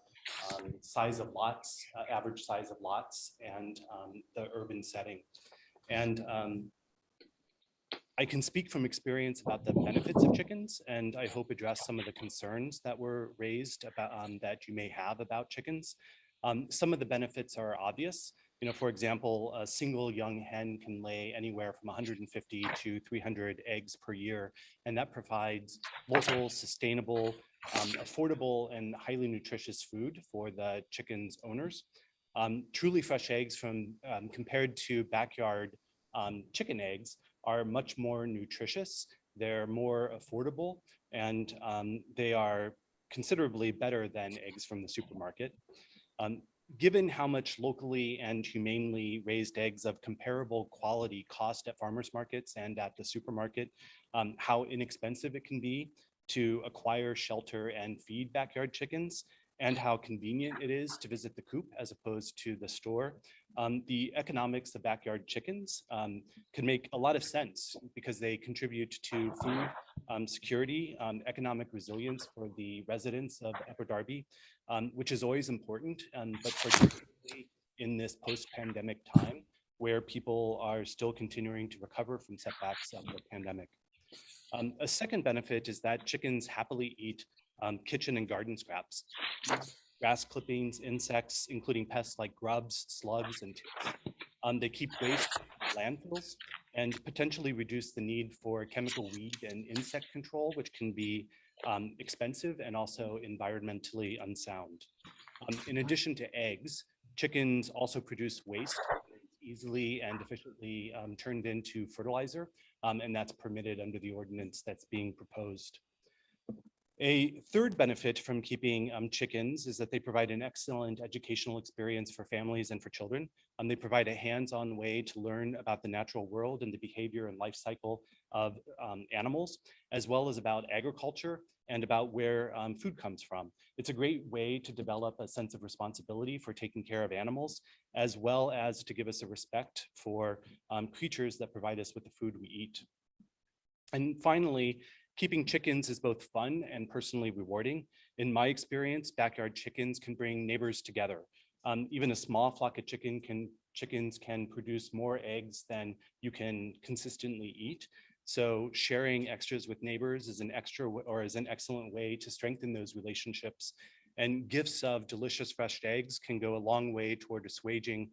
size of lots, average size of lots, and the urban setting. And I can speak from experience about the benefits of chickens, and I hope address some of the concerns that were raised about that you may have about chickens. Some of the benefits are obvious. For example, a single young hen can lay anywhere from 150 to 300 eggs per year, and that provides local, sustainable, affordable, and highly nutritious food for the chicken's owners. Truly fresh eggs compared to backyard chicken eggs are much more nutritious. They're more affordable, and they are considerably better than eggs from the supermarket. Given how much locally and humanely raised eggs of comparable quality cost at farmers markets and at the supermarket, how inexpensive it can be to acquire, shelter, and feed backyard chickens, and how convenient it is to visit the coop as opposed to the store. The economics of backyard chickens can make a lot of sense because they contribute to food security, economic resilience for the residents of Upper Darby, which is always important, but particularly in this post-pandemic time where people are still continuing to recover from setbacks of the pandemic. A second benefit is that chickens happily eat kitchen and garden scraps. grass clippings, insects, including pests like grubs, slugs, and ticks. They keep waste in landfills and potentially reduce the need for chemical weed and insect control, which can be expensive and also environmentally unsound. In addition to eggs, chickens also produce waste easily and efficiently turned into fertilizer, and that's permitted under the ordinance that's being proposed. A third benefit from keeping chickens is that they provide an excellent educational experience for families and for children. They provide a hands-on way to learn about the natural world and the behavior and life cycle of animals, as well as about agriculture and about where food comes from. It's a great way to develop a sense of responsibility for taking care of animals, as well as to give us a respect for creatures that provide us with the food we eat. And finally, keeping chickens is both fun and personally rewarding. In my experience, backyard chickens can bring neighbors together. Even a small flock of chickens can produce more eggs than you can consistently eat. So sharing extras with neighbors is an excellent way to strengthen those relationships. And gifts of delicious fresh eggs can go a long way toward assuaging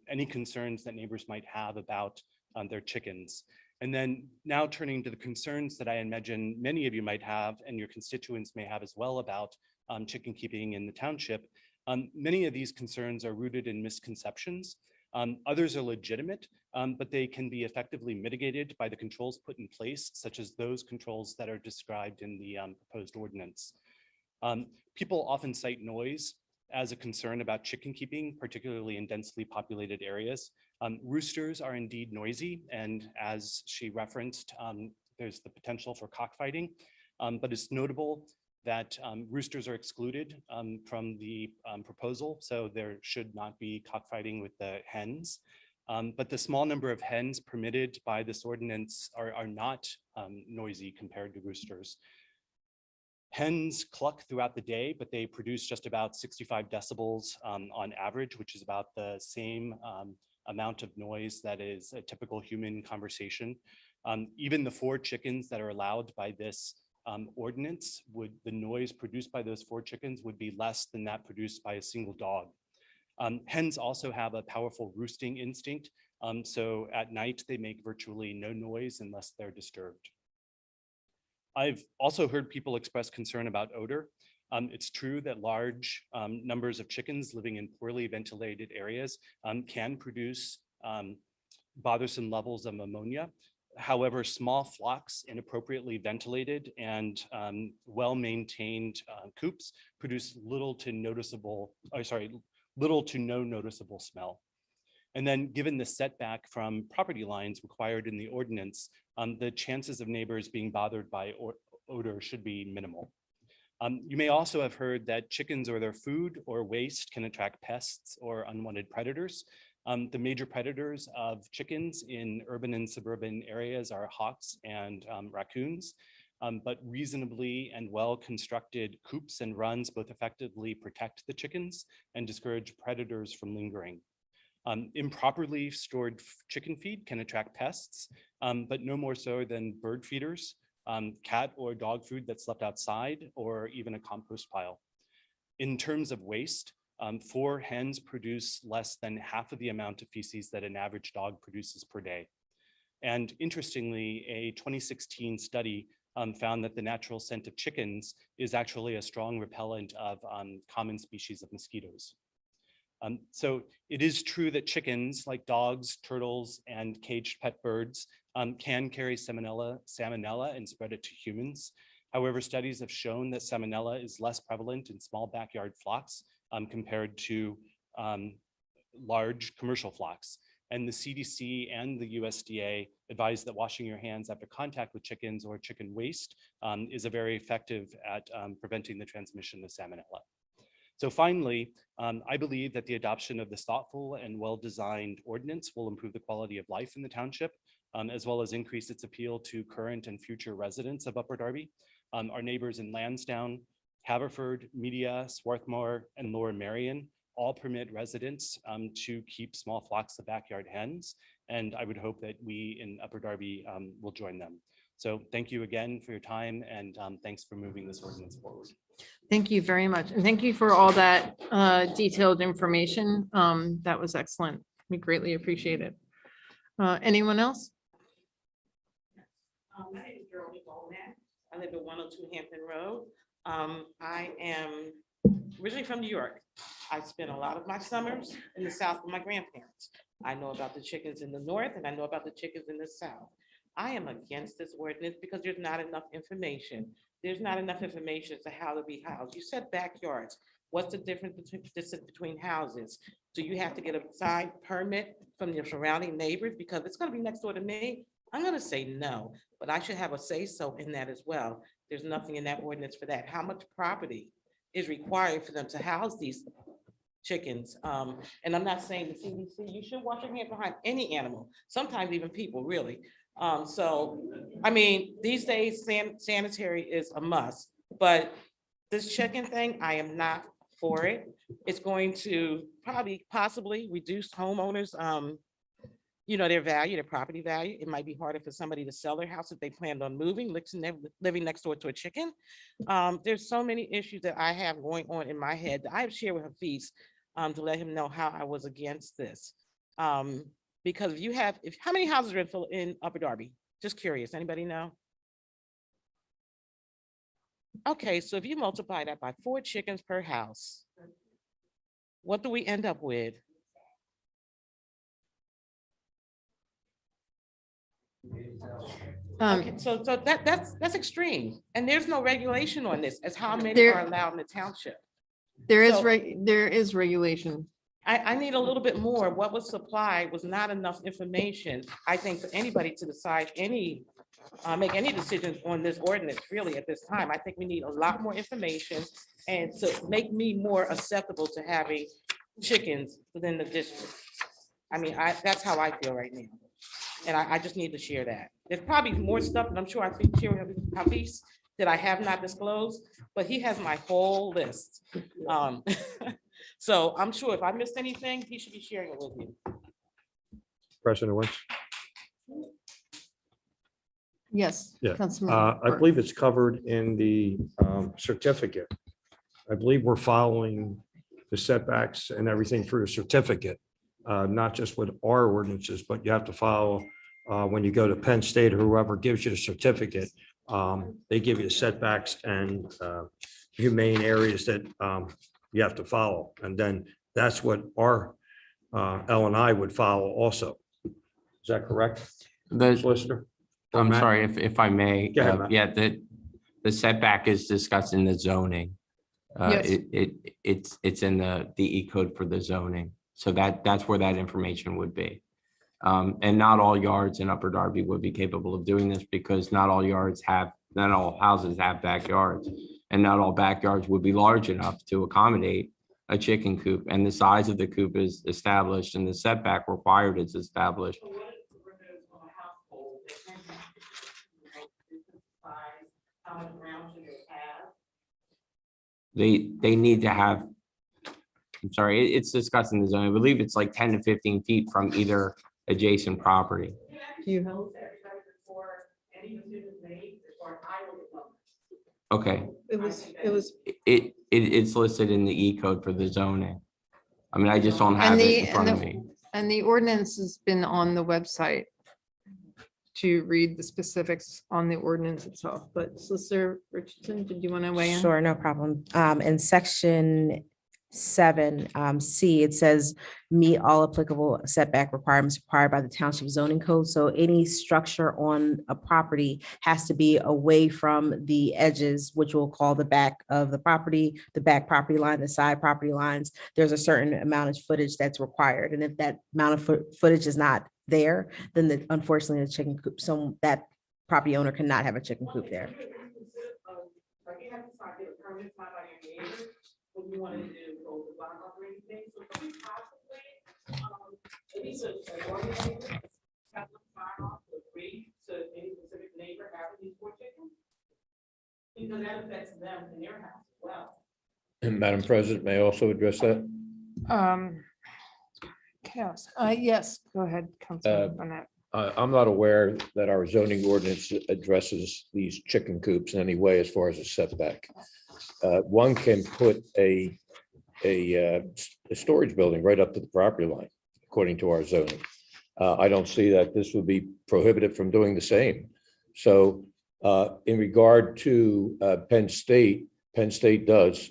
any concerns that neighbors might have about their chickens. And then now turning to the concerns that I imagine many of you might have and your constituents may have as well about chicken keeping in the township. Many of these concerns are rooted in misconceptions. Others are legitimate, but they can be effectively mitigated by the controls put in place, such as those controls that are described in the proposed ordinance. People often cite noise as a concern about chicken keeping, particularly in densely populated areas. Roosters are indeed noisy, and as she referenced, there's the potential for cockfighting, but it's notable that roosters are excluded from the proposal, so there should not be cockfighting with the hens. But the small number of hens permitted by this ordinance are not noisy compared to roosters. Hens cluck throughout the day, but they produce just about 65 decibels on average, which is about the same amount of noise that is a typical human conversation. Even the 4 chickens that are allowed by this ordinance, the noise produced by those 4 chickens would be less than that produced by a single dog. Hens also have a powerful roosting instinct, so at night they make virtually no noise unless they're disturbed. I've also heard people express concern about odor. It's true that large numbers of chickens living in poorly ventilated areas can produce bothersome levels of ammonia. However, small flocks inappropriately ventilated and well-maintained coops produce little to no noticeable smell. And then given the setback from property lines required in the ordinance, the chances of neighbors being bothered by odor should be minimal. You may also have heard that chickens or their food or waste can attract pests or unwanted predators. The major predators of chickens in urban and suburban areas are hawks and raccoons, but reasonably and well-constructed coops and runs both effectively protect the chickens and discourage predators from lingering. Improperly stored chicken feed can attract pests, but no more so than bird feeders, cat or dog food that's left outside, or even a compost pile. In terms of waste, 4 hens produce less than half of the amount of feces that an average dog produces per day. And interestingly, a 2016 study found that the natural scent of chickens is actually a strong repellent of common species of mosquitoes. So it is true that chickens, like dogs, turtles, and caged pet birds, can carry salmonella and spread it to humans. However, studies have shown that salmonella is less prevalent in small backyard flocks compared to large commercial flocks. And the CDC and the USDA advise that washing your hands after contact with chickens or chicken waste is very effective at preventing the transmission of salmonella. So finally, I believe that the adoption of this thoughtful and well-designed ordinance will improve the quality of life in the township, as well as increase its appeal to current and future residents of Upper Darby. Our neighbors in Lansdowne, Haverford, Media, Swarthmore, and Lower Merion all permit residents to keep small flocks of backyard hens, and I would hope that we in Upper Darby will join them. So thank you again for your time, and thanks for moving this ordinance forward. Thank you very much. And thank you for all that detailed information. That was excellent. We greatly appreciate it. Anyone else? My name is Darby. I live at 102 Hampton Road. I am originally from New York. I spent a lot of my summers in the South with my grandparents. I know about the chickens in the north and I know about the chickens in the south. I am against this ordinance because there's not enough information. There's not enough information as to how to be housed. You said backyards. What's the difference between houses? Do you have to get a side permit from your surrounding neighbors because it's going to be next door to me? I'm going to say no, but I should have a say so in that as well. There's nothing in that ordinance for that. How much property is required for them to house these chickens? And I'm not saying the CDC, you should wash your hands behind any animal, sometimes even people, really. So, I mean, these days sanitary is a must, but this chicken thing, I am not for it. It's going to possibly reduce homeowners, their value, their property value. It might be harder for somebody to sell their house if they planned on moving, living next door to a chicken. There's so many issues that I have going on in my head that I've shared with Hafiz to let him know how I was against this. Because how many houses are in Upper Darby? Just curious, anybody know? Okay, so if you multiply that by 4 chickens per house, what do we end up with? Okay, so that's extreme, and there's no regulation on this as how many are allowed in the township. There is So- regulation. I need a little bit more. What was supplied was not enough information, I think, for anybody to decide make any decisions on this ordinance really at this time. I think we need a lot more information and to make me more acceptable to having chickens within the district. I mean, that's how I feel right now. And I just need to share that. There's probably more stuff, and I'm sure I think share with Hafiz that I have not disclosed, but he has my whole list. So I'm sure if I missed anything, he should be sharing it with you. President Wentz? Yes. Yeah, Councilman I Burke. believe it's covered in the certificate. I believe we're following the setbacks and everything through a certificate, not just with our ordinances, but you have to follow when you go to Penn State or whoever gives you the certificate. They give you the setbacks and humane areas that you have to follow. And then that's what our L&I would follow also. Is that correct? Solicitor? I'm Matt? sorry, if I may. Go ahead, Matt. Yeah, the setback is discussed in the zoning. Yes. It's in the E code for the zoning. So that's where that information would be. And not all yards in Upper Darby would be capable of doing this because not all houses have backyards. And not all backyards would be large enough to accommodate a chicken coop. And the size of the coop is established and the setback required is established. How much ground should they have? They need to have, I'm sorry, it's discussed in the zone. I believe it's like 10 to 15 feet from either adjacent property. Okay. It's listed in the E code for the zoning. I mean, I just don't have it in front of me. And the ordinance has been on the website to read the specifics on the ordinance itself. But Solicitor Richardson, did you want to weigh in? Sure, no problem. In section 7C, it says meet all applicable setback requirements required by the Township zoning code. So any structure on a property has to be away from the edges, which we'll call the back of the property, the back property line, the side property lines. There's a certain amount of footage that's required. And if that amount of footage is not there, then unfortunately the chicken coop, so that property owner cannot have a chicken coop there. What you want to do, go to block off or anything, so can we possibly, at least have them sign off to agree to any specific neighbor having these 4 chickens? Because that affects them in their house as well. And Madam President, may I also address that? Chaos. Yes, go ahead, Councilman Burnett. I'm not aware that our zoning ordinance addresses these chicken coops in any way as far as a setback. One can put a storage building right up to the property line, according to our zoning. I don't see that this would be prohibited from doing the same. So in regard to Penn State does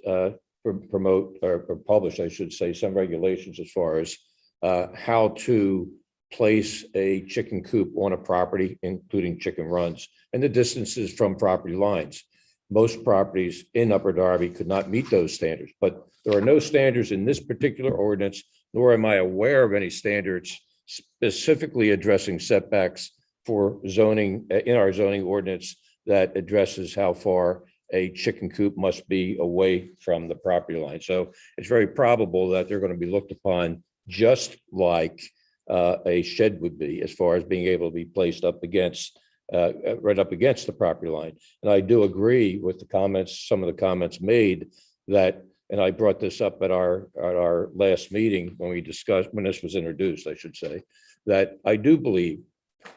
promote or publish, I should say, some regulations as far as how to place a chicken coop on a property, including chicken runs, and the distances from property lines. Most properties in Upper Darby could not meet those standards, but there are no standards in this particular ordinance, nor am I aware of any standards specifically addressing setbacks for zoning in our zoning ordinance that addresses how far a chicken coop must be away from the property line. So it's very probable that they're going to be looked upon just like a shed would be, as far as being able to be placed up against right up against the property line. And I do agree with the comments, some of the comments made that, and I brought this up at our last meeting when we discussed, when this was introduced, I should say, that I do believe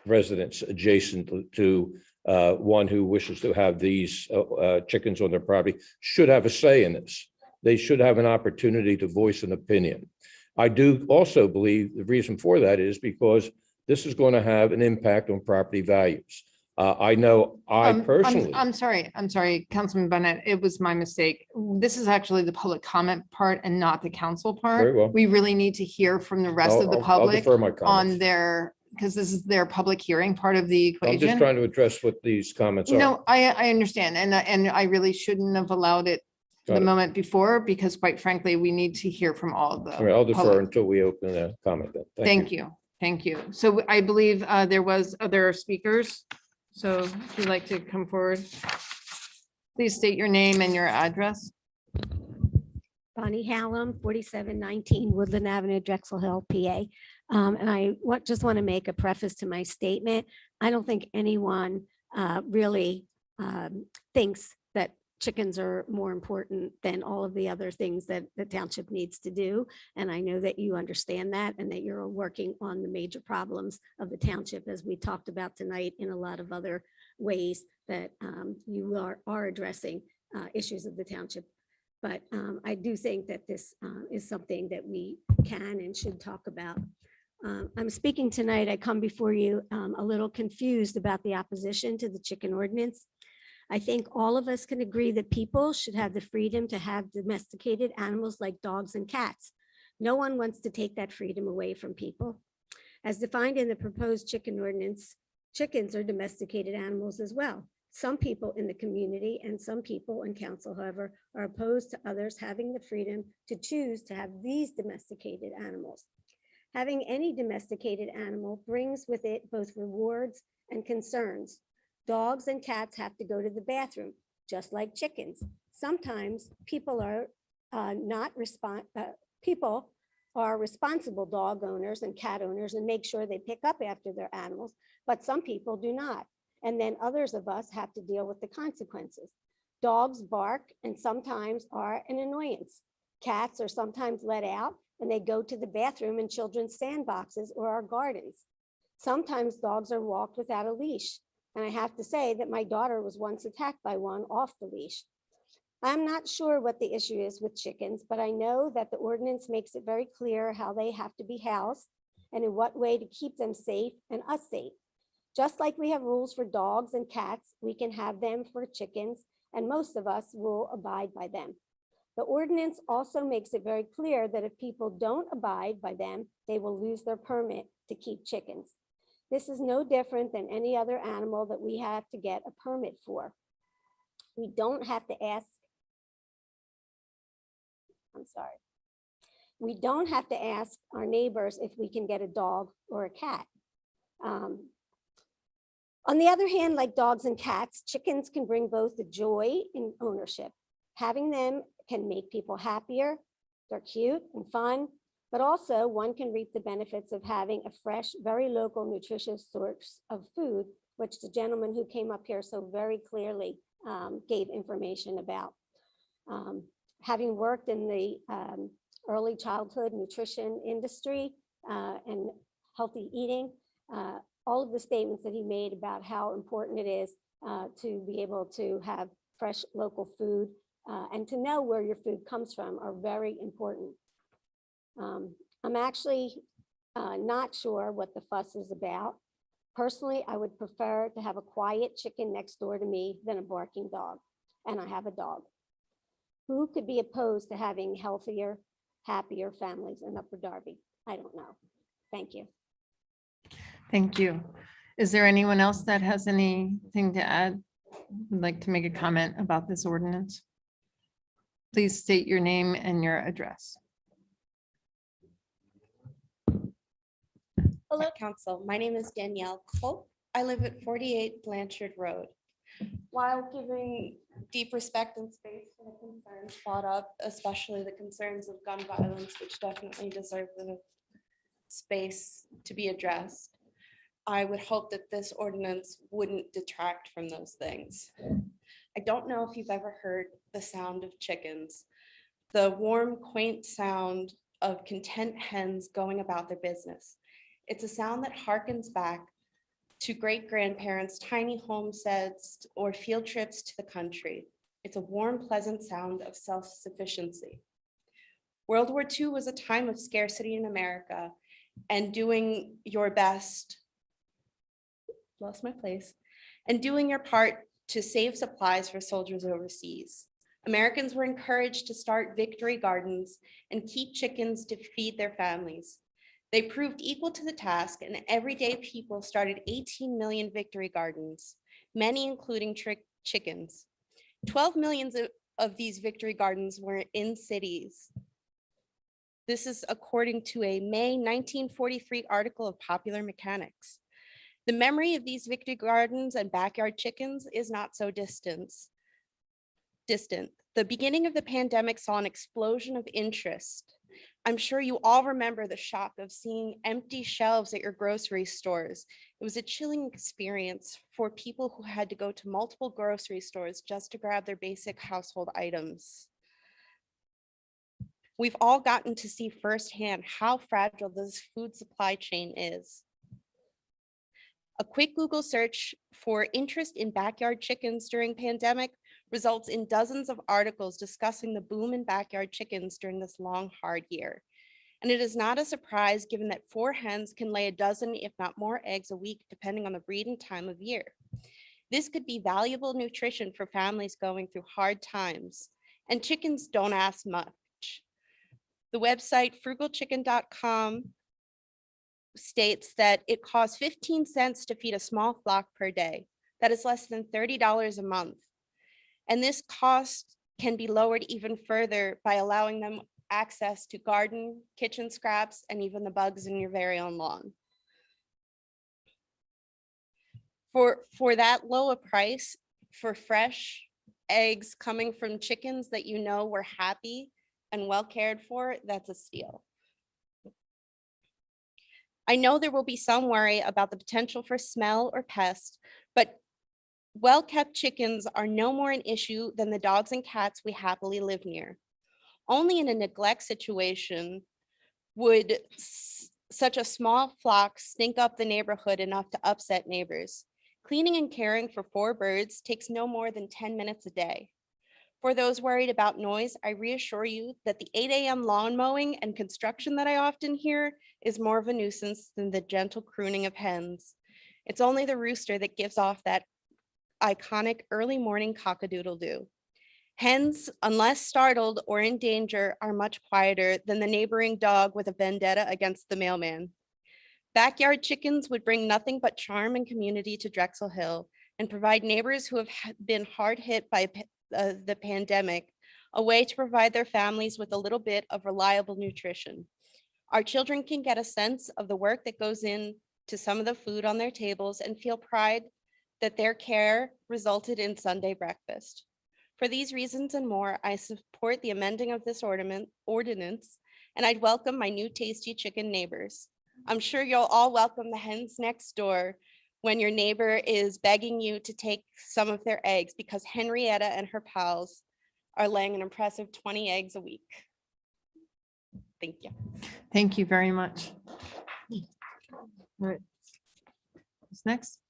residents adjacent to one who wishes to have these chickens on their property should have a say in this. They should have an opportunity to voice an opinion. I do also believe the reason for that is because this is going to have an impact on property values. I know I personally. I'm sorry, Councilman Bennett, it was my mistake. This is actually the public comment part and not the council part. Very well. We really need to hear from the rest of the I'll public defer my on comments. their, because this is their public hearing part of the I'm just equation. trying to address what these comments are. No, I understand. And I really shouldn't have allowed it Got the it. moment before, because quite frankly, we need to hear from all of the. All right, I'll defer public. until we open the comment then. Thank you. Thank you. So I believe there was other speakers. So if you'd like to come forward, please state your name and your address. Bonnie Hallam, 4719 Woodland Avenue, Drexel Hill, PA. And I just want to make a preface to my statement. I don't think anyone really thinks that chickens are more important than all of the other things that the township needs to do. And I know that you understand that and that you're working on the major problems of the township, as we talked about tonight, in a lot of other ways that you are addressing issues of the township. But I do think that this is something that we can and should talk about. I'm speaking tonight, I come before you a little confused about the opposition to the chicken ordinance. I think all of us can agree that people should have the freedom to have domesticated animals like dogs and cats. No one wants to take that freedom away from people. As defined in the proposed chicken ordinance, chickens are domesticated animals as well. Some people in the community and some people in council, however, are opposed to others having the freedom to choose to have these domesticated animals. Having any domesticated animal brings with it both rewards and concerns. Dogs and cats have to go to the bathroom, just like chickens. Sometimes people are responsible dog owners and cat owners and make sure they pick up after their animals, but some people do not. And then others of us have to deal with the consequences. Dogs bark and sometimes are an annoyance. Cats are sometimes let out and they go to the bathroom in children's sandboxes or our gardens. Sometimes dogs are walked without a leash. And I have to say that my daughter was once attacked by one off the leash. I'm not sure what the issue is with chickens, but I know that the ordinance makes it very clear how they have to be housed and in what way to keep them safe and us safe. Just like we have rules for dogs and cats, we can have them for chickens, and most of us will abide by them. The ordinance also makes it very clear that if people don't abide by them, they will lose their permit to keep chickens. This is no different than any other animal that we have to get a permit for. We don't have to ask, we don't have to ask our neighbors if we can get a dog or a cat. On the other hand, like dogs and cats, chickens can bring both the joy and ownership. Having them can make people happier. They're cute and fun, but also one can reap the benefits of having a fresh, very local, nutritious source of food, which the gentleman who came up here so very clearly gave information about. Having worked in the early childhood nutrition industry and healthy eating, all of the statements that he made about how important it is to be able to have fresh local food and to know where your food comes from are very important. I'm actually not sure what the fuss is about. Personally, I would prefer to have a quiet chicken next door to me than a barking dog, and I have a dog. Who could be opposed to having healthier, happier families in Upper Darby? I don't know. Thank you. Thank you. Is there anyone else that has anything to add? Would like to make a comment about this ordinance? Please state your name and your address. Hello, Council. My name is Danielle Culp. I live at 48 Blanchard Road. While giving deep respect and space for the concerns brought up, especially the concerns of gun violence, which definitely deserve the space to be addressed, I would hope that this ordinance wouldn't detract from those things. I don't know if you've ever heard the sound of chickens, the warm, quaint sound of content hens going about their business. It's a sound that harkens back to great-grandparents' tiny homesteads or field trips to the country. It's a warm, pleasant sound of self-sufficiency. World War II was a time of scarcity in America, and doing your best, lost my place, and doing your part to save supplies for soldiers overseas. Americans were encouraged to start victory gardens and keep chickens to feed their families. They proved equal to the task, and everyday people started 18 million victory gardens, many including chickens. 12 million of these victory gardens were in cities. This is according to a May 1943 article of Popular Mechanics. The memory of these victory gardens and backyard chickens is not so distant. The beginning of the pandemic saw an explosion of interest. I'm sure you all remember the shock of seeing empty shelves at your grocery stores. It was a chilling experience for people who had to go to multiple grocery stores just to grab their basic household items. We've all gotten to see firsthand how fragile this food supply chain is. A quick Google search for interest in backyard chickens during pandemic results in dozens of articles discussing the boom in backyard chickens during this long, hard year. And it is not a surprise given that 4 hens can lay a dozen, if not more, eggs a week, depending on the breed and time of year. This could be valuable nutrition for families going through hard times, and chickens don't ask much. The website frugalchicken.com states that it costs 15 cents to feed a small flock per day. That is less than $30 a month. And this cost can be lowered even further by allowing them access to garden, kitchen scraps, and even the bugs in your very own lawn. For that low a price for fresh eggs coming from chickens that you know were happy and well cared for, that's a steal. I know there will be some worry about the potential for smell or pest, but well-kept chickens are no more an issue than the dogs and cats we happily live near. Only in a neglect situation would such a small flock stink up the neighborhood enough to upset neighbors. Cleaning and caring for 4 birds takes no more than 10 minutes a day. For those worried about noise, I reassure you that the 8 a.m. lawn mowing and construction that I often hear is more of a nuisance than the gentle crooning of hens. It's only the rooster that gives off that iconic early morning cock-a-doodle-doo. Hens, unless startled or in danger, are much quieter than the neighboring dog with a vendetta against the mailman. Backyard chickens would bring nothing but charm and community to Drexel Hill and provide neighbors who have been hard hit by the pandemic a way to provide their families with a little bit of reliable nutrition. Our children can get a sense of the work that goes into some of the food on their tables and feel pride that their care resulted in Sunday breakfast. For these reasons and more, I support the amending of this ordinance, and I'd welcome my new tasty chicken neighbors. I'm sure you'll all welcome the hens next door when your neighbor is begging you to take some of their eggs because Henrietta and her pals are laying an impressive 20 eggs a week. Thank you. Thank you very much. All right. Who's next?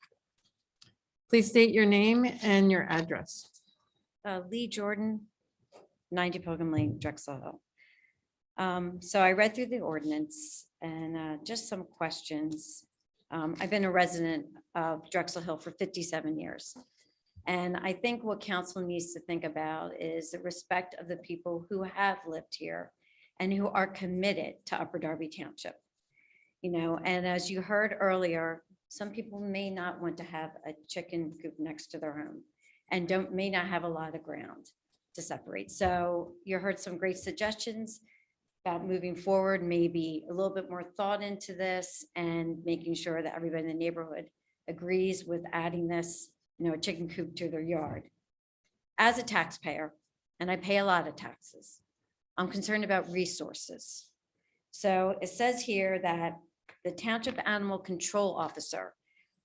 Please state your name and your address. Lee Jordan, 90 Pilgrim Lane, Drexel Hill. So I read through the ordinance and just some questions. I've been a resident of Drexel Hill for 57 years. And I think what council needs to think about is the respect of the people who have lived here and who are committed to Upper Darby Township. You know, and as you heard earlier, some people may not want to have a chicken coop next to their home and may not have a lot of ground to separate. So you heard some great suggestions about moving forward, maybe a little bit more thought into this and making sure that everybody in the neighborhood agrees with adding this, you know, a chicken coop to their yard. As a taxpayer, and I pay a lot of taxes, I'm concerned about resources. So it says here that the Township Animal Control Officer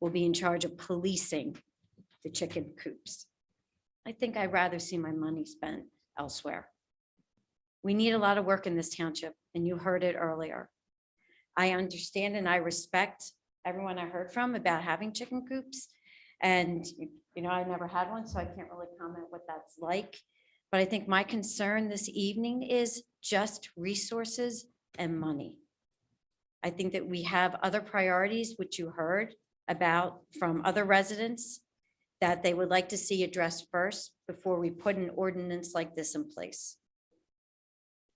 will be in charge of policing the chicken coops. I think I'd rather see my money spent elsewhere. We need a lot of work in this township, and you heard it earlier. I understand and I respect everyone I heard from about having chicken coops. And, you know, I never had one, so I can't really comment what that's like. But I think my concern this evening is just resources and money. I think that we have other priorities, which you heard about from other residents, that they would like to see addressed first before we put an ordinance like this in place.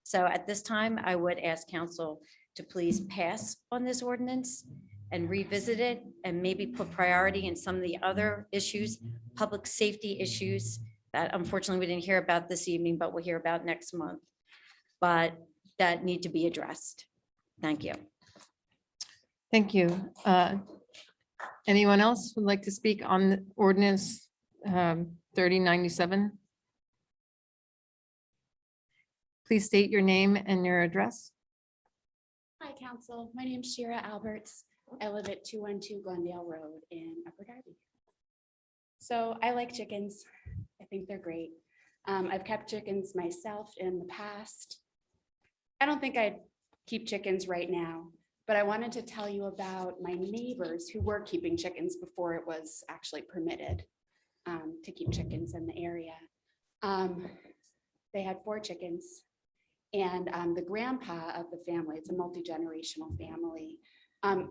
So at this time, I would ask council to please pass on this ordinance and revisit it and maybe put priority in some of the other issues, public safety issues that unfortunately we didn't hear about this evening, but we'll hear about next month, but that need to be addressed. Thank you. Thank you. Anyone else would like to speak on the ordinance 3097? Please state your name and your address. Hi, Council. My name is Shira Alberts. I live at 212 Glendale Road in Upper Darby. So I like chickens. I think they're great. I've kept chickens myself in the past. I don't think I'd keep chickens right now, but I wanted to tell you about my neighbors who were keeping chickens before it was actually permitted to keep chickens in the area. They had 4 chickens, and the grandpa of the family, it's a multi-generational family,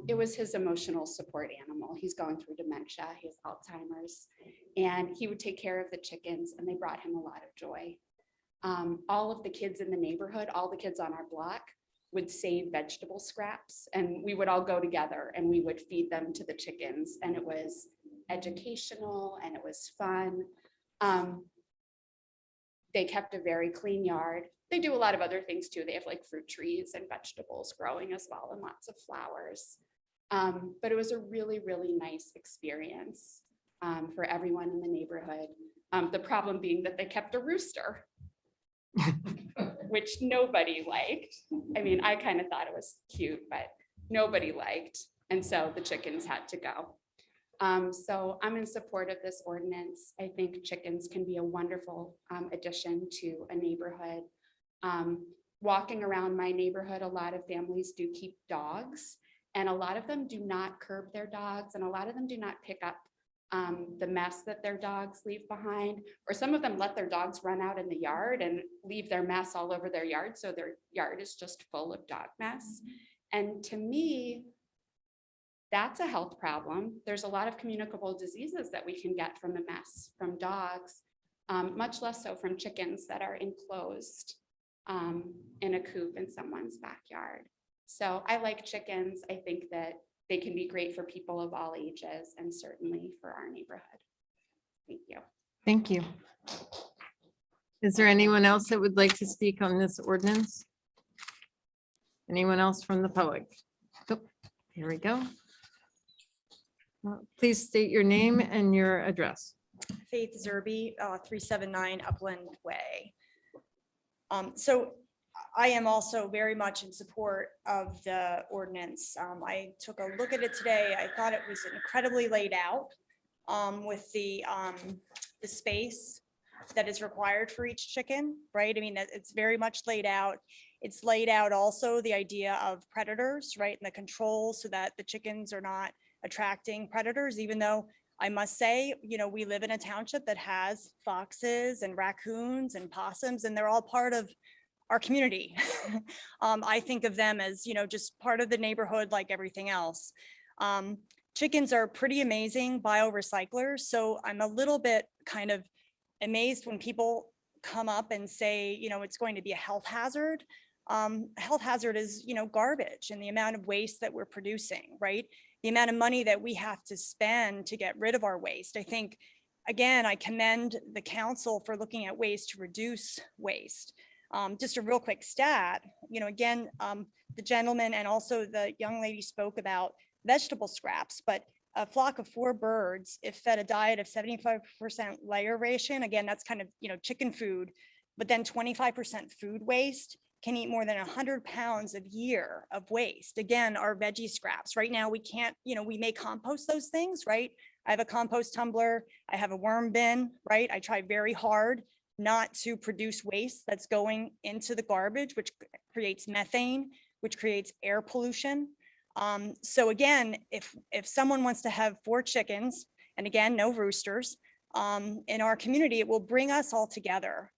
it was his emotional support animal. He's going through dementia, he has Alzheimer's, and he would take care of the chickens, and they brought him a lot of joy. All of the kids in the neighborhood, all the kids on our block would save vegetable scraps, and we would all go together and we would feed them to the chickens, and it was educational and it was fun. They kept a very clean yard. They do a lot of other things too. They have like fruit trees and vegetables growing as well, and lots of flowers. But it was a really, really nice experience for everyone in the neighborhood. The problem being that they kept a rooster, which nobody liked. I mean, I kind of thought it was cute, but nobody liked. And so the chickens had to go. So I'm in support of this ordinance. I think chickens can be a wonderful addition to a neighborhood. Walking around my neighborhood, a lot of families do keep dogs, and a lot of them do not curb their dogs, and a lot of them do not pick up the mess that their dogs leave behind, or some of them let their dogs run out in the yard and leave their mess all over their yard, so their yard is just full of dog mess. And to me, that's a health problem. There's a lot of communicable diseases that we can get from the mess from dogs, much less so from chickens that are enclosed in a coop in someone's backyard. So I like chickens. I think that they can be great for people of all ages and certainly for our neighborhood. Thank you. Thank you. Is there anyone else that would like to speak on this ordinance? Anyone else from the public? Oh, here we go. Please state your name and your address. Faith Zerby, 379 Upland Way. So I am also very much in support of the ordinance. I took a look at it today. I thought it was incredibly laid out with the space that is required for each chicken, right? I mean, it's very much laid out. It's laid out also the idea of predators, right? And the control so that the chickens are not attracting predators, even though I must say, we live in a township that has foxes and raccoons and possums, and they're all part of our community. I think of them as, just part of the neighborhood like everything else. Chickens are pretty amazing biorecyclers, so I'm a little bit kind of amazed when people come up and say, it's going to be a health hazard. Health hazard is, garbage and the amount of waste that we're producing, right? The amount of money that we have to spend to get rid of our waste. I think, again, I commend the council for looking at ways to reduce waste. Just a real quick stat, again, the gentleman and also the young lady spoke about vegetable scraps, but a flock of 4 birds, if fed a diet of 75% layer ration, again, that's kind of, chicken food, but then 25% food waste, can eat more than 100 pounds a year of waste. Again, our veggie scraps. Right now, we can't, we may compost those things, right? I have a compost tumbler. I have a worm bin, right? I try very hard not to produce waste that's going into the garbage, which creates methane, which creates air pollution. So again, if someone wants to have 4 chickens, and again, no roosters, in our community, it will bring us all together.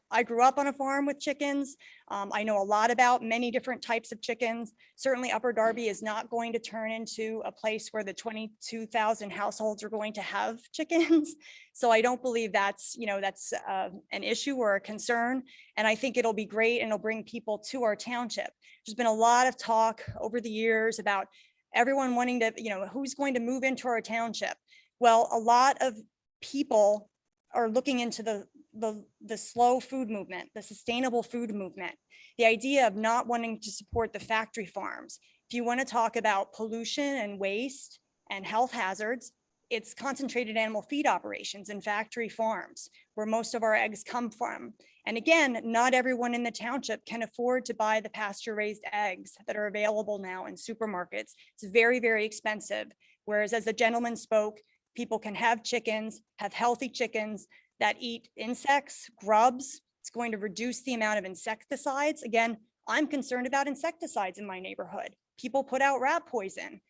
I grew up on a farm with chickens. I know a lot about many different types of chickens. Certainly Upper Darby is not going to turn into a place where the 22,000 households are going to have chickens. So I don't believe that's, that's an issue or a concern. And I think it'll be great and it'll bring people to our township. There's been a lot of talk over the years about everyone wanting to, who's going to move into our township. Well, a lot of people are looking into the slow food movement, the sustainable food movement, the idea of not wanting to support the factory farms. If you want to talk about pollution and waste and health hazards, it's concentrated animal feed operations and factory farms where most of our eggs come from. And again, not everyone in the township can afford to buy the pasture raised eggs that are available now in supermarkets. It's very, very expensive. Whereas as the gentleman spoke, people can have chickens, have healthy chickens that eat insects, grubs. It's going to reduce the amount of insecticides. Again, I'm concerned about insecticides in my neighborhood. People put out rat poison.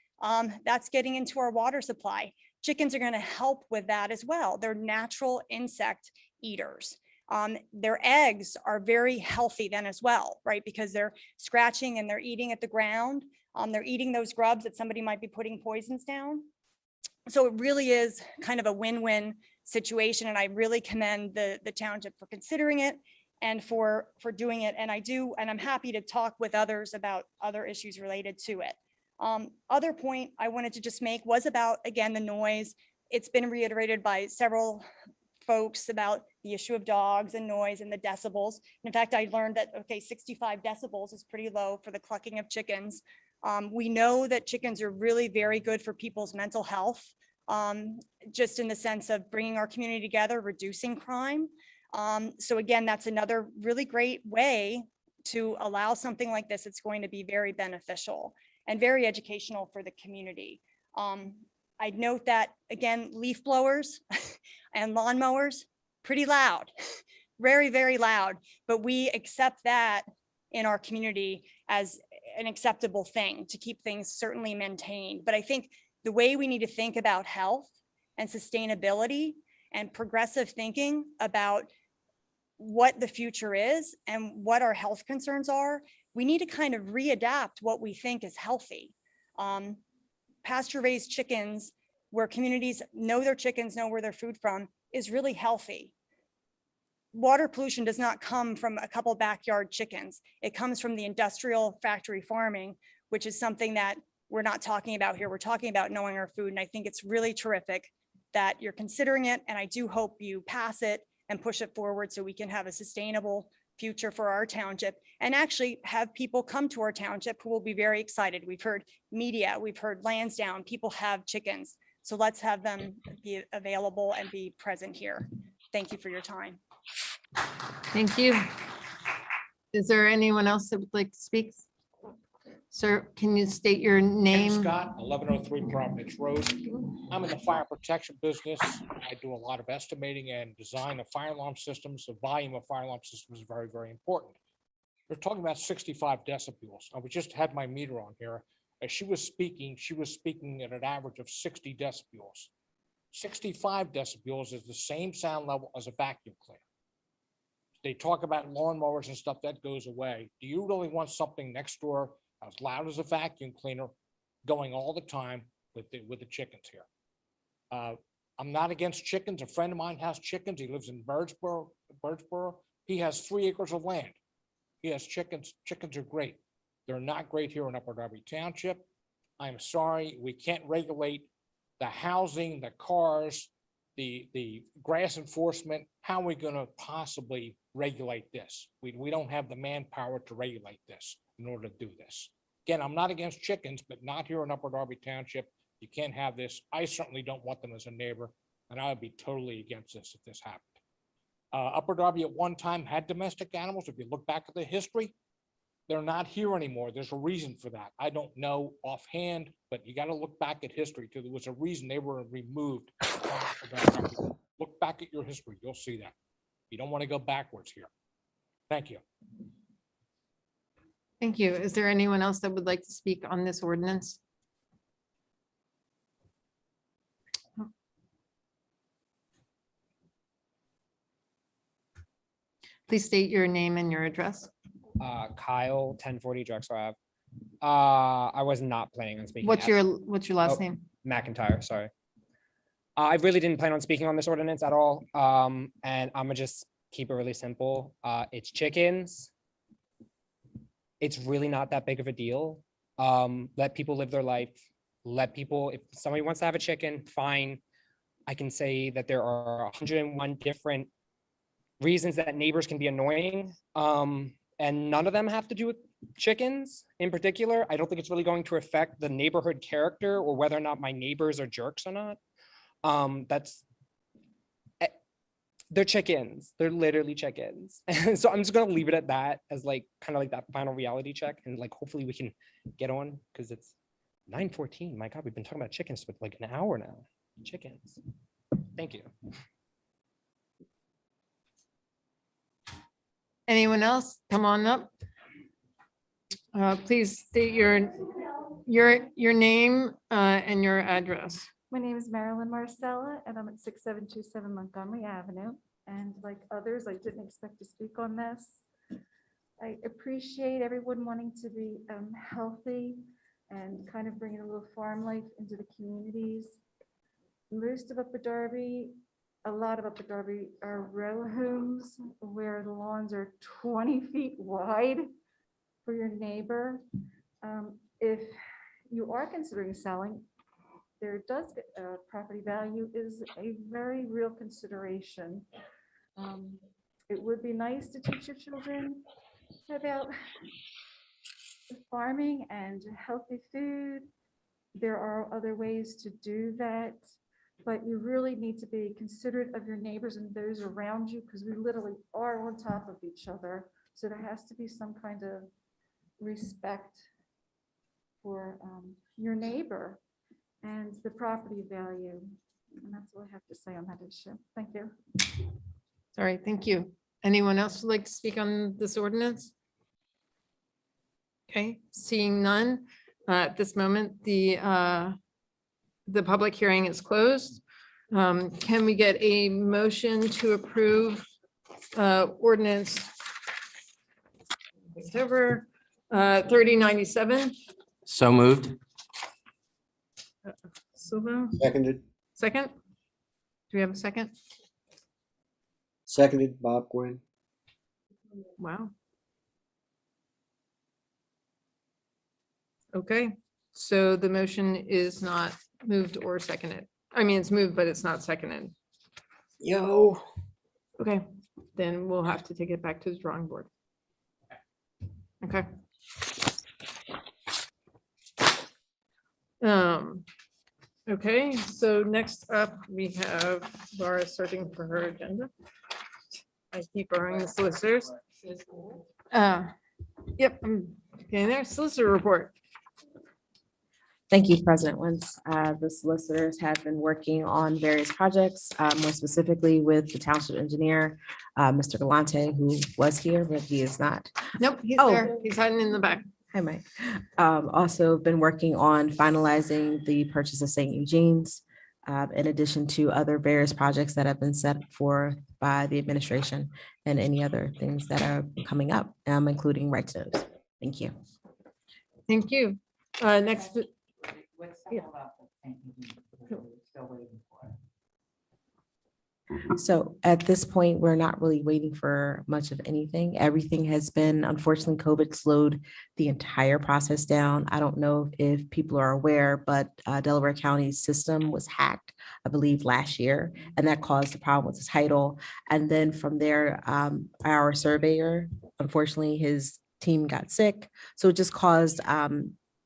That's getting into our water supply. Chickens are going to help with that as well. They're natural insect eaters. Their eggs are very healthy then as well, right? Because they're scratching and they're eating at the ground. They're eating those grubs that somebody might be putting poisons down. So it really is kind of a win-win situation. And I really commend the township for considering it and for doing it. And I'm happy to talk with others about other issues related to it. Other point I wanted to just make was about, again, the noise. It's been reiterated by several folks about the issue of dogs and noise and the decibels. In fact, I learned that, okay, 65 decibels is pretty low for the clucking of chickens. We know that chickens are really very good for people's mental health, just in the sense of bringing our community together, reducing crime. So again, that's another really great way to allow something like this. It's going to be very beneficial and very educational for the community. I'd note that, again, leaf blowers and lawnmowers, pretty loud, very, very loud, but we accept that in our community as an acceptable thing to keep things certainly maintained. But I think the way we need to think about health and sustainability and progressive thinking about what the future is and what our health concerns are, we need to kind of readapt what we think is healthy. Pasture raised chickens, where communities know their chickens, know where their food from, is really healthy. Water pollution does not come from a couple backyard chickens. It comes from the industrial factory farming, which is something that we're not talking about here. We're talking about knowing our food. And I think it's really terrific that you're considering it. And I do hope you pass it and push it forward so we can have a sustainable future for our township and actually have people come to our township who will be very excited. We've heard media, we've heard Lansdowne, people have chickens. So let's have them be available and be present here. Thank you for your time. Thank you. Is there anyone else that would like to speak? Sir, can you state your name? Scott, 1103 Providence Road. I'm in the fire protection business. I do a lot of estimating and design of fire alarm systems. The volume of fire alarm systems is very, very important. We're talking about 65 decibels. I just had my meter on here. As she was speaking at an average of 60 decibels. 65 decibels is the same sound level as a vacuum cleaner. They talk about lawnmowers and stuff that goes away. Do you really want something next door as loud as a vacuum cleaner going all the time with the chickens here? I'm not against chickens. A friend of mine has chickens. He lives in Birdsboro. He has 3 acres of land. He has chickens. Chickens are great. They're not great here in Upper Darby Township. I'm sorry, we can't regulate the housing, the cars, the grass enforcement. How are we gonna possibly regulate this? We don't have the manpower to regulate this in order to do this. Again, I'm not against chickens, but not here in Upper Darby Township. You can't have this. I certainly don't want them as a neighbor, and I would be totally against this if this happened. Upper Darby at one time had domestic animals. If you look back at the history, they're not here anymore. There's a reason for that. I don't know offhand, but you got to look back at history too. There was a reason they were removed. Look back at your history. You'll see that. You don't want to go backwards here. Thank you. Thank you. Is there anyone else that would like to speak on this ordinance? Please state your name and your address. Kyle, 1040 Drexel Ave. I was not planning on speaking. What's your last name? McIntyre, sorry. I really didn't plan on speaking on this ordinance at all. And I'm gonna just keep it really simple. It's chickens. It's really not that big of a deal. Let people live their life. Let people, if somebody wants to have a chicken, fine. I can say that there are 101 different reasons that neighbors can be annoying. And none of them have to do with chickens in particular. I don't think it's really going to affect the neighborhood character or whether or not my neighbors are jerks or not. They're chickens. They're literally chickens. And so I'm just gonna leave it at that as like kind of like that final reality check, and like hopefully we can get on because it's 9:14. My God, we've been talking about chickens for like an hour now. Chickens. Thank you. Anyone else? Come on up. Please state your name and your address. My name is Marilyn Marcella, and I'm at 6727 Montgomery Avenue. And like others, I didn't expect to speak on this. I appreciate everyone wanting to be healthy and kind of bringing a little farm life into the communities. Most of Upper Darby, a lot of Upper Darby are row homes where the lawns are 20 feet wide for your neighbor. If you are considering selling, there does, property value is a very real consideration. It would be nice to teach your children about farming and healthy food. There are other ways to do that, but you really need to be considerate of your neighbors and those around you, because we literally are on top of each other. So there has to be some kind of respect for your neighbor and the property value. And that's all I have to say on that issue. Thank you. All right, thank you. Anyone else would like to speak on this ordinance? Okay, seeing none, at this moment, the public hearing is closed. Can we get a motion to approve ordinance over 3097? So moved. Silva, Seconded, second? Do we have a second? seconded, Bob Quinn. Wow. Okay, so the motion is not moved or seconded. I mean, it's moved, but it's not seconded. Yo. Okay, then we'll have to take it back to the drawing board. Okay. Okay, so next up, we have Laura searching for her agenda. I keep borrowing the solicitors. Yep, I'm getting there. Solicitor report. Thank you, President Wentz. The solicitors have been working on various projects, more specifically with the township engineer, Mr. Galante, who was here, but he is not. Nope, he's Oh. there. He's hiding in the back. Hi, Mike. Also been working on finalizing the purchase of St. Eugene's, in addition to other various projects that have been set for by the administration and any other things that are coming up, including right to notice. Thank you. Thank you. Next. Yeah. So at this point, we're not really waiting for much of anything. Everything has been, unfortunately, COVID slowed the entire process down. I don't know if people are aware, but Delaware County's system was hacked, I believe, last year, and that caused a problem with the title. And then from there, our surveyor, unfortunately, his team got sick. So it just caused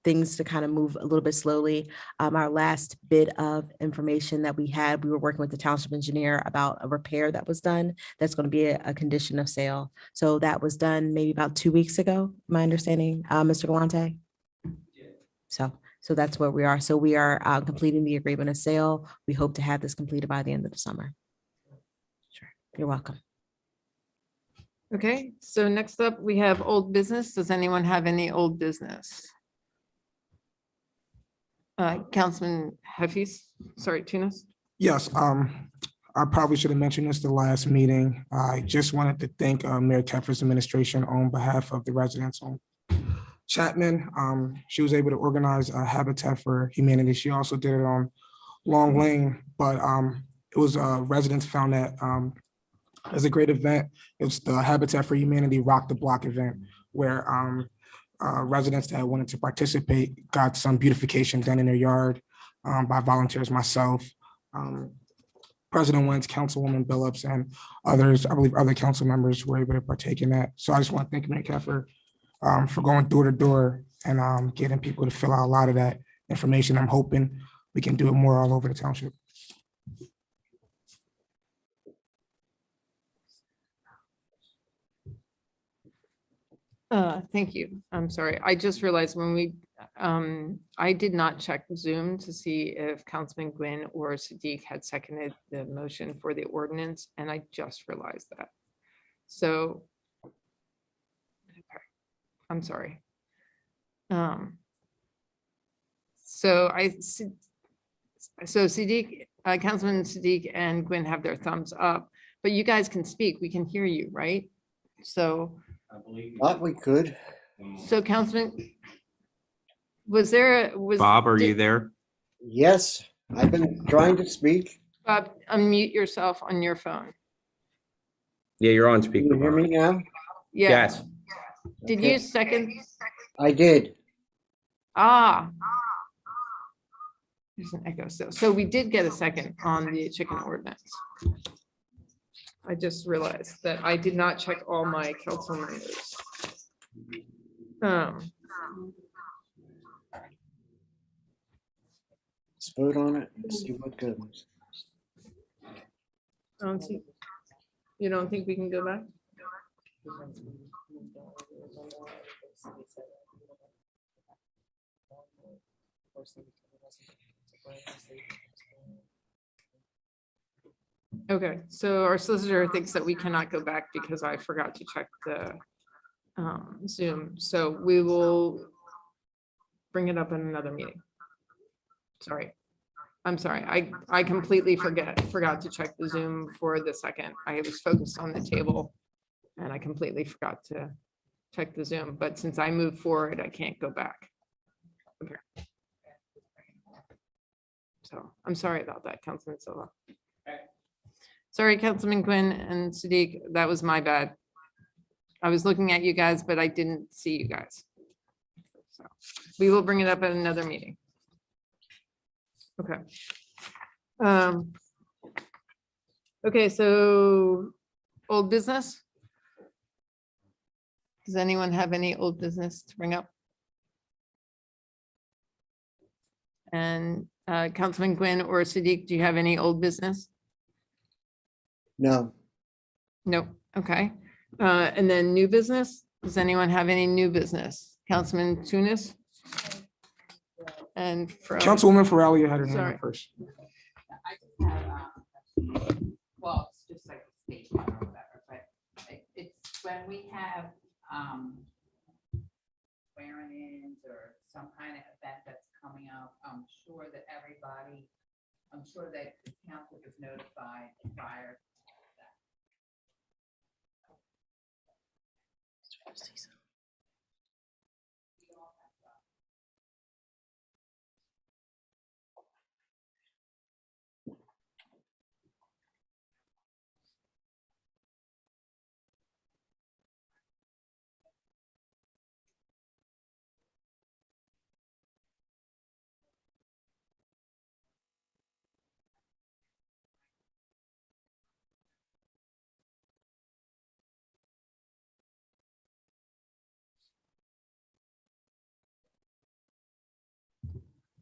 things to kind of move a little bit slowly. Our last bit of information that we had, we were working with the township engineer about a repair that was done. That's going to be a condition of sale. So that was done maybe about 2 weeks ago, my understanding, Mr. Galante. So that's where we are. So we are completing the agreement of sale. We hope to have this completed by the end of the summer. Sure. You're welcome. Okay, so next up, we have old business. Does anyone have any old business? Councilman Heffies, sorry, Tunis. Yes, I probably should have mentioned this the last meeting. I just wanted to thank Mayor Teffer's administration on behalf of the residents on Chapman. She was able to organize a Habitat for Humanity. She also did it on Long Lane, but it was residents found that it was a great event. It was the Habitat for Humanity Rock the Block event where residents that wanted to participate got some beautification done in their yard by volunteers, myself, President Wentz, Councilwoman Billups, and others. I believe other council members were able to partake in that. So I just want to thank Mayor Keffer for going door to door and getting people to fill out a lot of that information. I'm hoping we can do it more all over the township. Thank you. I'm sorry. I just realized when we, I did not check Zoom to see if Councilman Gwynn or Sadiq had seconded the motion for the ordinance, and I just realized that. So, okay, I'm sorry. So Sadiq, Councilman Sadiq and Gwynn have their thumbs up, but you guys can speak. We can hear you, right? So. Thought we could. So Councilman, was there, Bob, are you there? Yes, I've been trying to speak. Bob, unmute yourself on your phone. Yeah, you're on Can speaker. you hear me now? Yeah. Yes. Did Okay. you second? I did. Ah. There's an echo still. So we did get a second on the chicken ordinance. I just realized that I did not check all my council members. Let's vote on it and see what goes. I don't see. You don't think we can go back? Okay, so our solicitor thinks that we cannot go back because I forgot to check the Zoom. So we will bring it up in another meeting. Sorry. I'm sorry. I completely forgot to check the Zoom for the second. I was focused on the table and I completely forgot to check the Zoom. But since I moved forward, I can't go back. Okay. So I'm sorry about that, Councilman Silva. Sorry, Councilman Quinn and Sadiq, that was my bad. I was looking at you guys, but I didn't see you guys. So we will bring it up at another meeting. Okay. Okay, so old business? Does anyone have any old business to bring up? And Councilman Gwynn or Sadiq, do you have any old business? No. Nope. Okay. And then new business? Does anyone have any new business? Councilman Tunis? And Councilwoman Farrelly had her name Sorry. up first. Well, it's just like a state law or whatever, but it's when we have swearing or some kind of event that's coming up, I'm sure that the council was notified prior.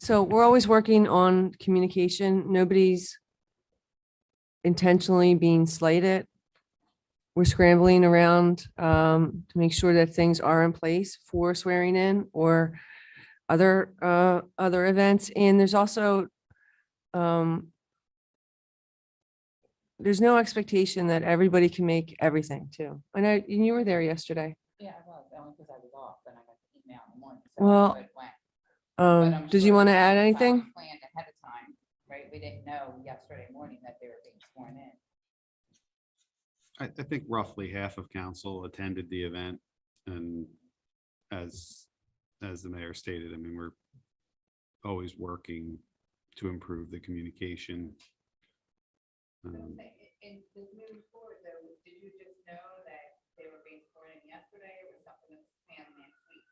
So we're always working on communication. Nobody's intentionally being slighted. We're scrambling around to make sure that things are in place for swearing in or other events. And there's also there's no expectation that everybody can make everything too. I know you were there yesterday. Yeah, I was, only because I was off, then I got the email in the morning. Well, it went. But I'm did you sure want to the add council anything? Planned ahead of time, right? We didn't know yesterday morning that they were being sworn in. I think roughly half of council attended the event, and as the mayor stated, I mean, we're always working to improve the communication. And moving forward, though, did you just know that they were being sworn in yesterday, or was something that was planned next week?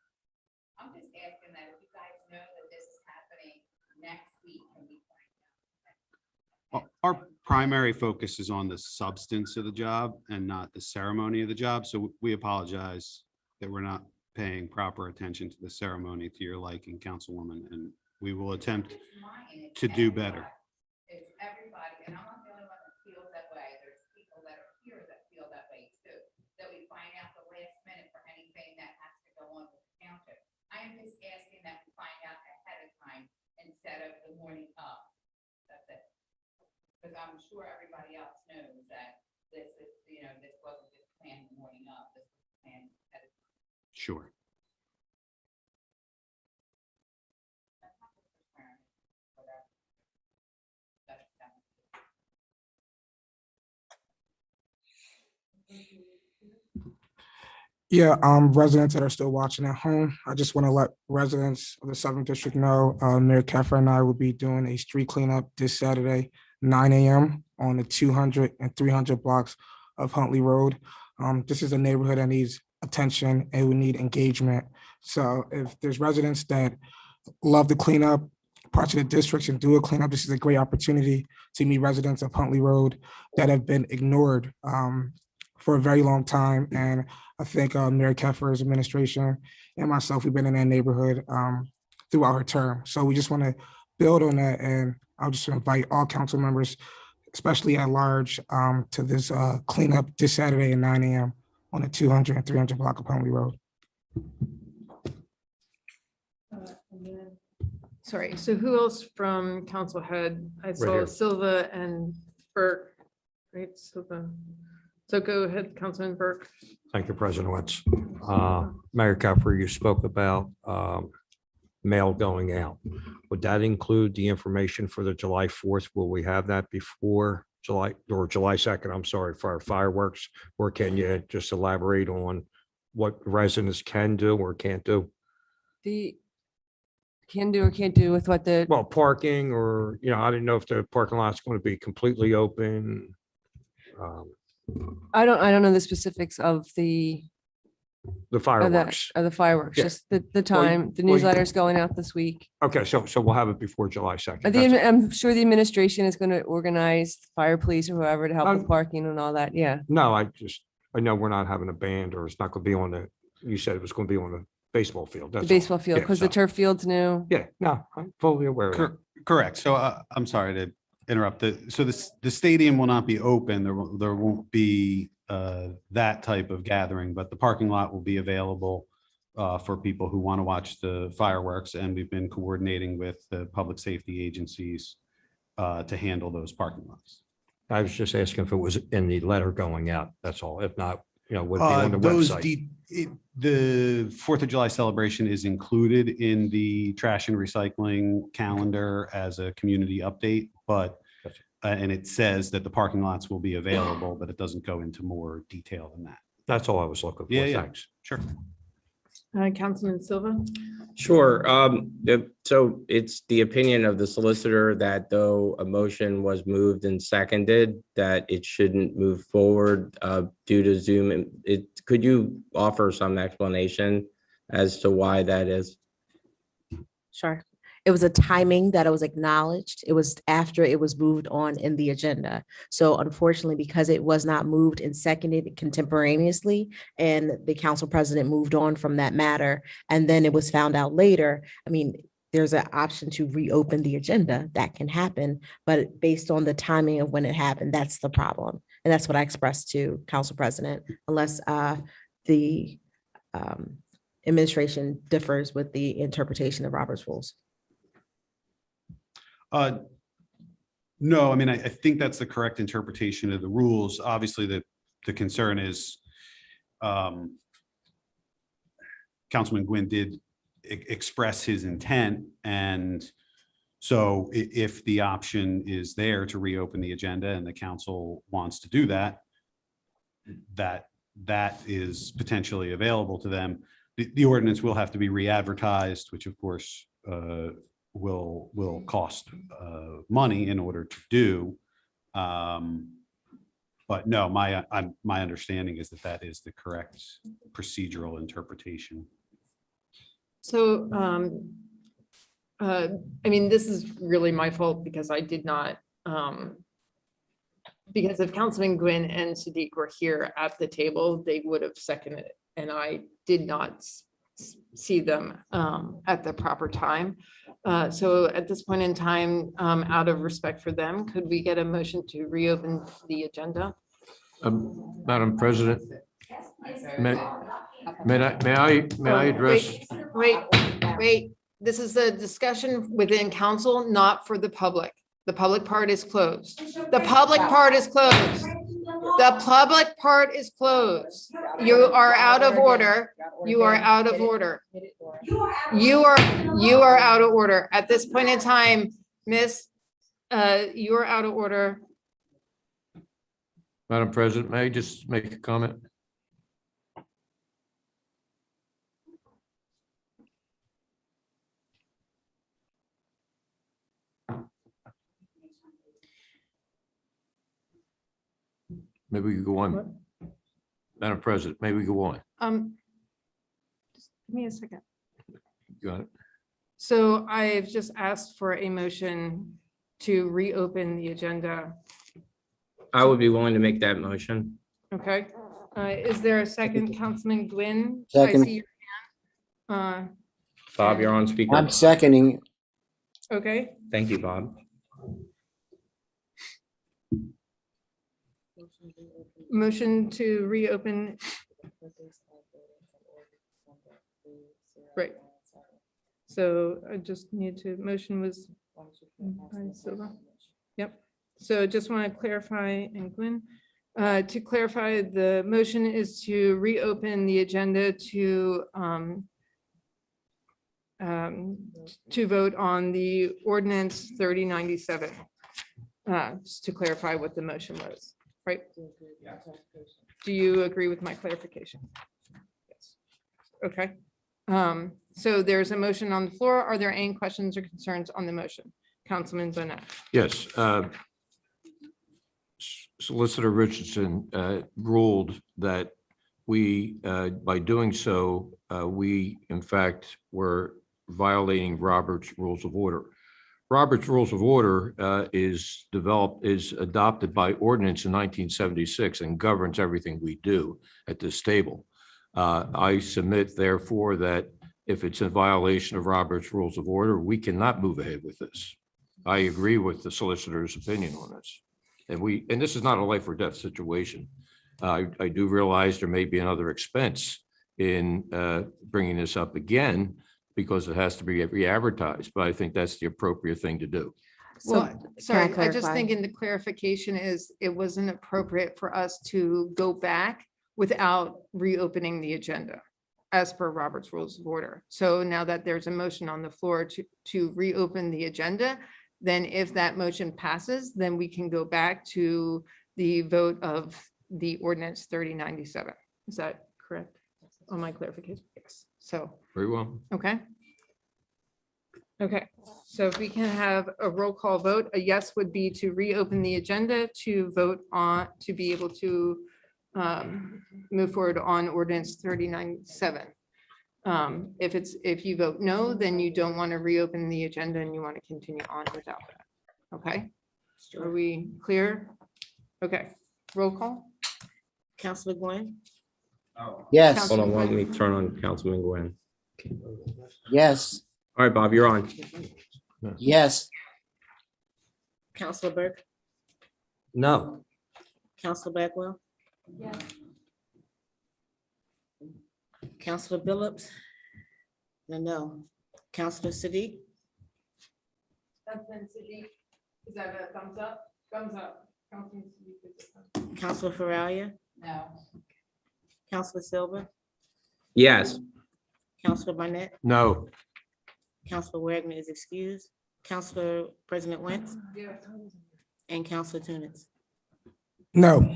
I'm just asking that if you guys know that this is happening next week, can we find out? Our primary focus is on the substance of the job and not the ceremony of the job. So we apologize that we're not paying proper attention to the ceremony to your liking, Councilwoman, and we will attempt to do better. It's everybody, and I'm not the only one that feels that way. There's people that are here that feel that way too. That we find out the last minute for anything that has to go on with the township. I am just asking that we find out ahead of time instead of the morning of. That's it. Because I'm sure everybody else knows that this is, this wasn't just planned the morning of, this was planned ahead of time. Sure. Yeah, residents that are still watching at home, I just want to let residents of the 7th District know, Mayor Keffer and I will be doing a street cleanup this Saturday, 9 a.m. on the 200 and 300 blocks of Huntley Road. This is a neighborhood that needs attention and we need engagement. So if there's residents that love to clean up parts of the districts and do a cleanup, this is a great opportunity to meet residents of Huntley Road that have been ignored for a very long time. And I think Mayor Keffer's administration and myself, we've been in that neighborhood throughout her term. So we just want to build on that. And I'll just invite all council members, especially at large, to this cleanup this Saturday at 9 a.m. on the 200 and 300 block of Huntley Road. Sorry, so who else from council had? I saw here. Silva and Burke. Right, Silva. So go ahead, Councilman Burke. Thank you, President Wentz. Mayor Keffer, you spoke about mail going out. Would that include the information for the July 4th? Will we have that before July or July 2nd? I'm sorry, for our fireworks? Or can you just elaborate on what residents can do or can't do? The can do or can't do with what the, Well, parking or, I didn't know if the parking lot's going to be completely open. I don't know the specifics of The of fireworks. the fireworks, Yeah. just the Well, time, the well, you- newsletter's going out this week. Okay, so we'll have it before July 2nd. I'm sure the administration is going to organize fire police or whoever to help with Um, parking and all that. Yeah. No, I know we're not having a band or it's not going to be on you said it was going to be on the baseball field. The That's all. baseball field, Yeah, because the so- turf field's new. Yeah, no, I'm fully aware of that. Correct. So I'm sorry to interrupt. So the stadium will not be open. There won't be that type of gathering, but the parking lot will be available for people who want to watch the fireworks. And we've been coordinating with the public safety agencies to handle those parking lots. I was just asking if it was in the letter going out. That's all. If not, would be on the Those website. the 4th of July celebration is included in the trash and recycling calendar as a community update, but and it says that the parking lots will be available, but it doesn't go into more detail than that. That's all I was looking for. Yeah, Thanks. sure. Councilman Silva? Sure. So it's the opinion of the solicitor that though a motion was moved and seconded, that it shouldn't move forward due to Zoom. Could you offer some explanation as to why that is? Sure. It was a timing that it was acknowledged. It was after it was moved on in the agenda. So unfortunately, because it was not moved and seconded contemporaneously, and the council president moved on from that matter, and then it was found out later, I mean, there's an option to reopen the agenda. That can happen, but based on the timing of when it happened, that's the problem. And that's what I expressed to council president, unless the administration differs with the interpretation of Robert's rules. No, I mean, I think that's the correct interpretation of the rules. Obviously, the concern is Councilman Gwynn did express his intent. And so if the option is there to reopen the agenda and the council wants to do that, that is potentially available to them. The ordinance will have to be re-advertised, which of course will cost money in order to do. But no, my understanding is that is the correct procedural interpretation. So, I mean, this is really my fault because I did not, because if Councilman Gwynn and Sadiq were here at the table, they would have seconded it. And I did not see them at the proper time. So at this point in time, out of respect for them, could we get a motion to reopen the agenda? Madam President, may I address? Wait, this is a discussion within council, not for the public. The public part is closed. The public part is closed. The public part is closed. You are out of order. You are out of order. You are out of order. At this point in time, Miss, you are out of order. Madam President, may I just make a comment? Maybe we could go on. Madam President, may we go on? Just give me a second. Got it. So I've just asked for a motion to reopen the agenda. I would be willing to make that motion. Okay, is there a second, Councilman Gwynn? Second. I see your hand. Bob, you're on speaker. I'm seconding. Okay, Thank you, Bob. motion to reopen. Right. So I just need to, motion was. by Silva. Yep, so just want to clarify, and Glenn, to clarify, the motion is to reopen the agenda to vote on the ordinance 3097. Just to clarify what the motion was, right? Do you agree with my clarification? Yes. Okay. So there's a motion on the floor. Are there any questions or concerns on the motion? Councilman Bonnet. Yes. Solicitor Richardson ruled that we, by doing so, we in fact were violating Robert's Rules of Order. Robert's Rules of Order is adopted by ordinance in 1976 and governs everything we do at this table. I submit therefore that if it's in violation of Robert's Rules of Order, we cannot move ahead with this. I agree with the solicitor's opinion on this. And this is not a life or death situation. I do realize there may be another expense in bringing this up again because it has to be re-advertised, but I think that's the appropriate thing to do. Well, sorry, I just clarify? think in the clarification is it wasn't appropriate for us to go back without reopening the agenda as per Robert's Rules of Order. So now that there's a motion on the floor to reopen the agenda, then if that motion passes, then we can go back to the vote of the ordinance 3097. Is that correct? On my clarification? Yes. So, Very well. okay. Okay, so if we can have a roll call vote, a yes would be to reopen the agenda to vote on, to be able to move forward on ordinance 3097. If you vote no, then you don't want to reopen the agenda and you want to continue on without that. Okay, are we clear? Okay, roll call. Counselor Gwen, Yes, Hold on, let me turn on Councilman Gwen. yes, All right, Bob, you're on. yes, Counselor Burke, No. Counselor Bagwell, Yes. Counselor Billups. No. Counselor Siddiq, That's been Sydney. Is that a thumbs up? Thumbs up. Counselor Faralia, No. Counselor Silver, Yes. Counselor Barnett, No. Counselor Wagner is excused, Counselor President Wentz, and Counselor Tunis. No.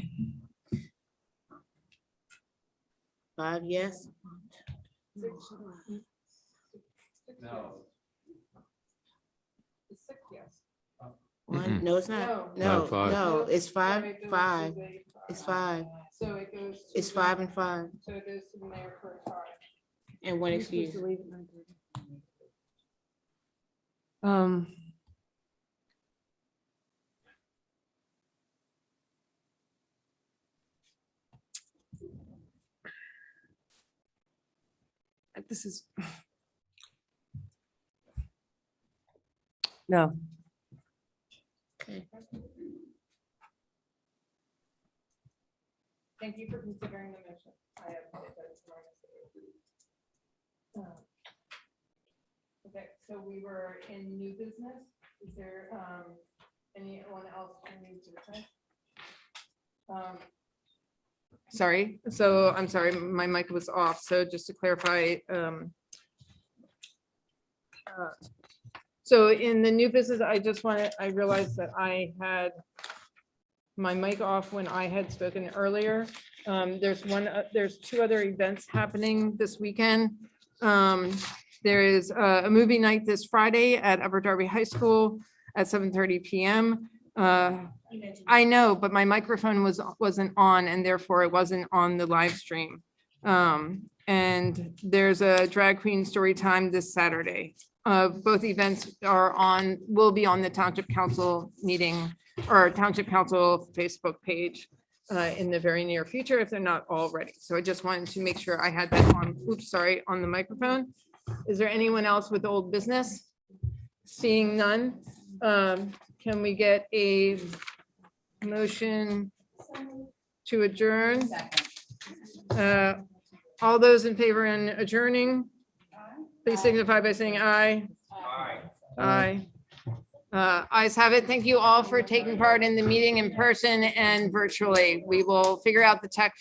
5 yes. No. One, no, it's not. No, No, five. no, it's 5, 5. It's 5. So it goes. It's 5 and 5, So it goes to the mayor for a tie. and one excuse. This is. No. Okay. Thank you for considering the motion. I apologize for my mistake. Okay, so we were in new business. Is there anyone else who needs to say? Sorry, so I'm sorry, my mic was off. So just to clarify, so in the new business, I realized that I had my mic off when I had spoken earlier. There's 2 other events happening this weekend. There is a movie night this Friday at Upper Darby High School at 7:30 PM. I know, but my microphone wasn't on and therefore it wasn't on the live stream. And there's a drag queen story time this Saturday. Both events will be on the Township Council meeting or Township Council Facebook page in the very near future if they're not already. So I just wanted to make sure I had that on, on the microphone. Is there anyone else with old business? Seeing none, can we get a motion to adjourn? All those in favor in adjourning, please signify by saying aye. Aye. Ayes have it. Thank you all for taking part in the meeting in person and virtually. We will figure out the tech